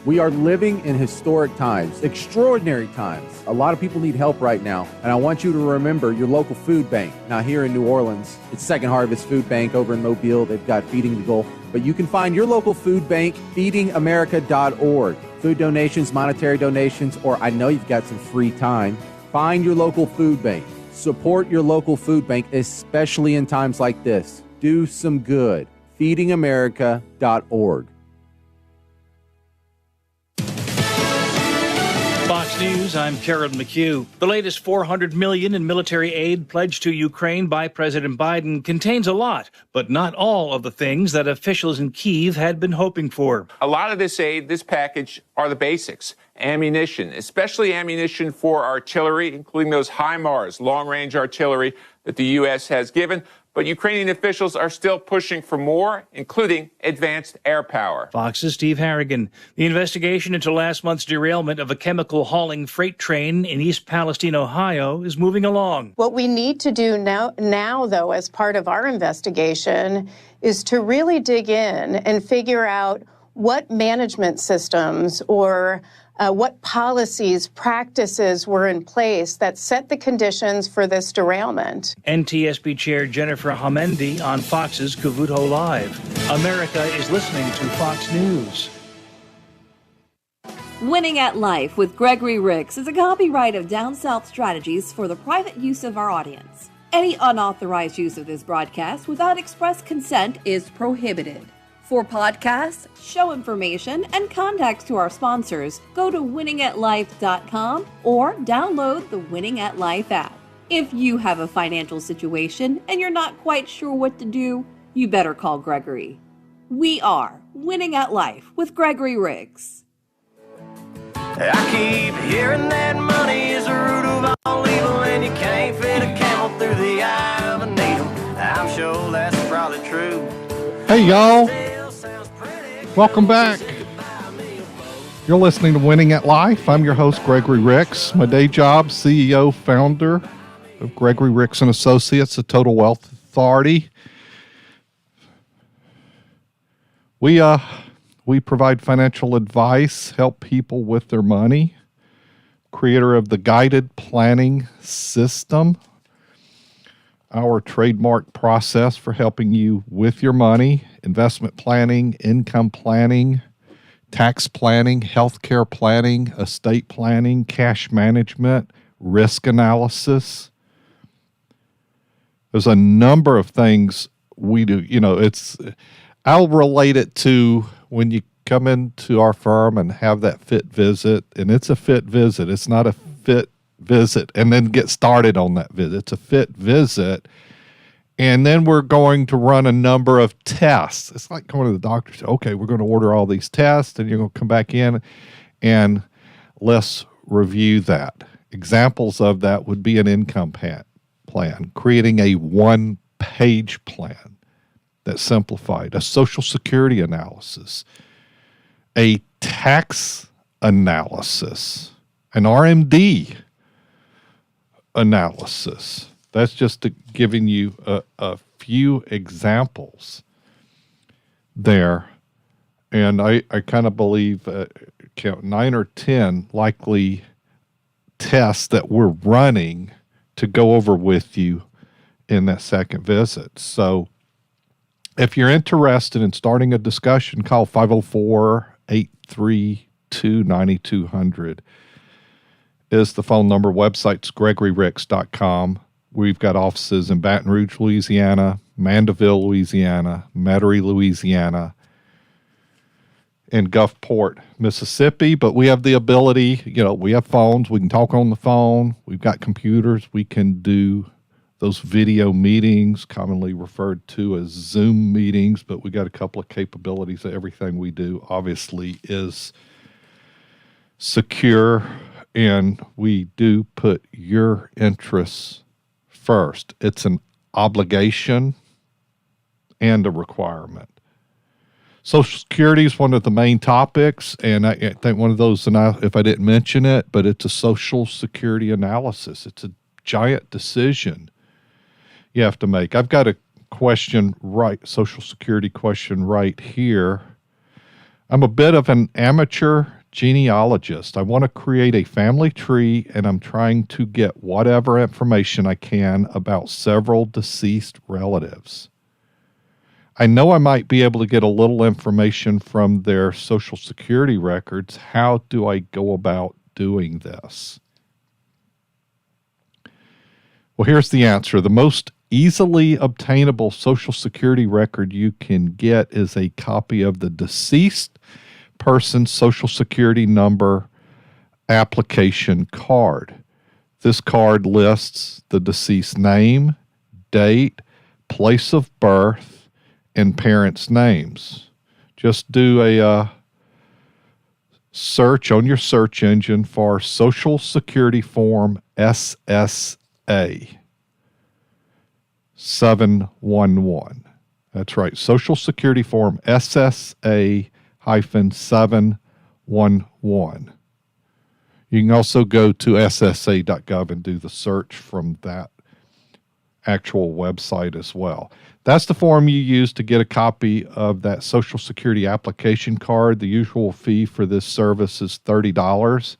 We are living in historic times, extraordinary times. A lot of people need help right now, and I want you to remember your local food bank. Now, here in New Orleans, it's Second Harvest Food Bank. Over in Mobile, they've got Feeding the Goal. But you can find your local food bank, feedingamerica.org. Food donations, monetary donations, or I know you've got some free time. Find your local food bank. Support your local food bank, especially in times like this. Do some good. feedingamerica.org. Fox News, I'm Carol McHugh. The latest $400 million in military aid pledged to Ukraine by President Biden contains a lot, but not all of the things that officials in Kyiv had been hoping for. A lot of this aid, this package, are the basics. Ammunition, especially ammunition for artillery, including those HIMARS, long-range artillery that the U.S. has given. But Ukrainian officials are still pushing for more, including advanced air power. Fox's Steve Harrigan. The investigation into last month's derailment of a chemical hauling freight train in East Palestine, Ohio, is moving along. What we need to do now, though, as part of our investigation, is to really dig in and figure out what management systems or what policies, practices were in place that set the conditions for this derailment. NTSB Chair Jennifer Hamendi on Fox's Cavuto Live. America is listening to Fox News. Winning at Life with Gregory Ricks is a copyright of Down South Strategies for the private use of our audience. Any unauthorized use of this broadcast without express consent is prohibited. For podcasts, show information, and contacts to our sponsors, go to winningatlife.com or download the Winning at Life app. If you have a financial situation and you're not quite sure what to do, you better call Gregory. We are Winning at Life with Gregory Ricks. I keep hearing that money is the root of all evil, and you can't fit a camel through the eye of a needle. I'm sure that's probably true. Hey, y'all. Welcome back. You're listening to Winning at Life. I'm your host, Gregory Ricks. My day job, CEO, founder of Gregory Ricks and Associates, a Total Wealth Authority. We provide financial advice, help people with their money. Creator of the Guided Planning System, our trademark process for helping you with your money, investment planning, income planning, tax planning, healthcare planning, estate planning, cash management, risk analysis. There's a number of things we do. You know, I'll relate it to when you come into our firm and have that fit visit, and it's a fit visit. It's not a fit visit and then get started on that visit. It's a fit visit, and then we're going to run a number of tests. It's like going to the doctor and say, okay, we're going to order all these tests, and you're going to come back in, and let's review that. Examples of that would be an income plan, creating a one-page plan that's simplified, a Social Security analysis, a tax analysis, an RMD analysis. That's just giving you a few examples there. And I kind of believe count 9 or 10 likely tests that we're running to go over with you in that second visit. So if you're interested in starting a discussion, call 504-832-9200 is the phone number. Website's GregoryRicks.com. We've got offices in Baton Rouge, Louisiana, Mandeville, Louisiana, Metairie, Louisiana, and Gulfport, Mississippi. But we have the ability, we have phones. We can talk on the phone. We've got computers. We can do those video meetings, commonly referred to as Zoom meetings, but we got a couple of capabilities that everything we do obviously is secure, and we do put your interests first. It's an obligation and a requirement. Social Security is one of the main topics, and I think one of those, and if I didn't mention it, but it's a Social Security analysis. It's a giant decision you have to make. I've got a question Social Security question right here. I'm a bit of an amateur genealogist. I want to create a family tree, and I'm trying to get whatever information I can about several deceased relatives. I know I might be able to get a little information from their Social Security records. How do I go about doing this? Well, here's the answer. The most easily obtainable Social Security record you can get is a copy of the deceased person's Social Security number application card. This card lists the deceased name, date, place of birth, and parents' names. Just do a search on your search engine for Social Security Form SSA 711. That's right, Social Security Form SSA-711. You can also go to ssa.gov and do the search from that actual website as well. That's the form you use to get a copy of that Social Security application card. The usual fee for this service is $30.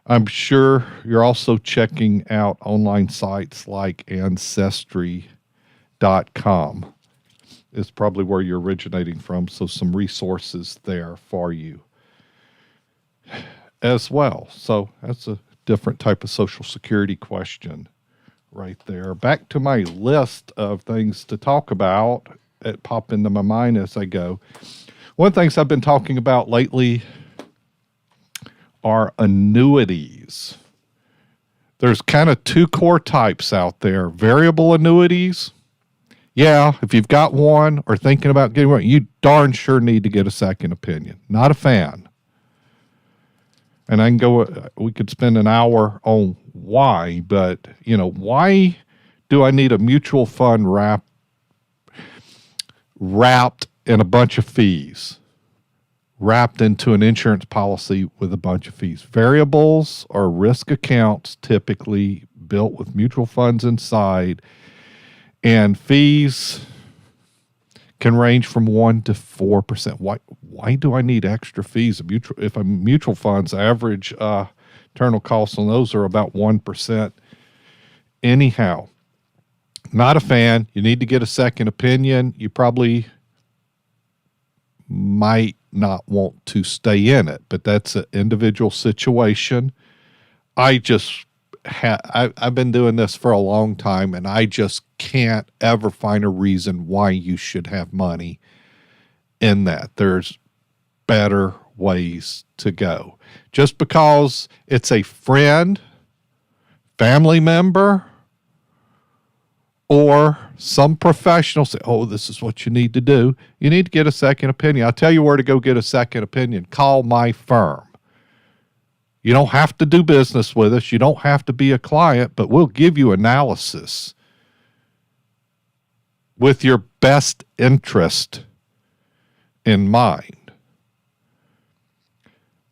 I'm sure you're also checking out online sites like Ancestry.com. It's probably where you're originating from, so some resources there for you as well. So that's a different type of Social Security question right there. Back to my list of things to talk about that pop into my mind as I go. One of the things I've been talking about lately are annuities. There's kind of two core types out there. Variable annuities. Yeah, if you've got one or thinking about getting one, you darn sure need to get a second opinion. Not a fan. And we could spend an hour on why, but, why do I need a mutual fund wrapped in a bunch of fees? Wrapped into an insurance policy with a bunch of fees. Variables are risk accounts typically built with mutual funds inside, and fees can range from 1% to 4%. Why do I need extra fees? If a mutual funds average internal costs on those are about 1%. Anyhow, not a fan. You need to get a second opinion. You probably might not want to stay in it, but that's an individual situation. I've been doing this for a long time, and I just can't ever find a reason why you should have money in that. There's better ways to go. Just because it's a friend, family member, or some professional say, oh, this is what you need to do. You need to get a second opinion. I'll tell you where to go get a second opinion. Call my firm. You don't have to do business with us. You don't have to be a client, but we'll give you analysis with your best interest in mind.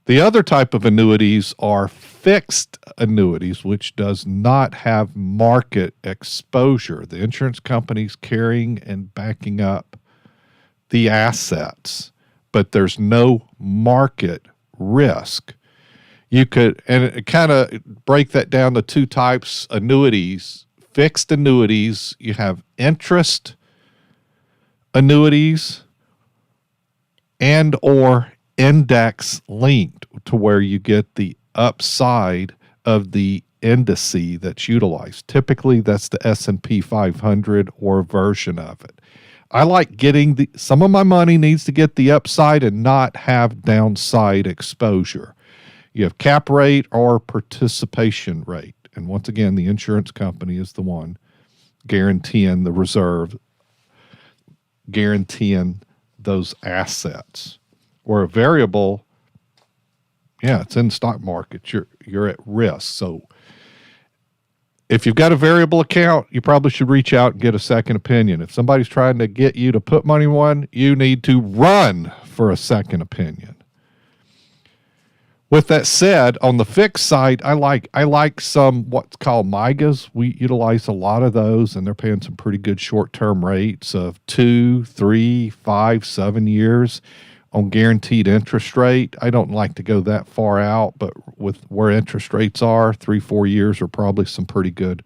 The other type of annuities are fixed annuities, which does not have market exposure. The insurance company's carrying and backing up the assets, but there's no market risk. You could, and kind of break that down to two types, annuities. Fixed annuities, you have interest annuities and or index linked, to where you get the upside of the indice that's utilized. Typically, that's the S&P 500 or a version of it. I like getting some of my money needs to get the upside and not have downside exposure. You have cap rate or participation rate. And once again, the insurance company is the one guaranteeing the reserve, guaranteeing those assets. Or a variable, it's in the stock market. You're at risk. So if you've got a variable account, you probably should reach out and get a second opinion. If somebody's trying to get you to put money in one, you need to run for a second opinion. With that said, on the fixed side, I like some what's called MIGAs. We utilize a lot of those, and they're paying some pretty good short-term rates of 2, 3, 5, 7 years. On guaranteed interest rate. I don't like to go that far out, but with where interest rates are, 3-4 years are probably some pretty good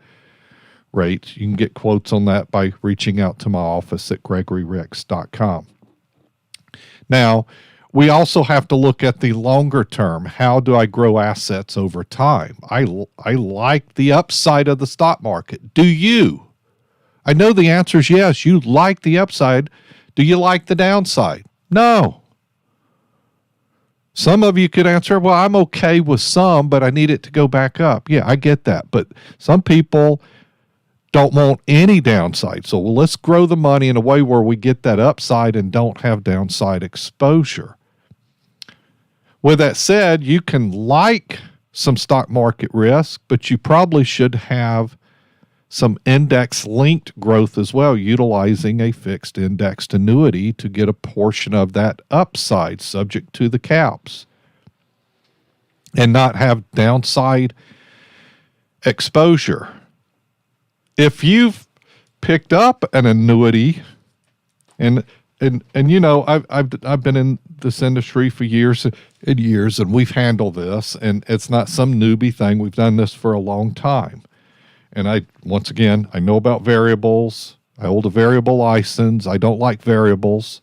rates. You can get quotes on that by reaching out to my office at GregoryRicks.com. Now, we also have to look at the longer term. How do I grow assets over time? I like the upside of the stock market. Do you? I know the answer is yes. You like the upside. Do you like the downside? No. Some of you could answer, well, I'm okay with some, but I need it to go back up. Yeah, I get that. But some people don't want any downside. So let's grow the money in a way where we get that upside and don't have downside exposure. With that said, you can like some stock market risk, but you probably should have some index-linked growth as well, utilizing a fixed indexed annuity to get a portion of that upside subject to the caps and not have downside exposure. If you've picked up an annuity, and I've been in this industry for years and years, and we've handled this, and it's not some newbie thing. We've done this for a long time. And I know about variables. I hold a variable license. I don't like variables.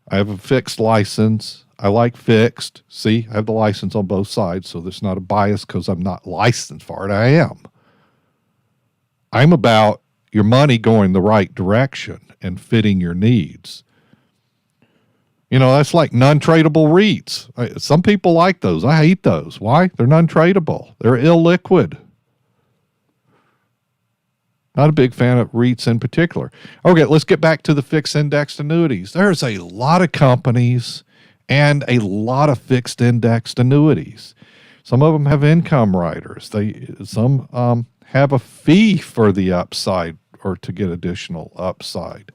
I have a fixed license. I like fixed. See, I have the license on both sides, so there's not a bias because I'm not licensed for it. I am. I'm about your money going the right direction and fitting your needs. That's like non-tradable REITs. Some people like those. I hate those. Why? They're non-tradable. They're illiquid. Not a big fan of REITs in particular. Okay, let's get back to the fixed indexed annuities. There's a lot of companies and a lot of fixed indexed annuities. Some of them have income riders. Some have a fee for the upside or to get additional upside.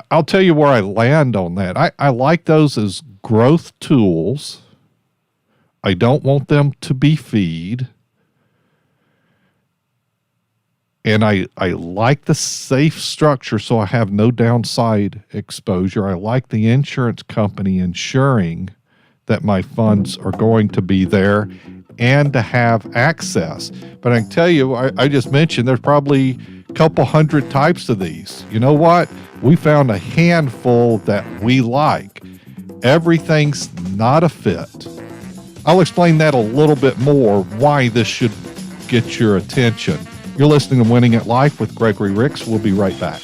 I'll tell you where I land on that. I like those as growth tools. I don't want them to be feed. And I like the safe structure so I have no downside exposure. I like the insurance company ensuring that my funds are going to be there and to have access. But I can tell you, I just mentioned there's probably a couple hundred types of these. You know what? We found a handful that we like. Everything's not a fit. I'll explain that a little bit more, why this should get your attention. You're listening to Winning at Life with Gregory Ricks. We'll be right back.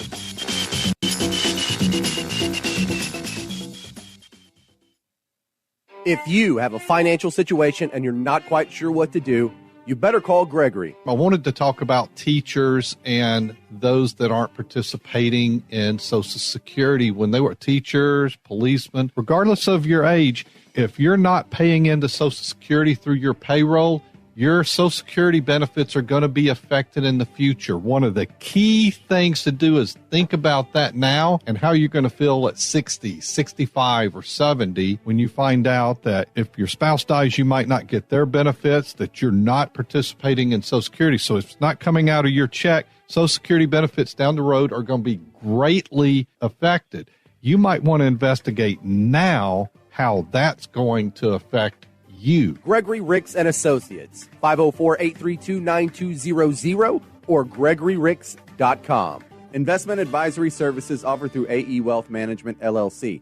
If you have a financial situation and you're not quite sure what to do, you better call Gregory. I wanted to talk about teachers and those that aren't participating in Social Security. When they were teachers, policemen, regardless of your age, if you're not paying into Social Security through your payroll, your Social Security benefits are going to be affected in the future. One of the key things to do is think about that now and how you're going to feel at 60, 65, or 70 when you find out that if your spouse dies, you might not get their benefits, that you're not participating in Social Security. So if it's not coming out of your check, Social Security benefits down the road are going to be greatly affected. You might want to investigate now how that's going to affect you. Gregory Ricks and Associates, 504-832-9200 or GregoryRicks.com. Investment advisory services offered through AE Wealth Management, LLC.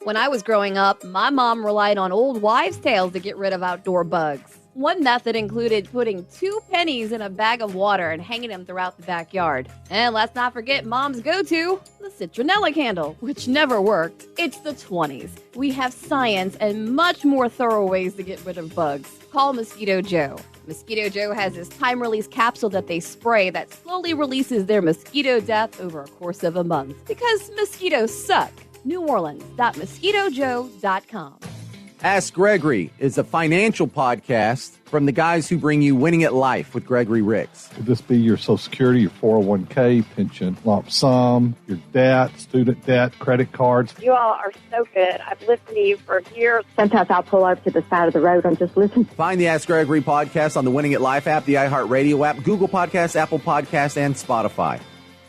When I was growing up, my mom relied on old wives' tales to get rid of outdoor bugs. One method included putting 2 pennies in a bag of water and hanging them throughout the backyard. And let's not forget Mom's go-to, the citronella candle, which never worked. It's the 20s. We have science and much more thorough ways to get rid of bugs. Call Mosquito Joe. Mosquito Joe has this time-release capsule that they spray that slowly releases their mosquito death over a course of a month. Because mosquitoes suck. NewOrleans.mosquitojoe.com. Ask Gregory is a financial podcast from the guys who bring you Winning at Life with Gregory Ricks. Could this be your Social Security, your 401k, pension, lump sum, your debt, student debt, credit cards? You all are so good. I've listened to you for years. Sometimes I'll pull over to the side of the road and just listen. Find the Ask Gregory podcast on the Winning at Life app, the iHeartRadio app, Google Podcasts, Apple Podcasts, and Spotify.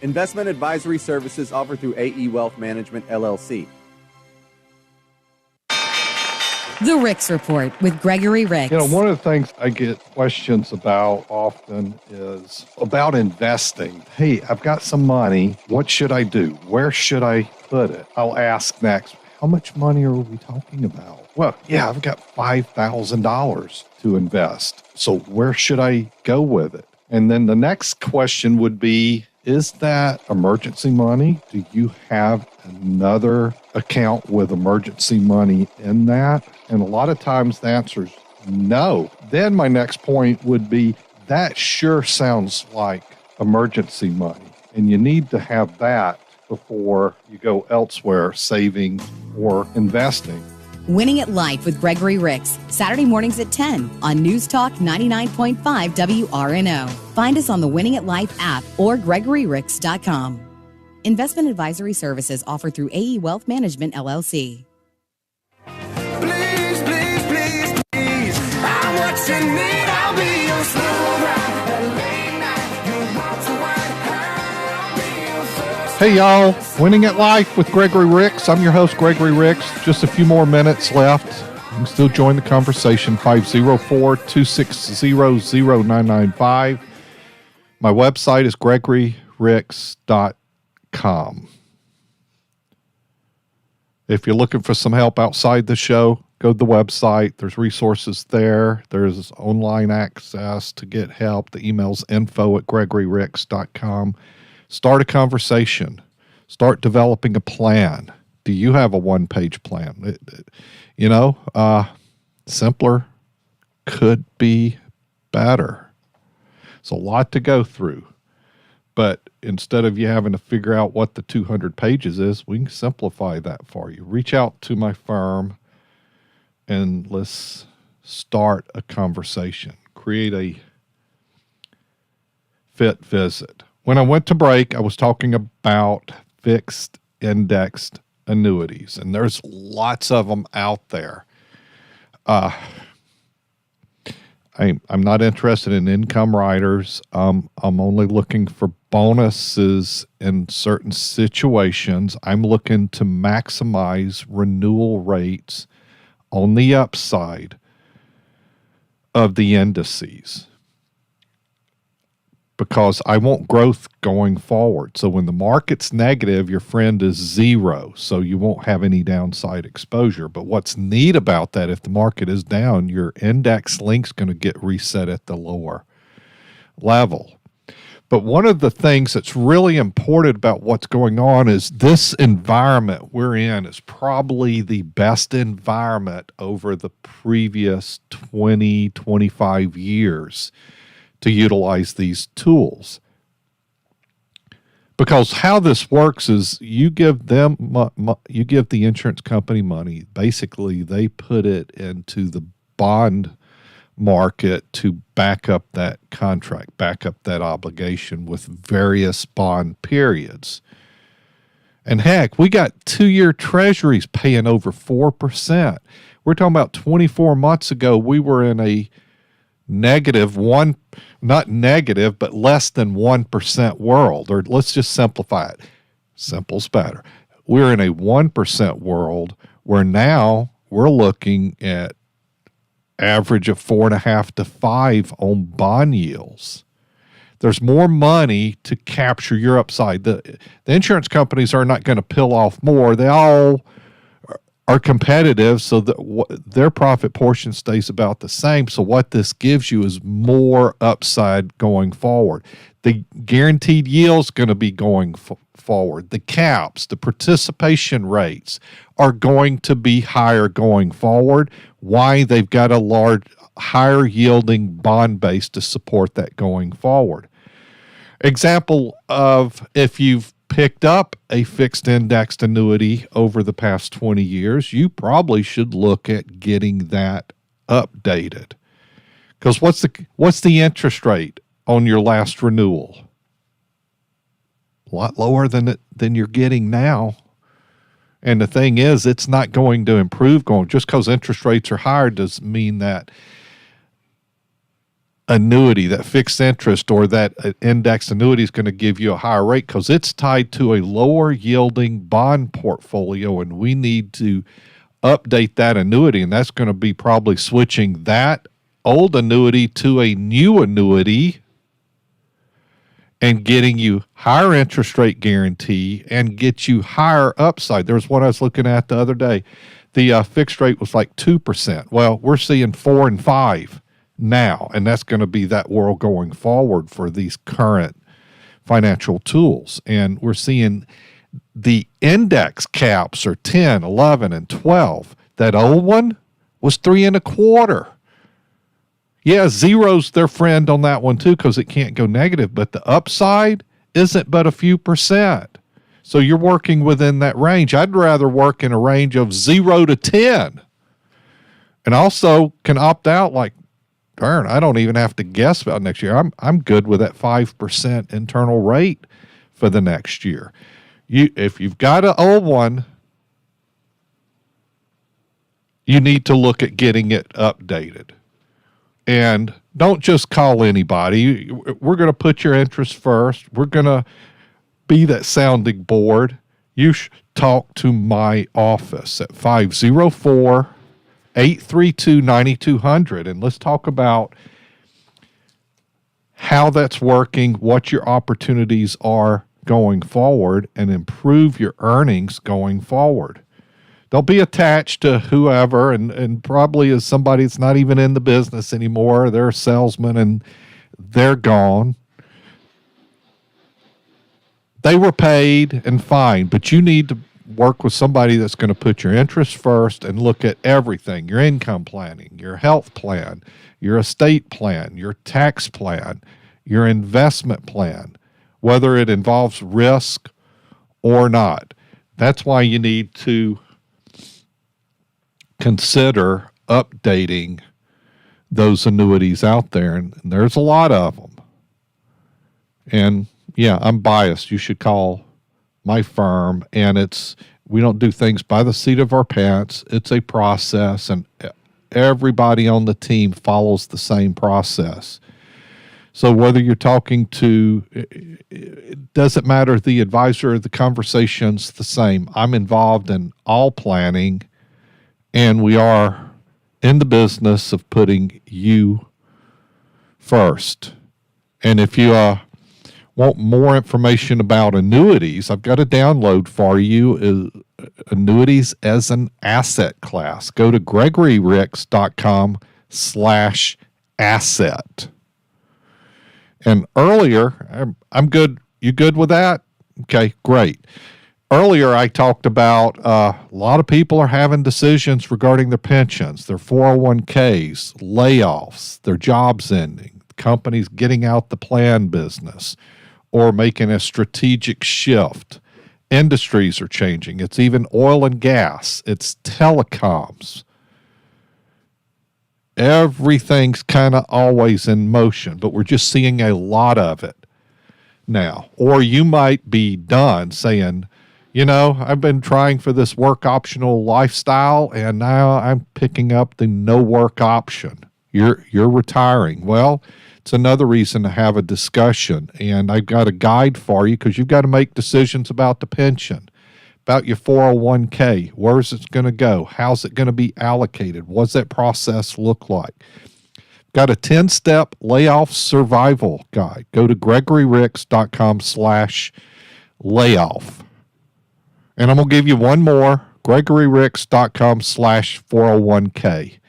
Investment advisory services offered through AE Wealth Management, LLC. The Ricks Report with Gregory Ricks. You know, one of the things I get questions about often is about investing. Hey, I've got some money. What should I do? Where should I put it? I'll ask next, how much money are we talking about? Well, yeah, I've got $5,000 to invest. So where should I go with it? And then the next question would be, is that emergency money? Do you have another account with emergency money in that? And a lot of times the answer is no. Then my next point would be, that sure sounds like emergency money. And you need to have that before you go elsewhere, saving or investing. Winning at Life with Gregory Ricks, Saturday mornings at 10 on News Talk 99.5 WRNO. Find us on the Winning at Life app or GregoryRicks.com. Investment advisory services offered through AE Wealth Management, LLC. Please, please, please, please. I'm what you need. I'll be your slow ride. That late night, you want to I'll be your first. Hey, y'all. Winning at Life with Gregory Ricks. I'm your host, Gregory Ricks. Just a few more minutes left. You can still join the conversation, 504-260-0995. My website is GregoryRicks.com. If you're looking for some help outside the show, go to the website. There's resources there. There's online access to get help. The email's info@GregoryRicks.com. Start a conversation. Start developing a plan. Do you have a one-page plan? Simpler could be better. It's a lot to go through. But instead of you having to figure out what the 200 pages is, we can simplify that for you. Reach out to my firm and let's start a conversation, create a fit visit. When I went to break, I was talking about fixed indexed annuities, and there's lots of them out there. I'm not interested in income riders. I'm only looking for bonuses in certain situations. I'm looking to maximize renewal rates on the upside of the indices, because I want growth going forward. So when the market's negative, your friend is zero, so you won't have any downside exposure. But what's neat about that, if the market is down, your index link's going to get reset at the lower level. But one of the things that's really important about what's going on is this environment we're in is probably the best environment over the previous 20, 25 years to utilize these tools. Because how this works is you give them, you give the insurance company money. Basically, they put it into the bond market to back up that contract, back up that obligation with various bond periods. And heck, we got 2-year treasuries paying over 4%. We're talking about 24 months ago, we were in a negative one, not negative, but less than 1% world. Or let's just simplify it. Simple's better. We're in a 1% world where now we're looking at average of 4.5 to 5 on bond yields. There's more money to capture your upside. The insurance companies are not going to pill off more. They all are competitive, so that their profit portion stays about the same. So what this gives you is more upside going forward. The guaranteed yield's going to be going forward. The caps, the participation rates are going to be higher going forward. Why? They've got a higher yielding bond base to support that going forward. Example of if you've picked up a fixed indexed annuity over the past 20 years, you probably should look at getting that updated. Because what's the interest rate on your last renewal? A lot lower than you're getting now. And the thing is, it's not going to improve just because interest rates are higher doesn't mean that annuity, that fixed interest or that indexed annuity is going to give you a higher rate, because it's tied to a lower yielding bond portfolio, and we need to update that annuity, and that's going to be probably switching that old annuity to a new annuity and getting you higher interest rate guarantee and get you higher upside. There was one I was looking at the other day. The fixed rate was like 2%. Well, we're seeing 4 and 5 now, and that's going to be that world going forward for these current financial tools. And we're seeing the index caps are 10, 11, and 12. That old one was 3 1/4. Yeah, zero's their friend on that one too, because it can't go negative, but the upside isn't but a few percent. So you're working within that range. I'd rather work in a range of 0 to 10. And also can opt out like, darn, I don't even have to guess about next year. I'm good with that 5% internal rate for the next year. If you've got an old one, you need to look at getting it updated. And don't just call anybody. We're going to put your interest first. We're going to be that sounding board. You should talk to my office at 504-832-9200. And let's talk about how that's working, what your opportunities are going forward, and improve your earnings going forward. Don't be attached to whoever, and probably as somebody that's not even in the business anymore. They're a salesman and they're gone. They were paid and fine, but you need to work with somebody that's going to put your interests first and look at everything: your income planning, your health plan, your estate plan, your tax plan, your investment plan, whether it involves risk or not. That's why you need to consider updating those annuities out there, and there's a lot of them. And yeah, I'm biased. You should call my firm, and we don't do things by the seat of our pants. It's a process, and everybody on the team follows the same process. So whether you're talking to, it doesn't matter, the advisor, the conversation's the same. I'm involved in all planning, and we are in the business of putting you first. And if you want more information about annuities, I've got a download for you, Annuities as an Asset Class. Go to GregoryRicks.com/asset. And earlier, I'm good. You good with that? Okay, great. Earlier, I talked about a lot of people are having decisions regarding their pensions, their 401ks, layoffs, their jobs ending, companies getting out the plan business, or making a strategic shift. Industries are changing. It's even oil and gas. It's telecoms. Everything's kind of always in motion, but we're just seeing a lot of it now. Or you might be done saying, I've been trying for this work optional lifestyle, and now I'm picking up the no work option. You're retiring. Well, it's another reason to have a discussion, and I've got a guide for you, because you've got to make decisions about the pension, about your 401k. Where's it going to go? How's it going to be allocated? What's that process look like? Got a 10-step layoff survival guide. Go to GregoryRicks.com/layoff. And I'm going to give you one more, GregoryRicks.com/401k.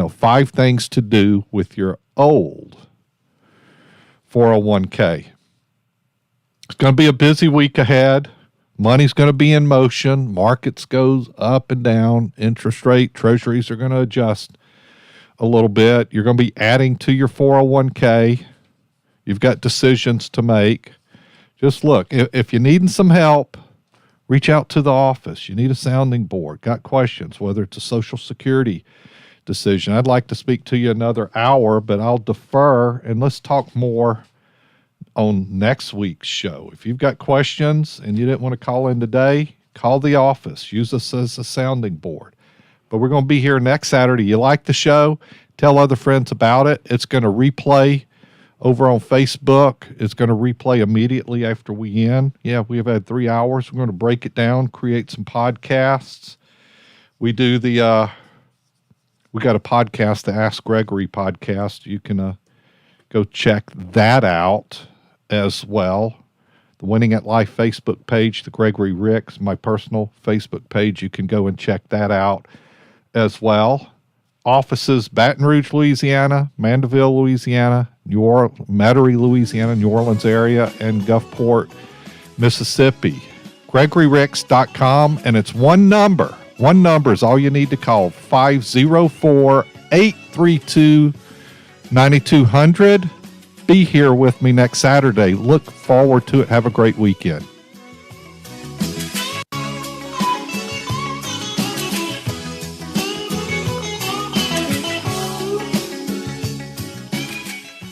5 things to do with your old 401k. It's going to be a busy week ahead. Money's going to be in motion. Markets goes up and down. Interest rate, treasuries are going to adjust a little bit. You're going to be adding to your 401k. You've got decisions to make. Just look, if you're needing some help, reach out to the office. You need a sounding board. Got questions, whether it's a Social Security decision. I'd like to speak to you another hour, but I'll defer, and let's talk more on next week's show. If you've got questions and you didn't want to call in today, call the office. Use us as a sounding board. But we're going to be here next Saturday. You like the show? Tell other friends about it. It's going to replay over on Facebook. It's going to replay immediately after we end. Yeah, we've had 3 hours. We're going to break it down, create some podcasts. We do we got a podcast, the Ask Gregory podcast. You can go check that out as well. The Winning at Life Facebook page, the Gregory Ricks, my personal Facebook page. You can go and check that out as well. Offices, Baton Rouge, Louisiana, Mandeville, Louisiana, Metairie, Louisiana, New Orleans area, and Gulfport, Mississippi. GregoryRicks.com, and it's one number. One number is all you need to call, 504-832-9200. Be here with me next Saturday. Look forward to it. Have a great weekend.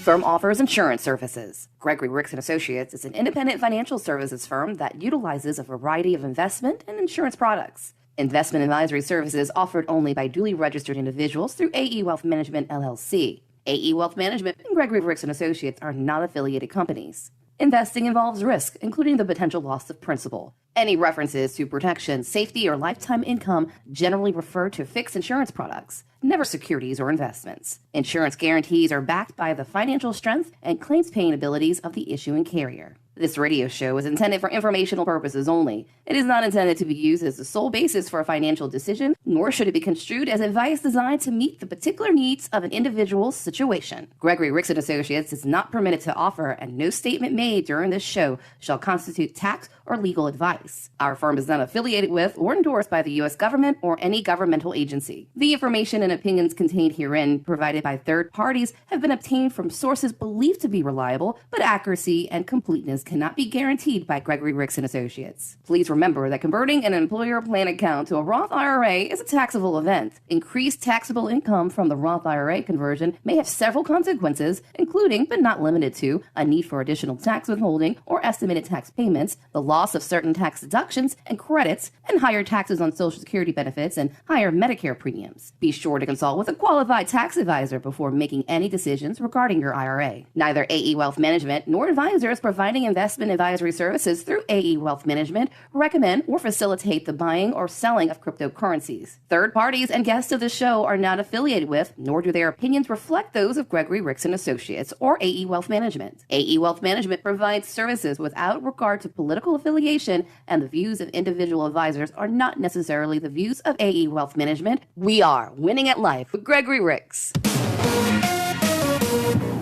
Firm offers insurance services. Gregory Ricks & Associates is an independent financial services firm that utilizes a variety of investment and insurance products. Investment advisory services offered only by duly registered individuals through AE Wealth Management, LLC. AE Wealth Management and Gregory Ricks & Associates are not affiliated companies. Investing involves risk, including the potential loss of principal. Any references to protection, safety, or lifetime income generally refer to fixed insurance products, never securities or investments. Insurance guarantees are backed by the financial strength and claims-paying abilities of the issuing carrier. This radio show is intended for informational purposes only. It is not intended to be used as the sole basis for a financial decision, nor should it be construed as advice designed to meet the particular needs of an individual's situation. Gregory Ricks & Associates is not permitted to offer, and no statement made during this show shall constitute tax or or legal advice. Our firm is not affiliated with or endorsed by the U.S. government or any governmental agency. The information and opinions contained herein provided by third parties have been obtained from sources believed to be reliable, but accuracy and completeness cannot be guaranteed by Gregory Ricks and Associates. Please remember that converting an employer plan account to a Roth IRA is a taxable event. Increased taxable income from the Roth IRA conversion may have several consequences, including, but not limited to, a need for additional tax withholding or estimated tax payments, the loss of certain tax deductions and credits, and higher taxes on Social Security benefits and higher Medicare premiums. Be sure to consult with a qualified tax advisor before making any decisions regarding your IRA. Neither AE Wealth Management nor advisors providing investment advisory services through AE Wealth Management recommend or facilitate the buying or selling of cryptocurrencies. Third parties and guests of the show are not affiliated with, nor do their opinions reflect those of Gregory Ricks and Associates or AE Wealth Management. AE Wealth Management provides services without regard to political affiliation, and the views of individual advisors are not necessarily the views of AE Wealth Management. We are Winning at Life with Gregory Ricks.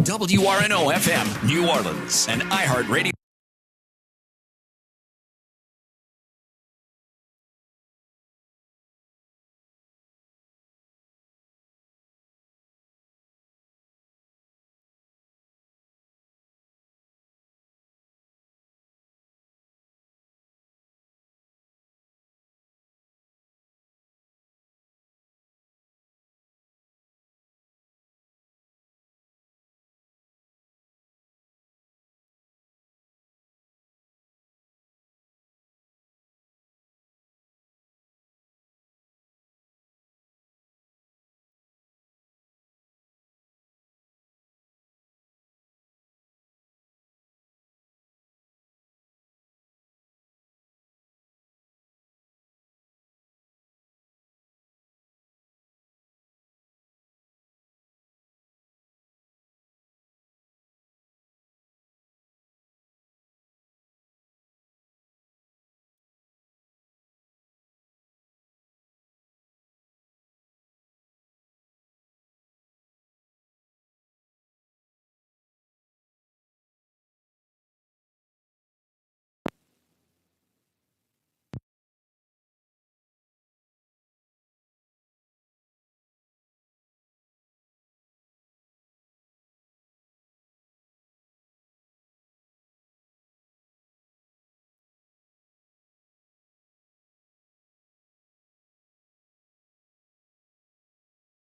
WRNO FM, New Orleans, and iHeartRadio.